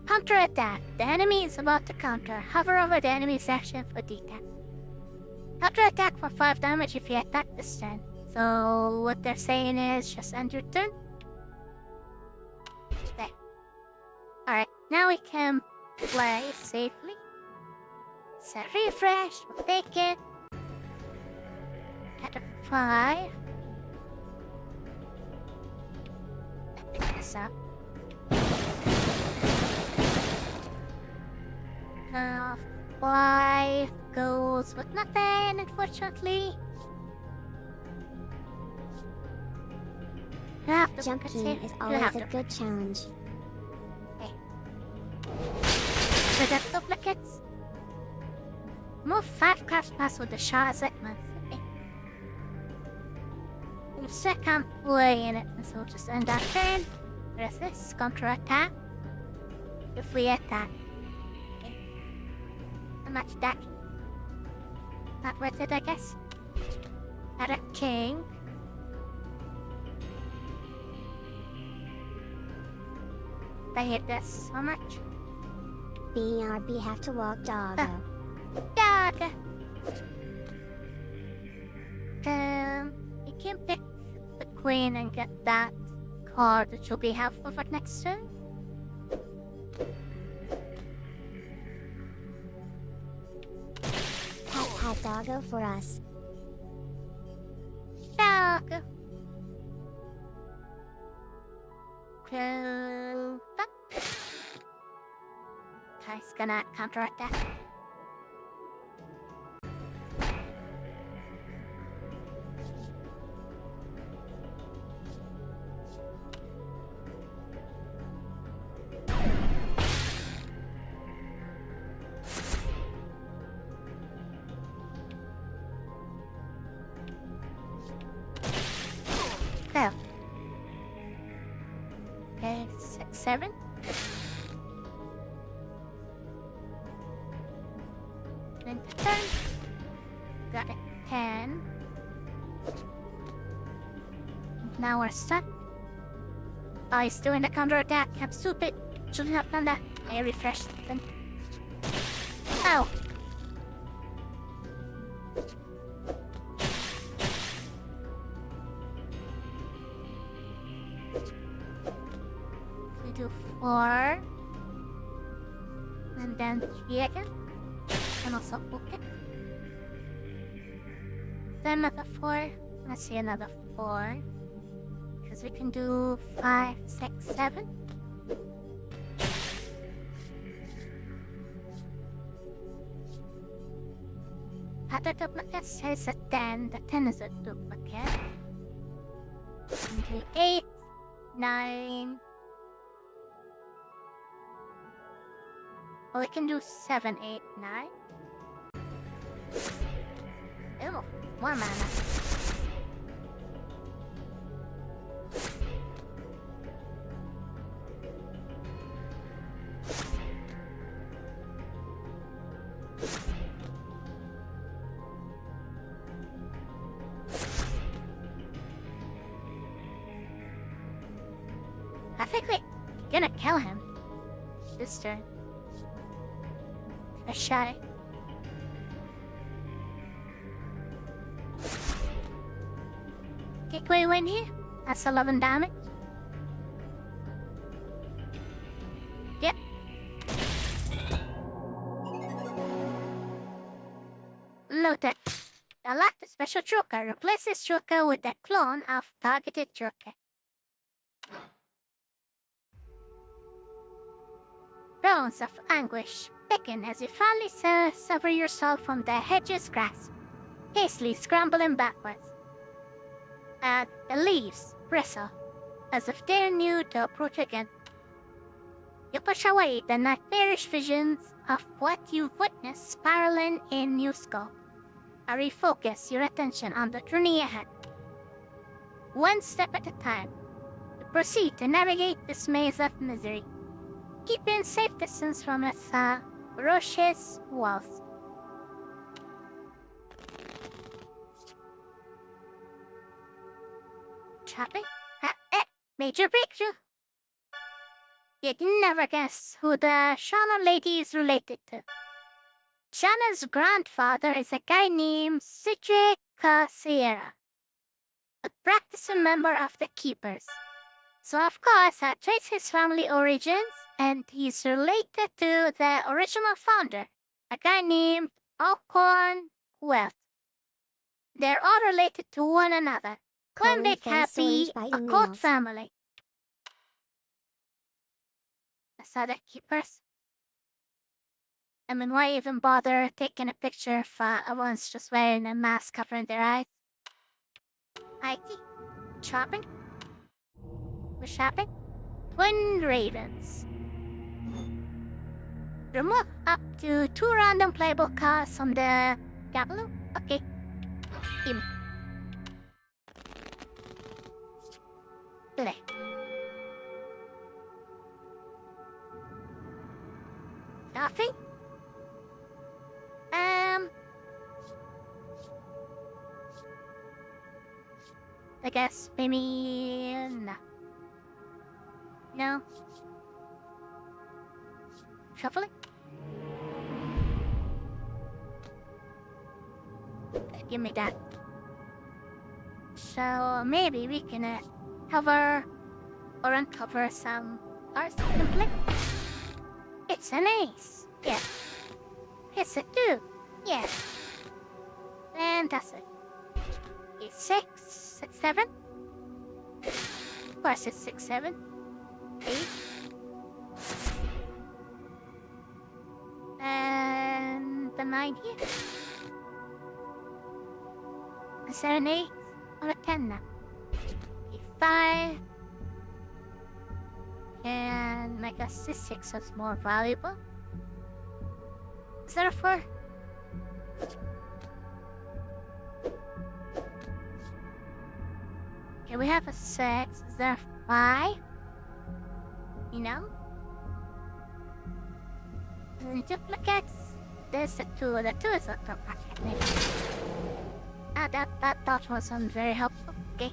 Counter attack. The enemy is about to counter. Hover over the enemy's action for detail. Counter attack for 5 damage if you attack this turn. So what they're saying is just end your turn. There. Alright, now we can play safely. Set refresh, we'll take it. At a 5. Pick this up. 5 goes with nothing, unfortunately. You have to Jump King is always a good challenge. Okay. So that's duplicates. Move 5 cards past with the shot segments. Okay. You second play in it, and so just end that turn. What is this? Counter attack. If we attack. Okay. A match attack. Not worth it, I guess. Add a king. I hate this so much. BRB have to walk doggo. Dog! You can pick the queen and get that card that will be helpful for next turn. Pat doggo for us. Dog! Kai's gonna counterattack. Go. Okay, 6, 7. Then 10. Got it. 10. Now we're stuck. Oh, he's doing the counter attack. I'm stupid. Shouldn't have done that. I refreshed them. Ow. 4. And then 3 again. And also okay. Then another 4. Let's see, another 4. Because we can do 5, 6, 7. Other duplicate says a 10. The 10 is a duplicate. Until 8, 9. Well, we can do 7, 8, 9. Ew, more mana. I think we're gonna kill him this turn. A shot. Okay, can we win here? That's 11 damage. Yep. Noted. Select the special joker. Replace this joker with a clone of targeted joker. Groans of anguish beckon as you finally sever yourself from the hedge's grasp, hastily scrambling backwards. And the leaves bristle, as if they knew to approach again. You push away the nightmarish visions of what you've witnessed spiraling in your skull, and refocus your attention on the journey ahead. One step at a time, you proceed to navigate this maze of misery, keeping safe distance from its ferocious walls. Chopping? Major breakthrough! You'd never guess who the Shauna lady is related to. Shauna's grandfather is a guy named xDdSKtj, a practicing member of the Keepers. So of course, I trace his family origins, and he's related to the original founder, a guy named Alcorn Wealth. They're all related to one another. When they can be a cult family. That's other Keepers. I mean, why even bother taking a picture of everyone's just wearing a mask covering their eyes? IT. Shopping? We're shopping? Twin Ravens. Remove up to 2 random playable cards from the Gabalo? Okay. Gimme. Play. Nothing? I guess maybe no. No. Shuffling? Give me that. So maybe we can cover or uncover some cards we can play. It's an ace. Yeah. It's a 2. Yeah. Fantastic. It's 6, 6, 7. Of course it's 6, 7. 8. And the 9 here. Is there an 8 or a 10 now? A 5. And I guess this 6 is more valuable. Is there a 4? Okay, we have a 6. Is there a 5? You know? And duplicates. There's a 2. The 2 is a duplicate. Maybe. That wasn't very helpful. Okay.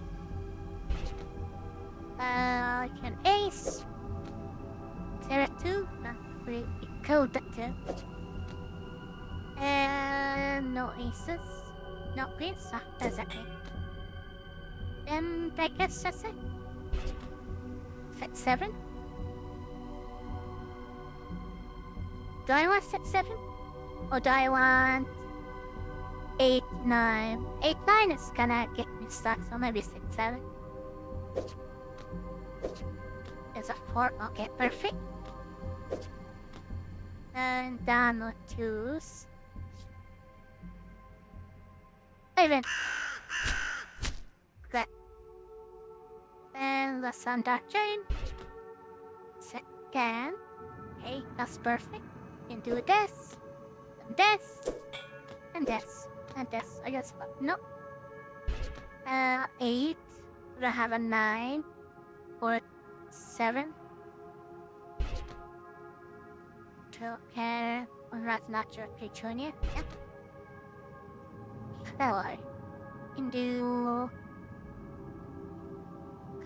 Can ace. Is there a 2? No, we killed the 2. And no aces. No queens. So that's okay. Then I guess that's it. 7. Do I want 6, 7? Or do I want 8, 9? 8, 9 is gonna get me stuck, so maybe 6, 7. Is a 4, okay, perfect. And down with 2s. Even. Good. And the sun dark chain. Second. Okay, that's perfect. Can do this. And this. And this. And this. I guess. No. 8. Would I have a 9? Or 7? Okay. Well, that's not your Petunia. Yeah. That way. Can do.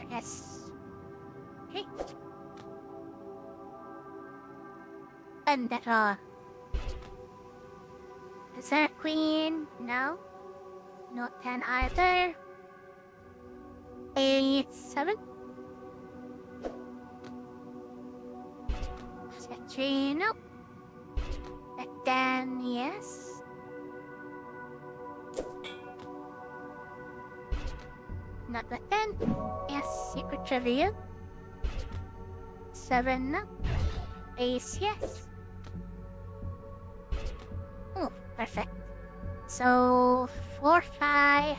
I guess. Okay. And that is there a queen? No. No 10 either. 8, 7. 3, no. 10, yes. Not the 10. Yes, secret reveal. 7, no. Ace, yes. Oh, perfect. So, 4, 5.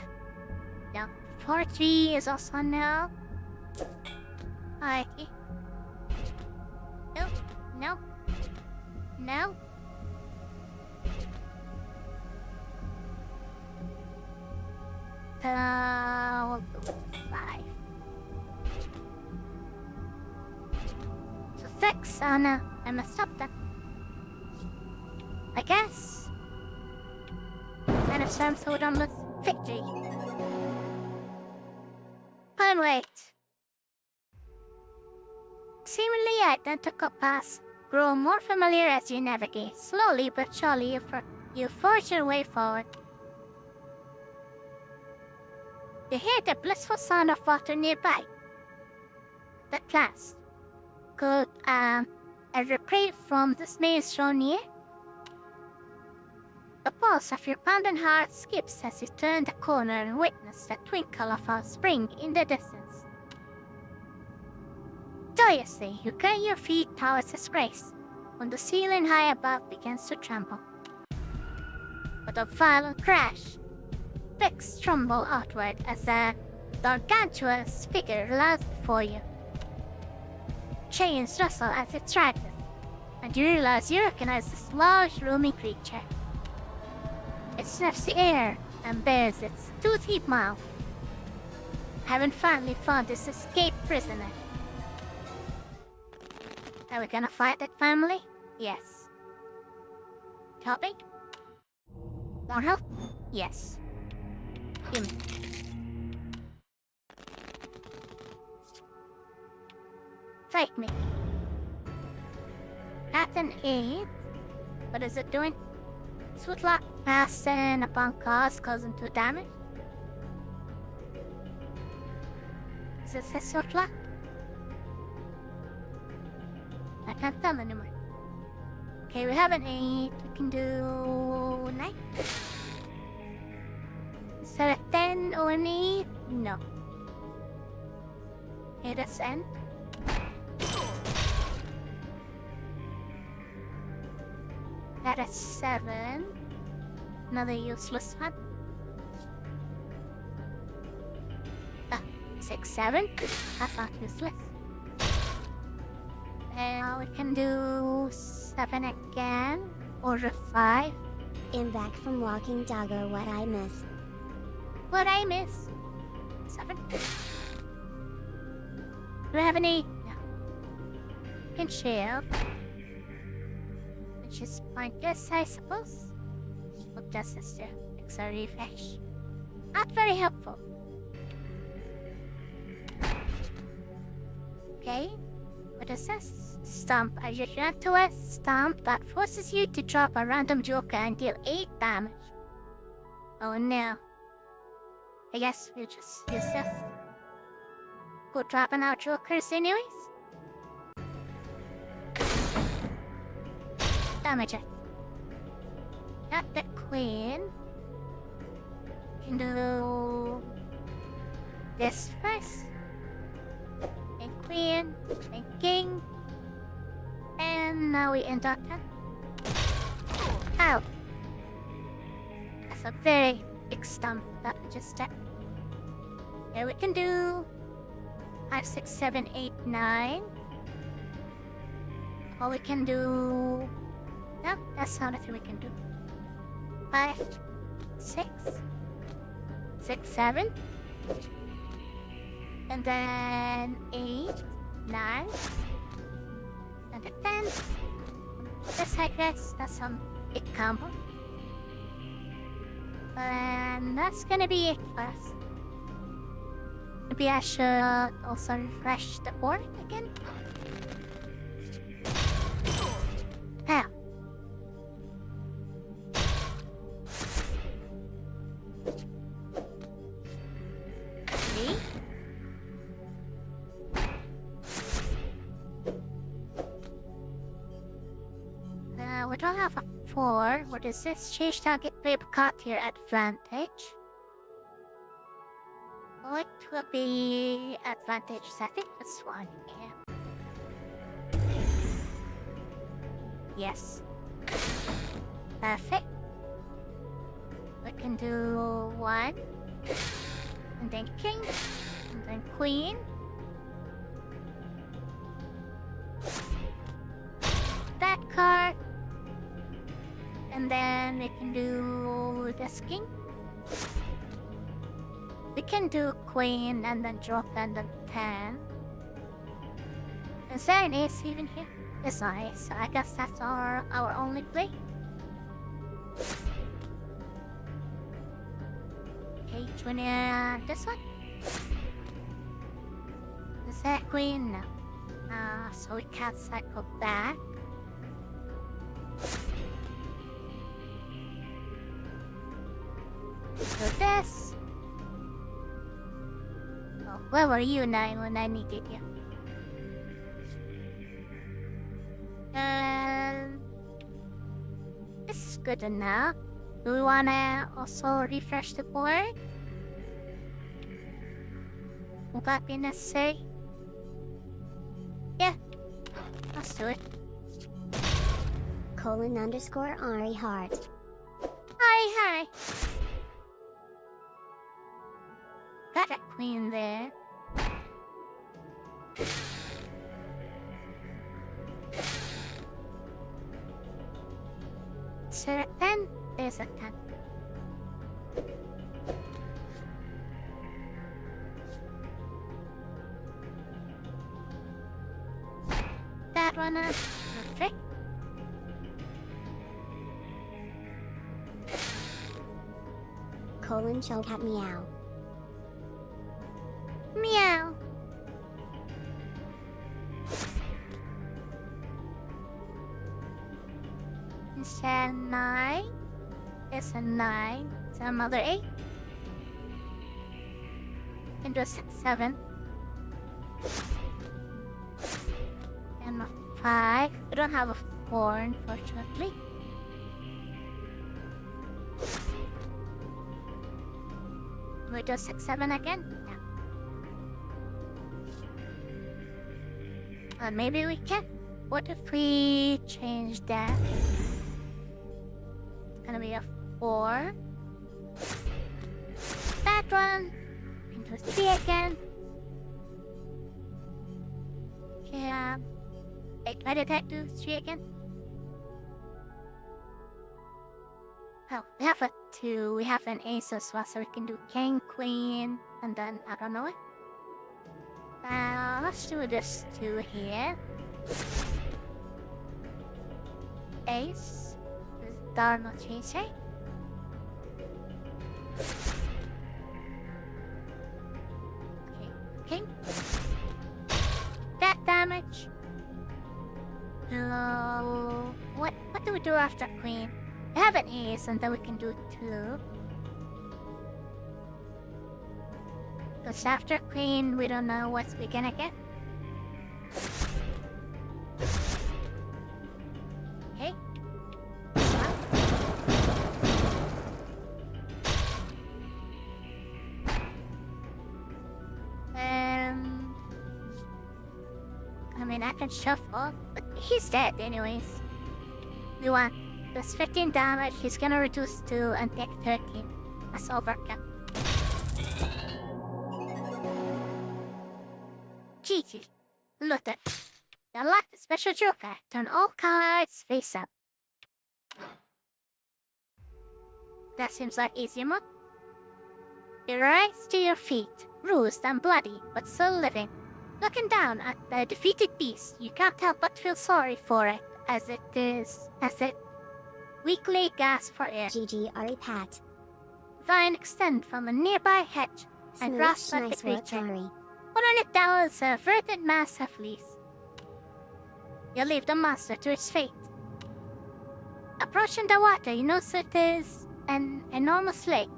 No. 4, 3 is also no. Okay. No. No. No. We'll go with 5. So 6. Oh no, I messed up then. I guess. And it's time to done with victory. Can't wait. Seemingly identical paths grow more familiar as you navigate. Slowly but surely you forge your way forward. You hear the blissful sound of water nearby. At last, could a reprieve from this maze draw near? The pulse of your pounding heart skips as you turn the corner and witness the twinkle of a spring in the distance. Joyously, you carry your feet towards its grace, when the ceiling high above begins to tremble. With a violent crash, bricks tremble outward as a gargantuous figure lands before you. Chains rustle as it strides, and you realize you recognize this large, roaming creature. It sniffs the air and bears its toothy mouth. Having finally found this escaped prisoner. Are we gonna fight that family? Yes. Helping? More help? Yes. Gimme. Fight me. That's an 8. What is it doing? Footlock passing upon cars causing 2 damage? Is this a footlock? I can't tell anymore. Okay, we have an 8. We can do 9. Is there a 10 or an 8? No. Okay, that's end. That is 7. Another useless one. 6, 7. That's not useless. And we can do 7 again. Or a 5. I'm back from walking dog or what I miss. What I miss? 7. Do we have any? No. Can shield. Which is pointless, I suppose. What does this do? It's a refresh. Not very helpful. Okay. What is this? Stomp. As you run to a stomp that forces you to drop a random joker and deal 8 damage. Oh no. I guess we'll just use this. Go dropping our jokers anyways. damage it. Got the queen. Can do this first. And queen, and king. And now we end up that. Ow! That's a very big stump that we just did. Here we can do 5, 6, 7, 8, 9. Or we can do... No, that's not a thing we can do. 5, 6, 7. And then 8, 9. And then 10. Just like this, that's some big combo. And that's gonna be it for us. Maybe I should also refresh the board again. Ow. See? We don't have a 4. What is this? Change target paper cut here advantage. What will be advantage? I think this one, yeah. Yes. Perfect. We can do 1. And then king. And then queen. That card. And then we can do this king. We can do queen and then drop and then 10. Is there an ace even here? There's no ace, so I guess that's our only play. Okay, this one? Is that queen? No. So we can't cycle back. So this. Oh, where were you, 9, when I needed you? This is good enough. Do we wanna also refresh the board? Will that be necessary? Yeah, let's do it. _Ari Heart. Hi. Got a queen there. Is there a 10? There's a 10. That one up. Perfect. Chocat meow. Meow. Is that 9? It's a 9. Is that another 8? And do a 6, 7. And a 5. We don't have a 4, unfortunately. We do 6, 7 again? Yeah. Maybe we can. What if we change that? It's gonna be a 4. That one. Into 3 again. Yeah. Why did that do 3 again? Oh, we have a 2. We have an ace as well, so we can do king, queen, and then I don't know it. Let's do this 2 here. Ace. There no change, right? Okay, king. That damage. What do we do after queen? We have an ace, and then we can do 2. Because after queen, we don't know what we're gonna get. Okay. can shuffle, but he's dead anyways. We want plus 15 damage, he's gonna reduce to and take 13 as overkill. GG. Looted. Unlock the special joker. Turn all cards face up. That seems like easy mode. You rise to your feet, bruised and bloody, but still living. Looking down at the defeated beast, you can't help but feel sorry for it, as it weakly gasps for air. GG Ari Pat. Vine extend from a nearby hedge and grasp at the creature. Put on it down as a verted mass of fleas. You leave the monster to its fate. Approaching the water, you notice it is an enormous lake,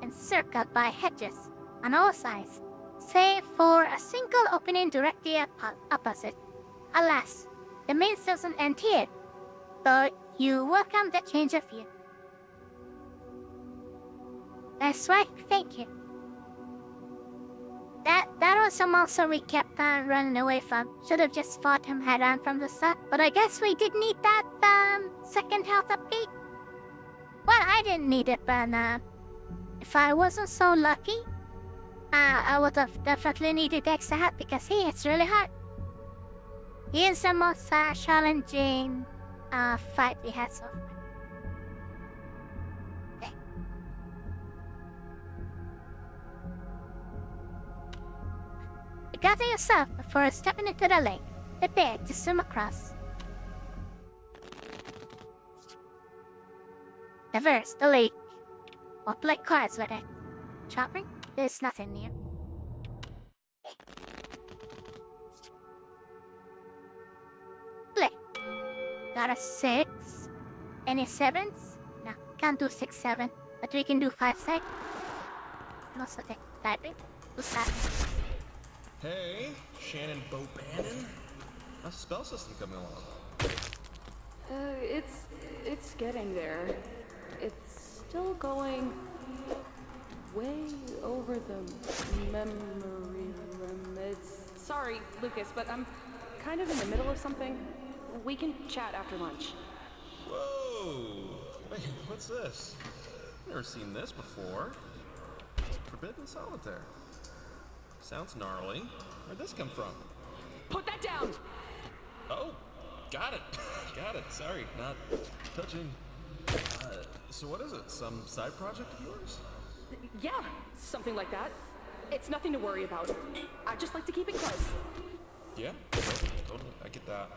encircled by hedges on all sides, save for a single opening directly opposite. Alas, the maze doesn't end here, though you welcome the change of view. That's right, thank you. That was a monster we kept on running away from. Should have just fought him head on from the start, but I guess we did need that second health update. Well, I didn't need it, but if I wasn't so lucky, I would have definitely needed extra help because he hits really hard. He is the most challenging fight we had so far. Okay. You gather yourself before stepping into the lake, prepared to swim across. Traverse the lake, or play cards with it. Shopping? There's nothing near. Play. Got a 6. Any 7s? No, can't do 6, 7. But we can do 5, 6. Also take typing. Who's that? Hey, Shannon Bobannon. How's the spell system coming along? It's getting there. It's still going way over the memory limits. Sorry, Lucas, but I'm kind of in the middle of something. We can chat after lunch. Whoa! Wait, what's this? Never seen this before. Forbidden Solitaire. Sounds gnarly. Where'd this come from? Put that down! Oh, got it. Got it. Sorry, not touching. So what is it? Some side project of yours? Yeah, something like that. It's nothing to worry about. I just like to keep it close. Yeah, totally. I get that.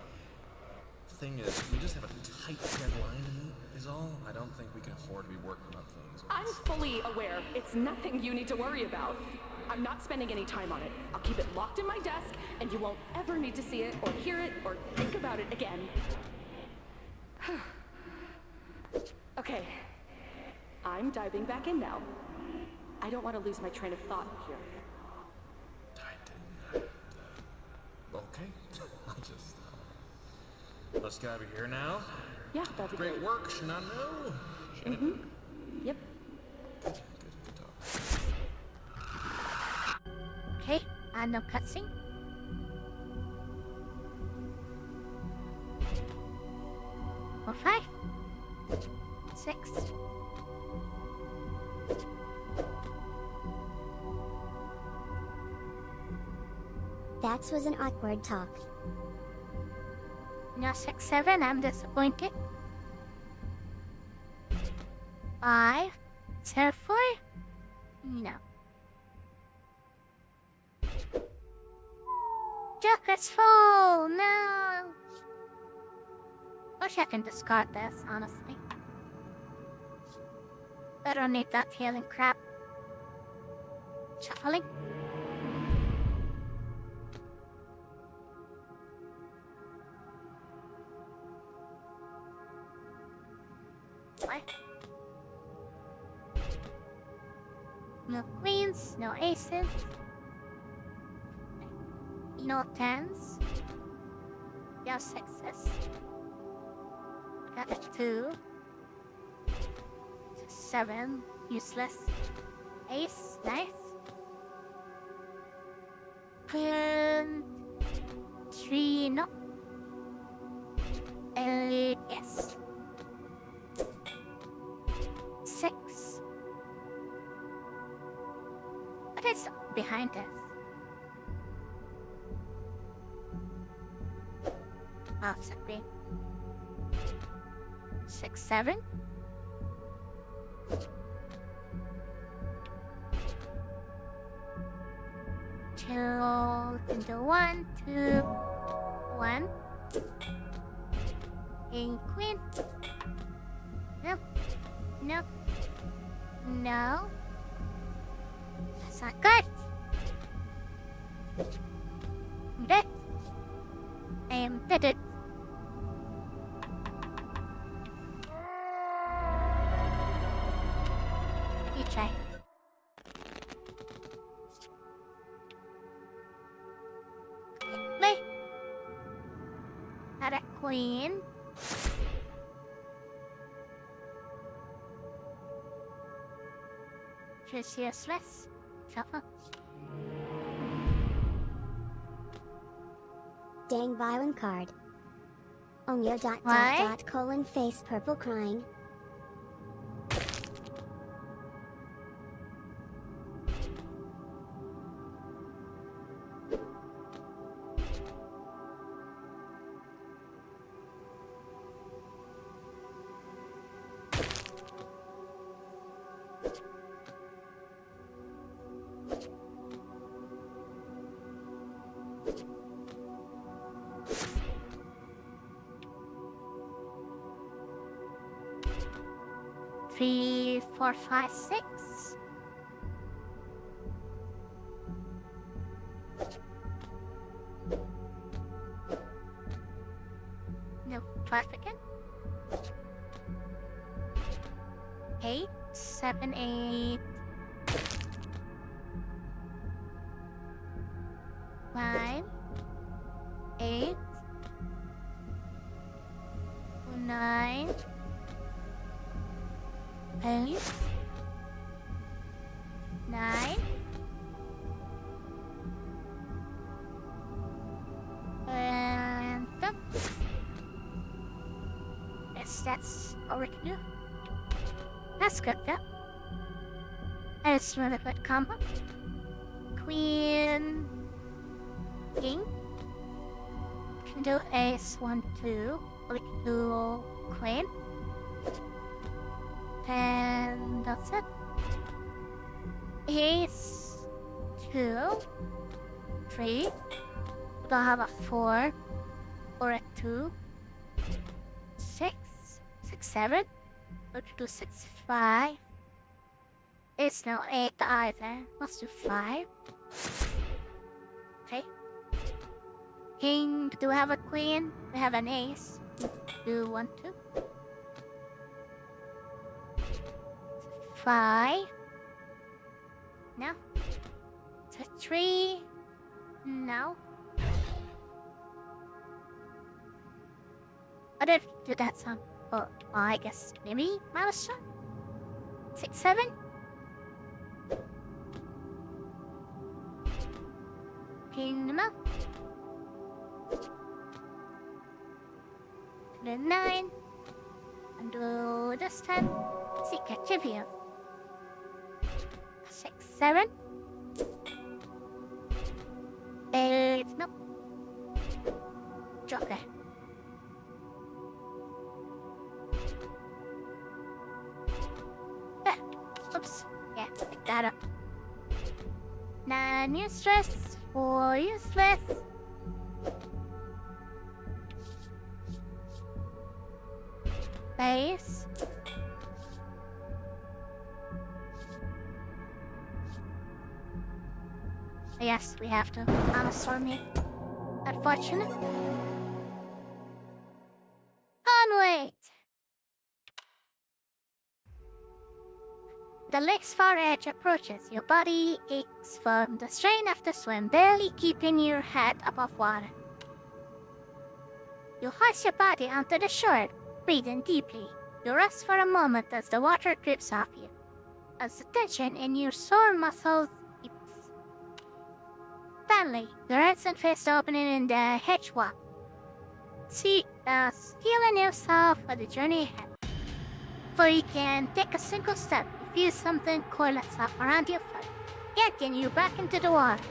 Thing is, we just have a tight deadline to meet, is all. I don't think we can afford to be working on things. I'm fully aware it's nothing you need to worry about. I'm not spending any time on it. I'll keep it locked in my desk, and you won't ever need to see it, or hear it, or think about it again. Okay. I'm diving back in now. I don't want to lose my train of thought here. Okay. I'll just... let's get out of here now. Yeah, that'd be great work, Shanano. Shannon. Yep. Good talk. Okay, and no cutscene. Or 5. 6. That was an awkward talk. No 6, 7, I'm disappointed. 5. 4. No. Joker's full! No! Wish I can discard this, honestly. I don't need that healing crap. Shuffling. What? No queens, no aces. No 10s. No 6s. Got a 2. 7. Useless. Ace. Nice. Queen. 3. No. Yes. 6. What is behind us? Oh, it's a green. 6, 7. Two into 1, 2, 1. King, queen. No. No. No. That's not good. I'm dead. I am dead. You try. Play. Had a queen. Just useless. Shuffle. Dang violent card. On your ... face purple crying. Three, 4, 5, 6. No, 12 again. 8, 7, 8. 5, 8, 9. 8, 9, and yes, that's all we can do. That's good, yeah. And it's really good combo. Queen, king. Can do ace 1, 2. We can do queen. And that's it. Ace 2, 3. We don't have a 4 or a 2. 6, 6, 7. Let's do 6, 5. It's no 8 either. Let's do 5. Okay. King, do we have a queen? We have an ace. Do 1, 2. 5. No. To 3. No. I did do that some. Oh, I guess maybe mouse shot. 6, 7. King the mouth. The 9. And do this time. Secret trivia. 6, 7. 8. No. Drop there. Oops. Yeah, pick that up. 9 useless. 4 useless. Base. Yes, we have to. Sorry, me. Unfortunate. Onward! The lake's far edge approaches. Your body aches from the strain of the swim, barely keeping your head above water. You hoist your body onto the shore, breathing deeply. You rest for a moment as the water drips off you, as the tension in your sore muscles eats. Finally, your eyes and face opening in the hedge walk. See thus healing yourself for the journey ahead. For you can take a single step, you feel something coilets up around your foot, yanking you back into the water.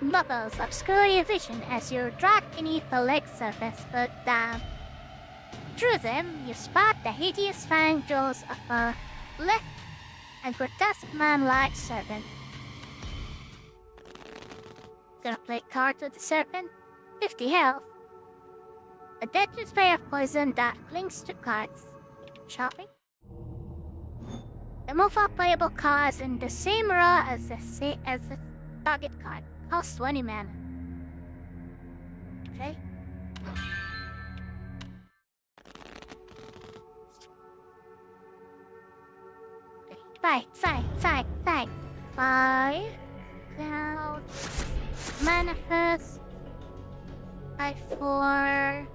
Bubbles obscure your vision as you're dragged beneath the lake's surface, but down. Through them, you spot the hideous fang jaws of a lithe and grotesque man-like serpent. Gonna play cards with the serpent? 50 health. A deadly spray of poison that clings to cards. Shopping? Remove all playable cards in the same row as the target card. Costs 20 mana. Okay. Fight. 5 cloud manifest 5-4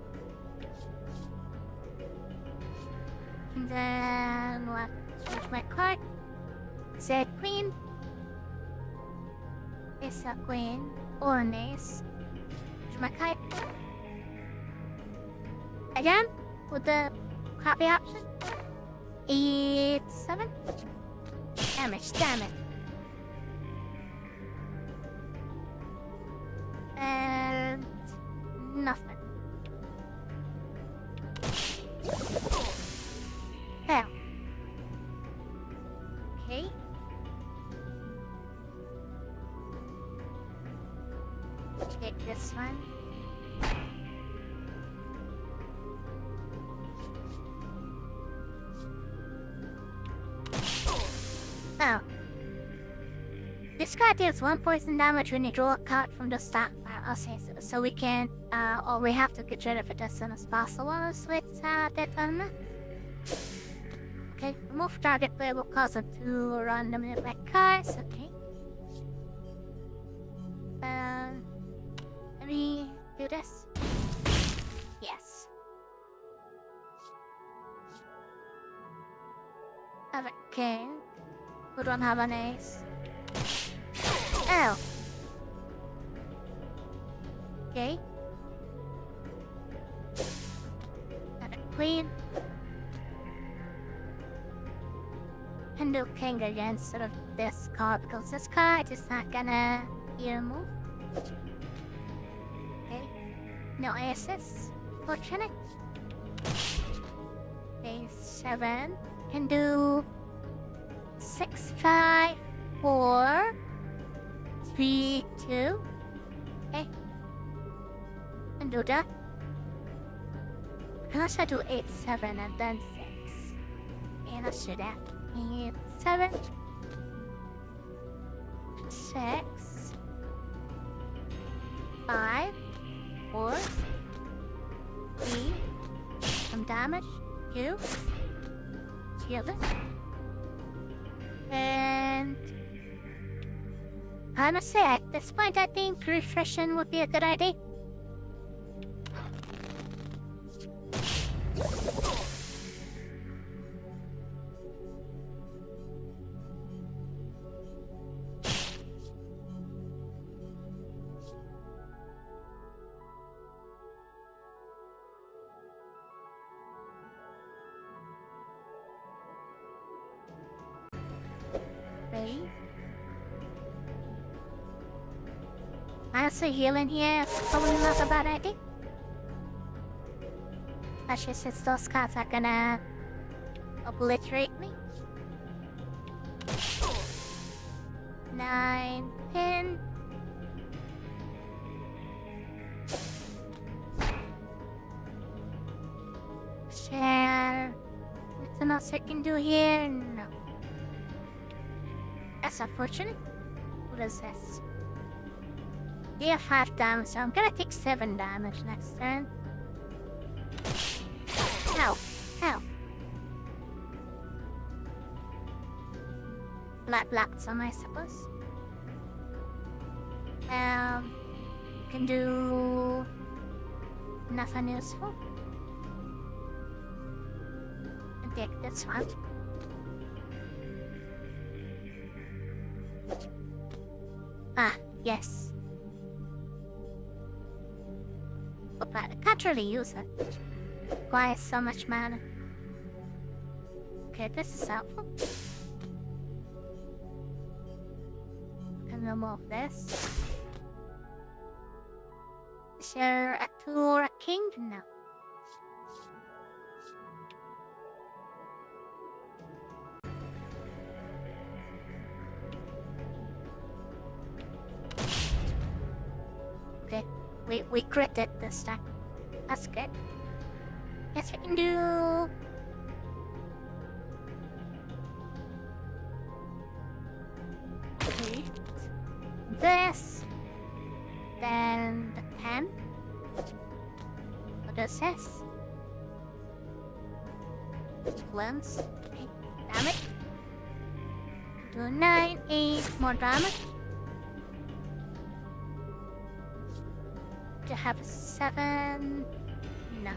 and then what? Switch my card. Say queen. It's a queen or an ace. Switch my card. Again with the copy option. 8-7 damage, damn it. And nothing. Fail. Okay. Take this one. Oh. This card deals 1 poison damage when you draw a card from the stockpile. Okay, so we can, or we have to get rid of it as soon as possible. Switch that on. Okay, remove target playable cards of 2 randomly black cards. Okay. Let me do this. Yes. Have a king. We don't have an ace. Oh. Okay. Got a queen. And do king again instead of this card because this card is not gonna move. Okay. No aces. Fortunate. Okay, 7. Can do 6, 5, 4, 3, 2. Okay. And do that. Unless I do 8, 7, and then 6. And I should have 8, 7, 6, 5, 4, 3, some damage, 2, shield it. And I must say, at this point, I think refreshing would be a good idea. Honestly, healing here is probably not a bad idea. Especially since those cards are gonna obliterate me. 9, 10. Share. Nothing else I can do here? No. That's unfortunate. What is this? You have 5 damage, so I'm gonna take 7 damage next turn. Ow. Ow. Black some, I suppose. Can do nothing useful. And take this one. Ah, yes. But actually use it. Requires so much mana. Okay, this is helpful. Can remove this. Is there a tool or a king? No. Okay, we crit it this time. That's good. Yes, we can do... this. Then the 10. What does this? Cleanse. Okay, damage. Do 9, 8 more damage. To have a 7. No.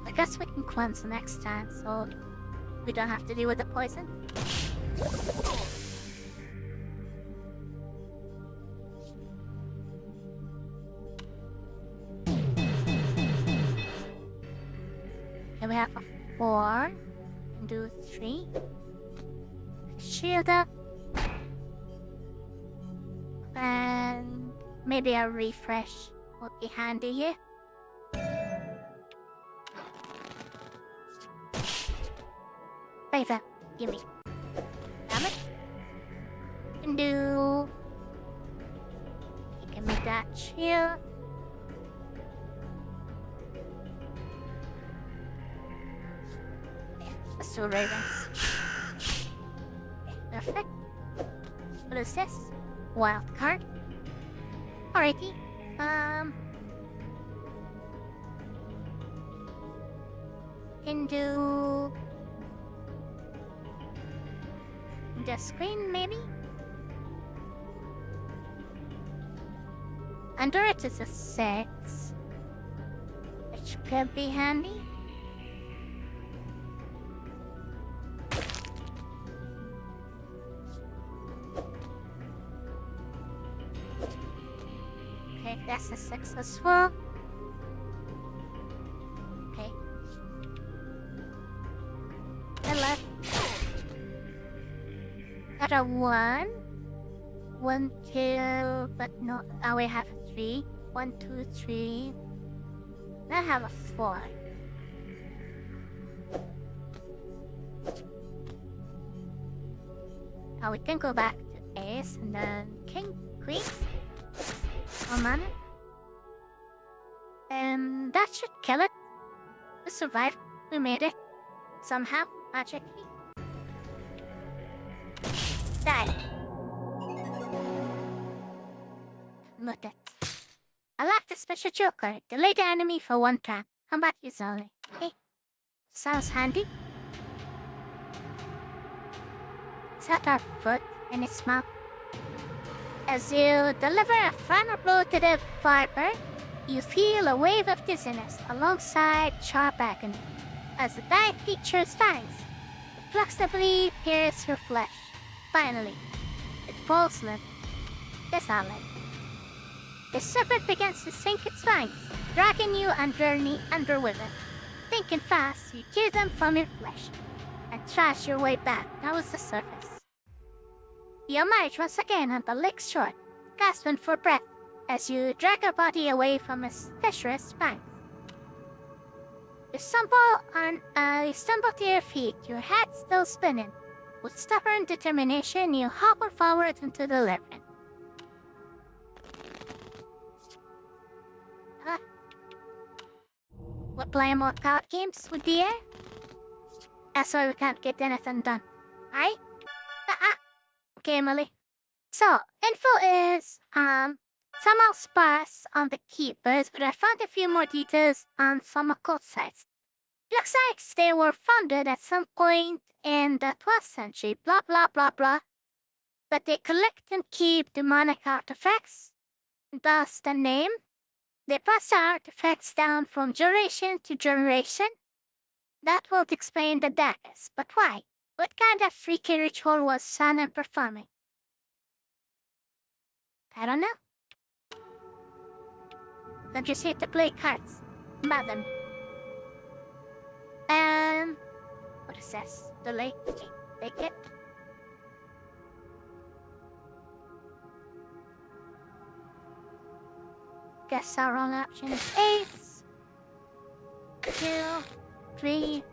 I guess we can cleanse next time, so we don't have to deal with the poison. Okay, we have a 4. And do 3. Shield up. And maybe a refresh would be handy here. Favor, gimme. Damn it. You can do... You can make that shield. Yeah, let's do ravens. Yeah, perfect. What is this? Wild card. Alrighty. Can do... the screen, maybe? Under it is a 6, which could be handy. Okay, that's a 6 as well. Okay. And left. Got a 1. 1, 2, but no, now we have a 3. 1, 2, 3. Now I have a 4. Now we can go back to Ace and then King, Queen. One mana. And that should kill it. We survived. We made it. Somehow, magically. Die. Look at. I like the special joker. Delay the enemy for 1 turn. Come back easily. Hey. Sounds handy. Set our foot in its mouth. As you deliver a final blow to the viper, you feel a wave of dizziness alongside sharp agony. As the knife features fangs, it flexibly pierces your flesh. Finally, it falls limp, desolate. The serpent begins to sink its fangs, dragging you under with it. Thinking fast, you tear them from your flesh and trash your way back towards the surface. You emerge once again on the lake's shore, gasping for breath as you drag your body away from its fissurous banks. You stumble to your feet, your head still spinning. With stubborn determination, you hobble forward into the labyrinth. We're playing more card games with the air? That's why we can't get anything done, right? Okay, Emily. So, info is, somehow sparse on the keepers, but I found a few more details on some occult sites. Looks like they were founded at some point in the 12th century, blah blah blah blah. But they collect and keep demonic artifacts. Thus the name. They pass artifacts down from generation to generation. That would explain the daggers, but why? What kind of freaky ritual was Sana performing? I don't know. Don't you see to play cards? Madam. What is this? Delay. Take it. Guess our only option is ace. 2, 3.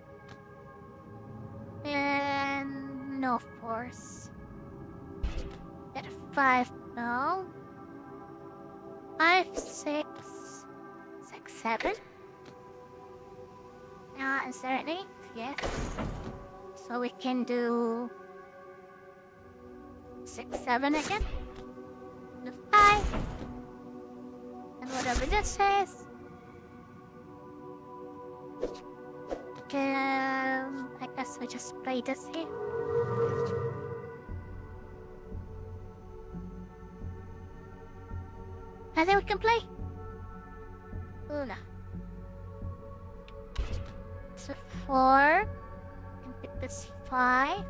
And no force. Get a 5, no. 5, 6, 7. Is there an 8? Yes. So we can do 6, 7 again. The 5. And whatever this says. I guess we just play this here. I think we can play. Una. So 4. And pick this 5.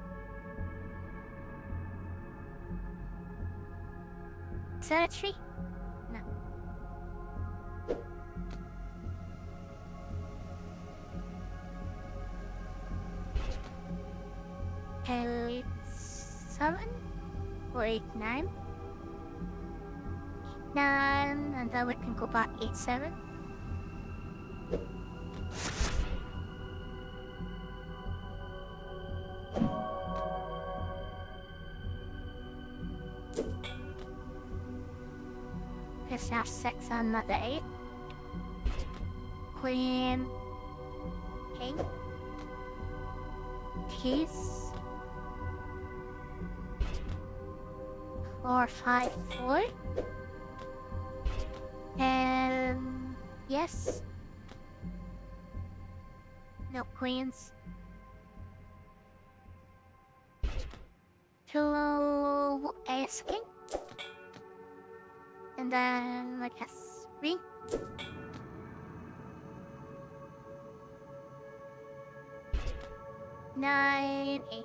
Is that a 3? No. Okay, 7 or 8, 9. 9, and then we can go back 8, 7. Let's have 6 and another 8. Queen, king, keys. 4, 5, 4. And yes. No queens. 2 ace king. And then I guess 3. Nine, 8.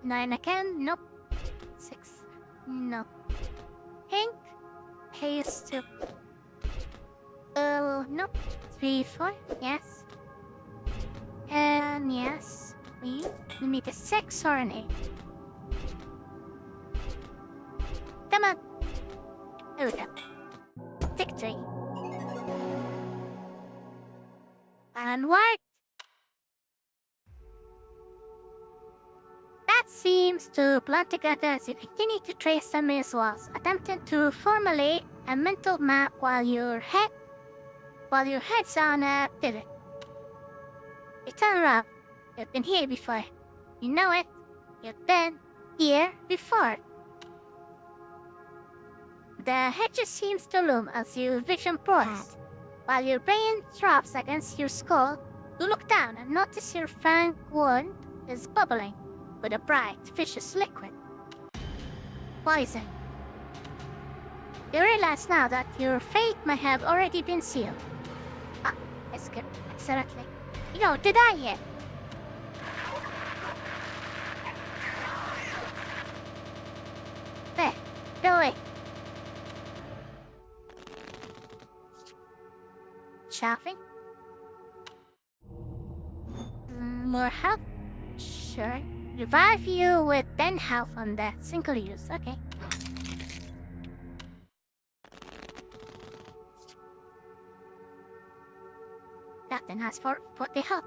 9 again, nope. 6, no. Pink, ace 2. Nope. 3, 4, yes. And yes, we need a 6 or an 8. Come on. There we go. Victory. And what? That seems to blend together as you continue to trace the maze walls, attempting to formulate a mental map while your head's on a pivot. You turn around. You've been here before. You know it. You've been here before. The head just seems to loom as your vision pours. While your brain throbs against your skull, you look down and notice your fang wound is bubbling with a bright, vicious liquid. Poison. You realize now that your fate may have already been sealed. Ah, escape, accidentally. Yo, did I hit? There, go away. Shopping? More health? Sure. Revive you with 10 health on that single use, okay. That then has 40 health.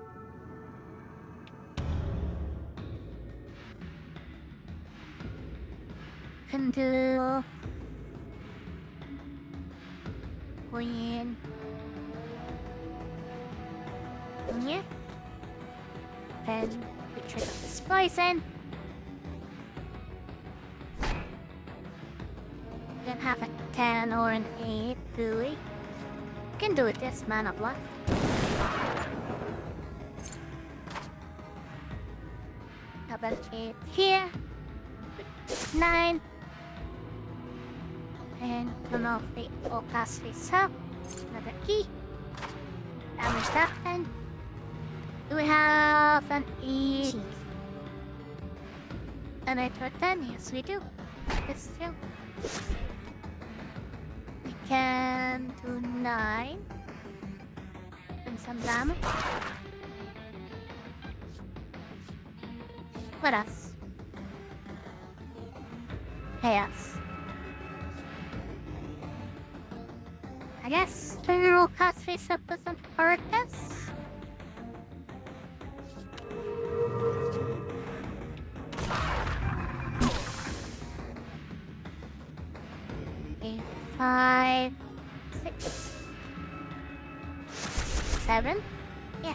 Can do... Queen... Yeah. Then we trigger this poison. We can have a 10 or an 8, do we? Can do it this mana block. How about 8 here? 9. And turn off the cast face up. Another key. Damage that and do we have an E? And I thought 10, yes we do. This too. We can do 9. And some damage. What else? Chaos. I guess general cast face up doesn't hurt us. Okay, 5, 6, 7. Yeah.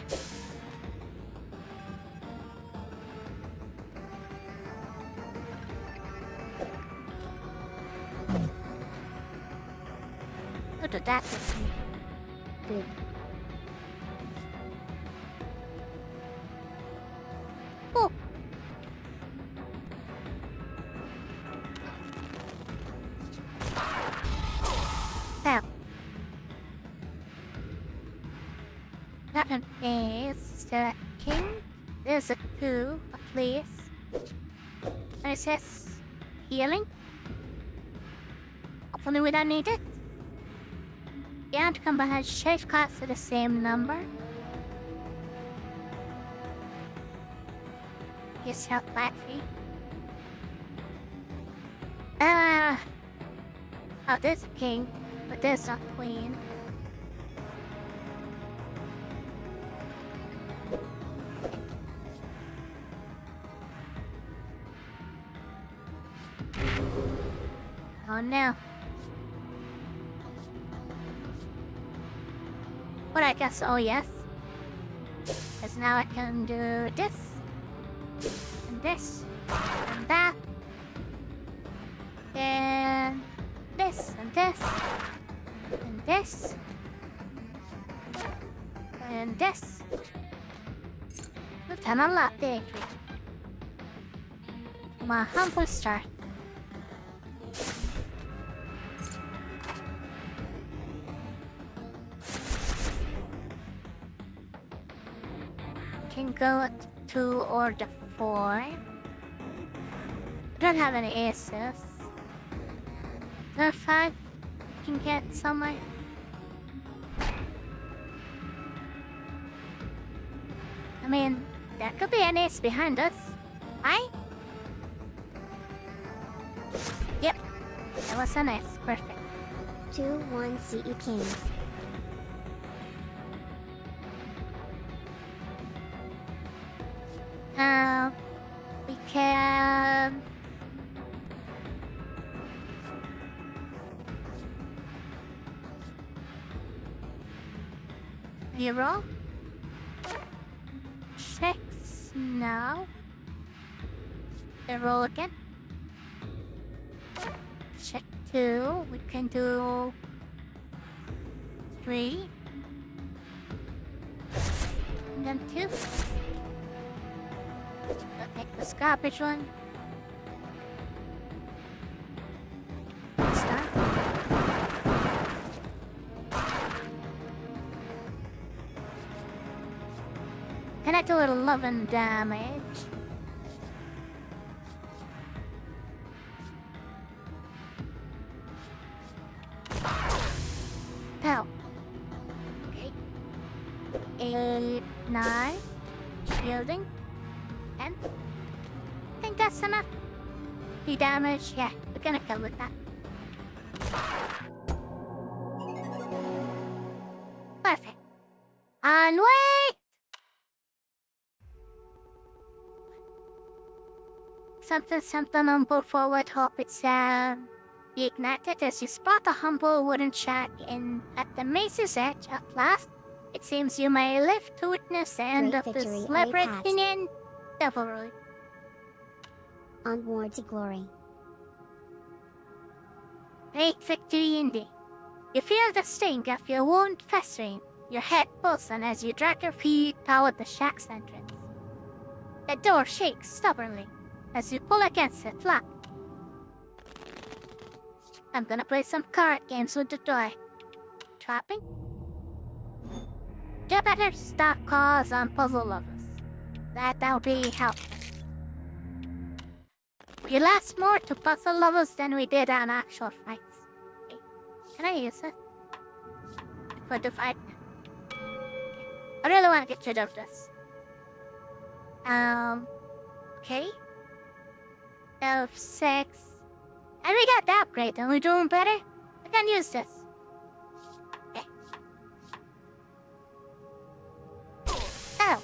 Who did that with me? Good. Oh! Now. That one is the king. There's a 2, at least. And it says healing. Hopefully we don't need it. And combine shape cards to the same number. Here's your battery. Oh, there's a king, but there's a queen. Oh no. But I guess, oh yes. Because now I can do this, and this, and that, and this, and this, and this, and this. We've done a lot there, my humble start. Can go to 2 or the 4. I don't have any aces. The 5 can get somewhere. I mean, there could be an ace behind us, right? Yep, that was an ace. Perfect. 2-1 CE King. We can... Reroll? 6 now. Roll again. Check 2. We can do 3. And then 2. I'll take this garbage one. Start. Can I do 11 damage? Pow. Okay. 8, 9. Shielding. 10. I think that's enough. 3 damage. Yeah, we're gonna kill with that. Perfect. And wait! Something on board forward. Hope it's reignited as you spot a humble wooden shack at the maze's edge. At last, it seems you may live to witness the end of this labyrinthine devilry. Onward to glory. Great victory indeed. You feel the sting of your wound festering, your head pulsing as you drag your feet toward the shack's entrance. The door shakes stubbornly as you pull against it flat. I'm gonna play some card games with the toy. Trapping? You better stop calls on puzzle lovers. That'll be helpful. We lost more to puzzle lovers than we did on actual fights. Okay. Can I use it? For the fight? I really want to get rid of this. Okay. F6. And we got the upgrade, and we're doing better? I can use this. Okay. Oh.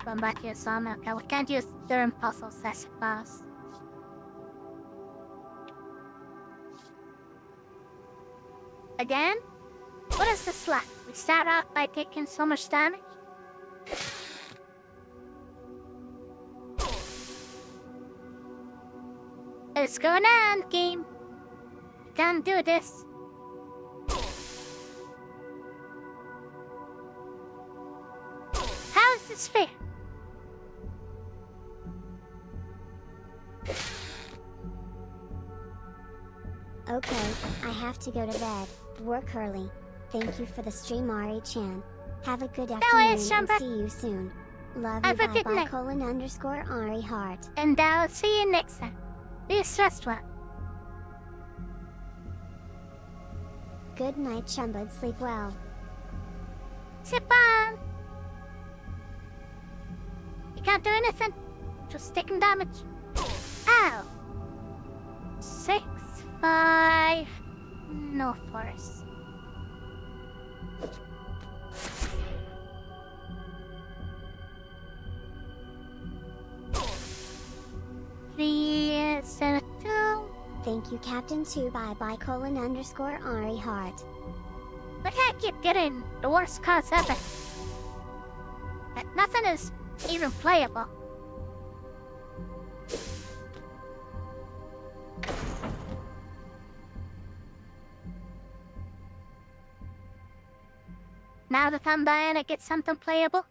Come back here, son. Okay, we can't use their puzzles, I suppose. Again? What is this like? We start out by taking so much damage? It's going on, game. You can't do this. How is this fair? Okay, I have to go to bed. Work early. Thank you for the stream, Ari-chan. Have a good afternoon and see you soon. Love you, bye _Ari Heart. And I'll see you next time. Be stressed well. Good night, Chumbud. Sleep well. Sit on. You can't do anything. Just taking damage. Ow. 6, 5. No force. Three, 7, 2. Thank you, Captain 2 bye bye _Ari Heart. But I keep getting the worst cards ever. But nothing is even playable. Now that I'm dying, I get something playable.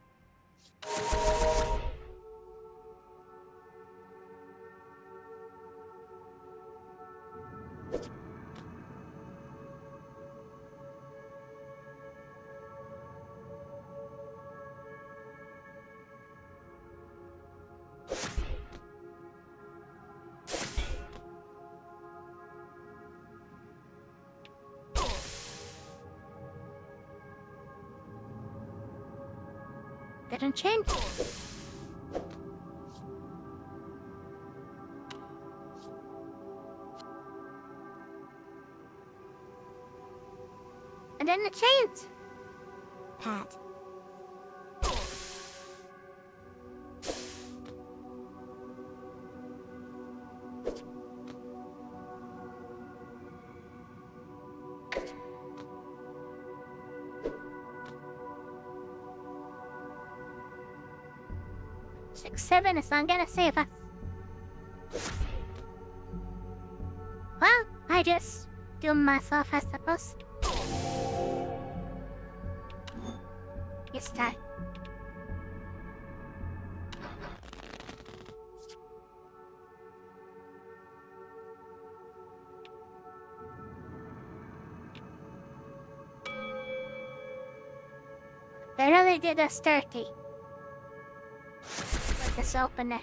Didn't change. And then it changed. Pat. Six, 7 is not gonna save us. Well, I just do myself, I suppose. It's time. They really did us dirty. Let's open it.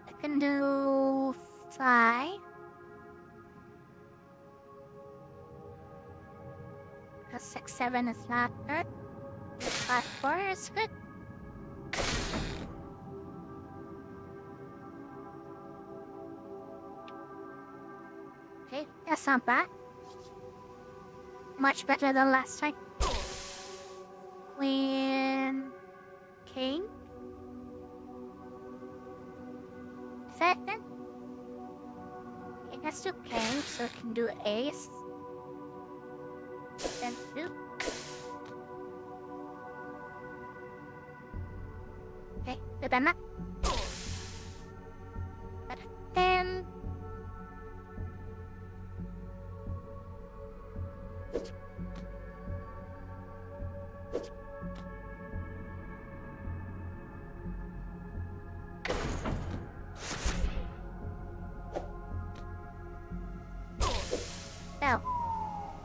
I can do 5. Because 6, 7 is not good. 5, 4 is good. Okay, that's not bad. Much better than last time. Queen, King. Is that then? It has to King, so it can do Ace. Then 2. Okay, good enough. But 10.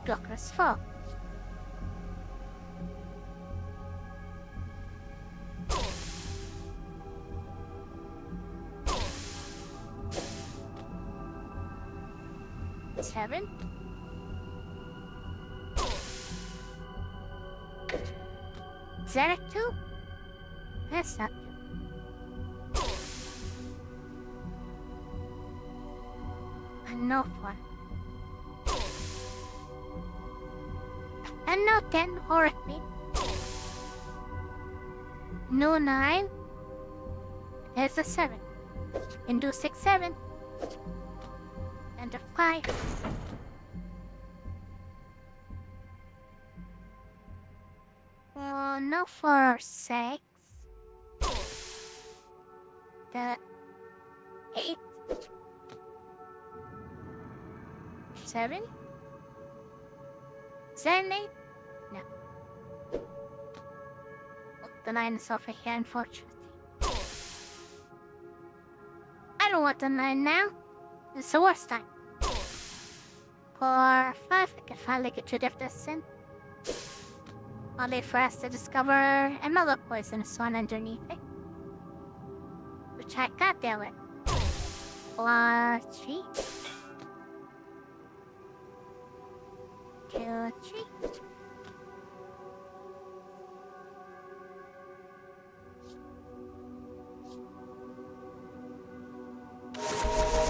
Joker's fault. Seven. Is that a 2? That's not 2. And no 4. And no 10 or 8. No 9. There's a 7. And do 6, 7. And a 5. Oh, no 4 or 6. The 8. 7. Is that an 8? No. Oh, the 9 is over here, unfortunately. I don't want the 9 now. It's the worst time. 4, 5, I can finally get rid of this sin. Only for us to discover another poisonous one underneath it. Which I can't deal with. 4, 3. 2, 3.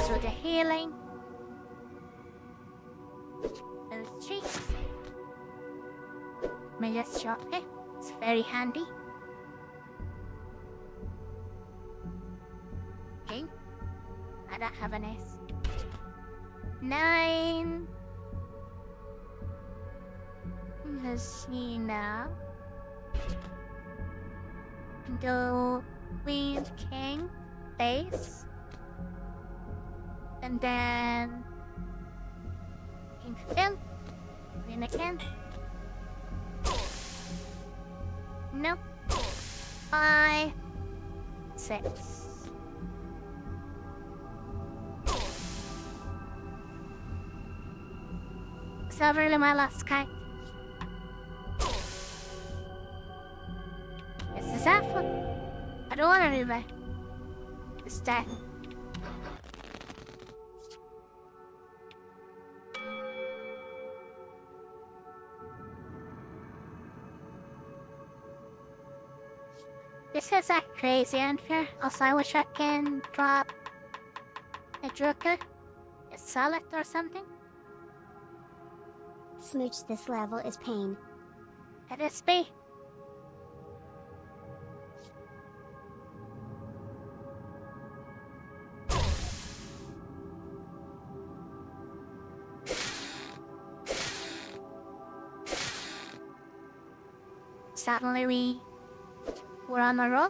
Through the healing. 3. May just shot it. It's very handy. Okay. I don't have an S. 9. Let's see now. The Queen, King, base. And then King Phil. Queen again. No. 5, 6. So really my last kite. This is awful. I don't want to revive. It's dead. This is crazy unfair. Also, I wish I can drop a Joker, a salad or something. Smooch, this level is pain. It is B. Suddenly we're on a roll.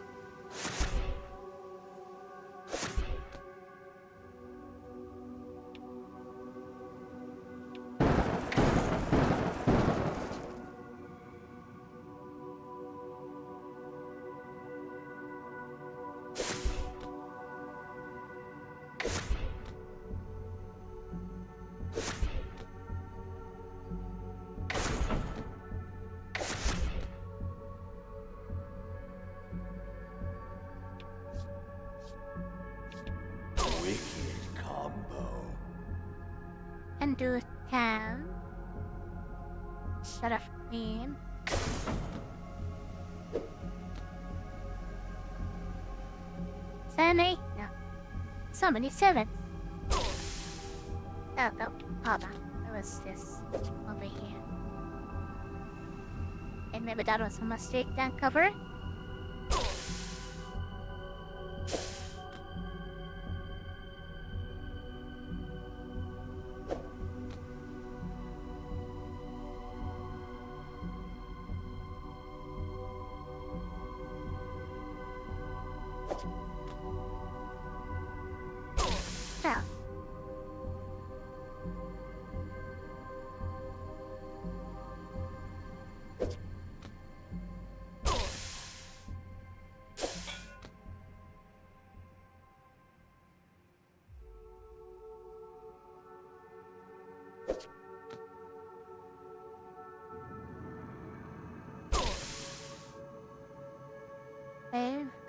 And do 10. Shut up, Queen. Seven, 8? No. So many 7s. Oh, hold on. What was this? Over here. And maybe that was a mistake then cover.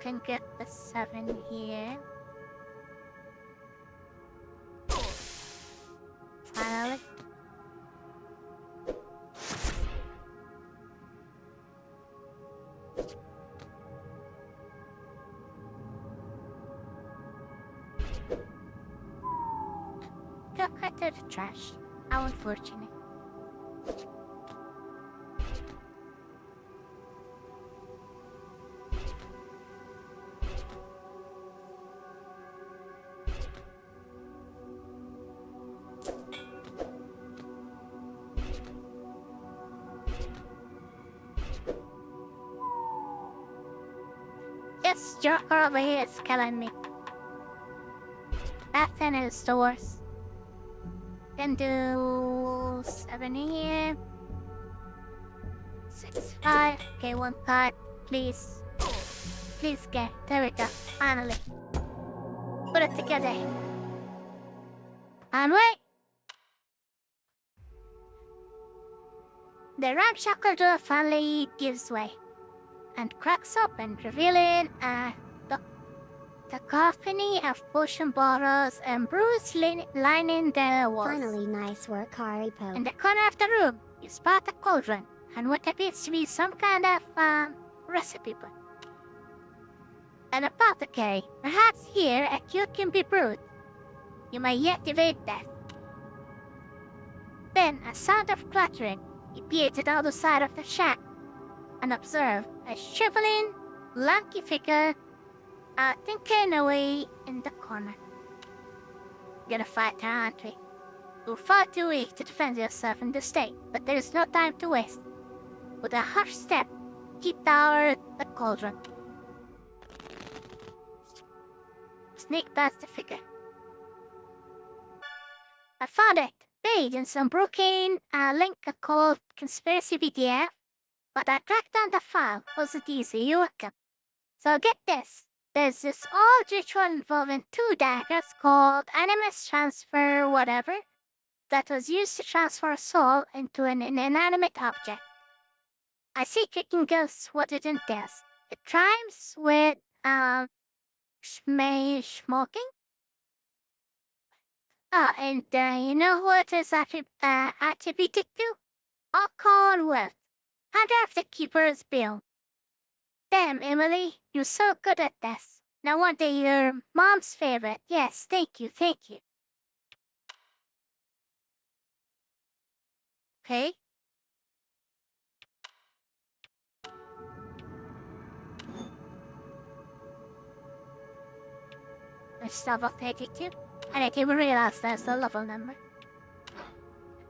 can get the 7 here. Finally. Go cut to the trash. How unfortunate. This joker over here is killing me. That's in his stores. Can do 7 here. 6, 5. Okay, 1 card, please. Please get. There we go. Finally. Put it together. And wait. The ramshackle door finally gives way and cracks open, revealing the cacophony of potion bottles and brews lining the walls. Finally, nice work, Haripo. In the corner of the room, you spot a cauldron and what appears to be some kind of recipe book. An apothecary. Perhaps here a cure can be brewed. You may yet evade death. Then a sound of clattering appeared at the other side of the shack, and observe a shriveling, lanky figure thinking away in the corner. Gonna fight her, aren't we? You're far too weak to defend yourself in this state, but there is no time to waste. With a harsh step, keep toward the cauldron. Sneak past the figure. I found it, buried in some broken link called Conspiracy PDF, but I tracked down the file. Wasn't easy, you're welcome. So get this. There's this old ritual involving 2 daggers called Animus Transfer whatever that was used to transfer a soul into an inanimate object. I think you can guess what it entails. It rhymes with smoking. Oh, and you know what is attributed to? Alcohol wealth. Hand off the keeper's bill. Damn, Emily, you're so good at this. No wonder you're mom's favorite. Yes, thank you, thank you. Okay. It's level 32. I didn't even realize there's a level number.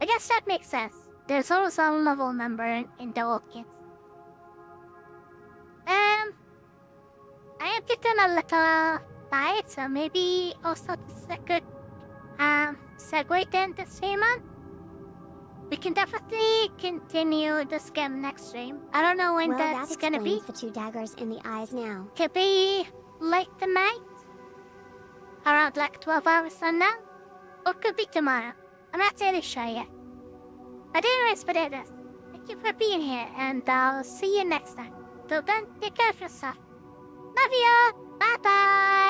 I guess that makes sense. There's always a level number in the old games. I am getting a little tired, so maybe also this is a good segue then to stream on. We can definitely continue this game next stream. I don't know when that's gonna be. The 2 daggers in the eyes now. Could be late tonight, around like 12 hours from now, or could be tomorrow. I'm not really sure yet. But anyways, but it is. Thank you for being here, and I'll see you next time. Till then, take care of yourself. Love you. Bye bye.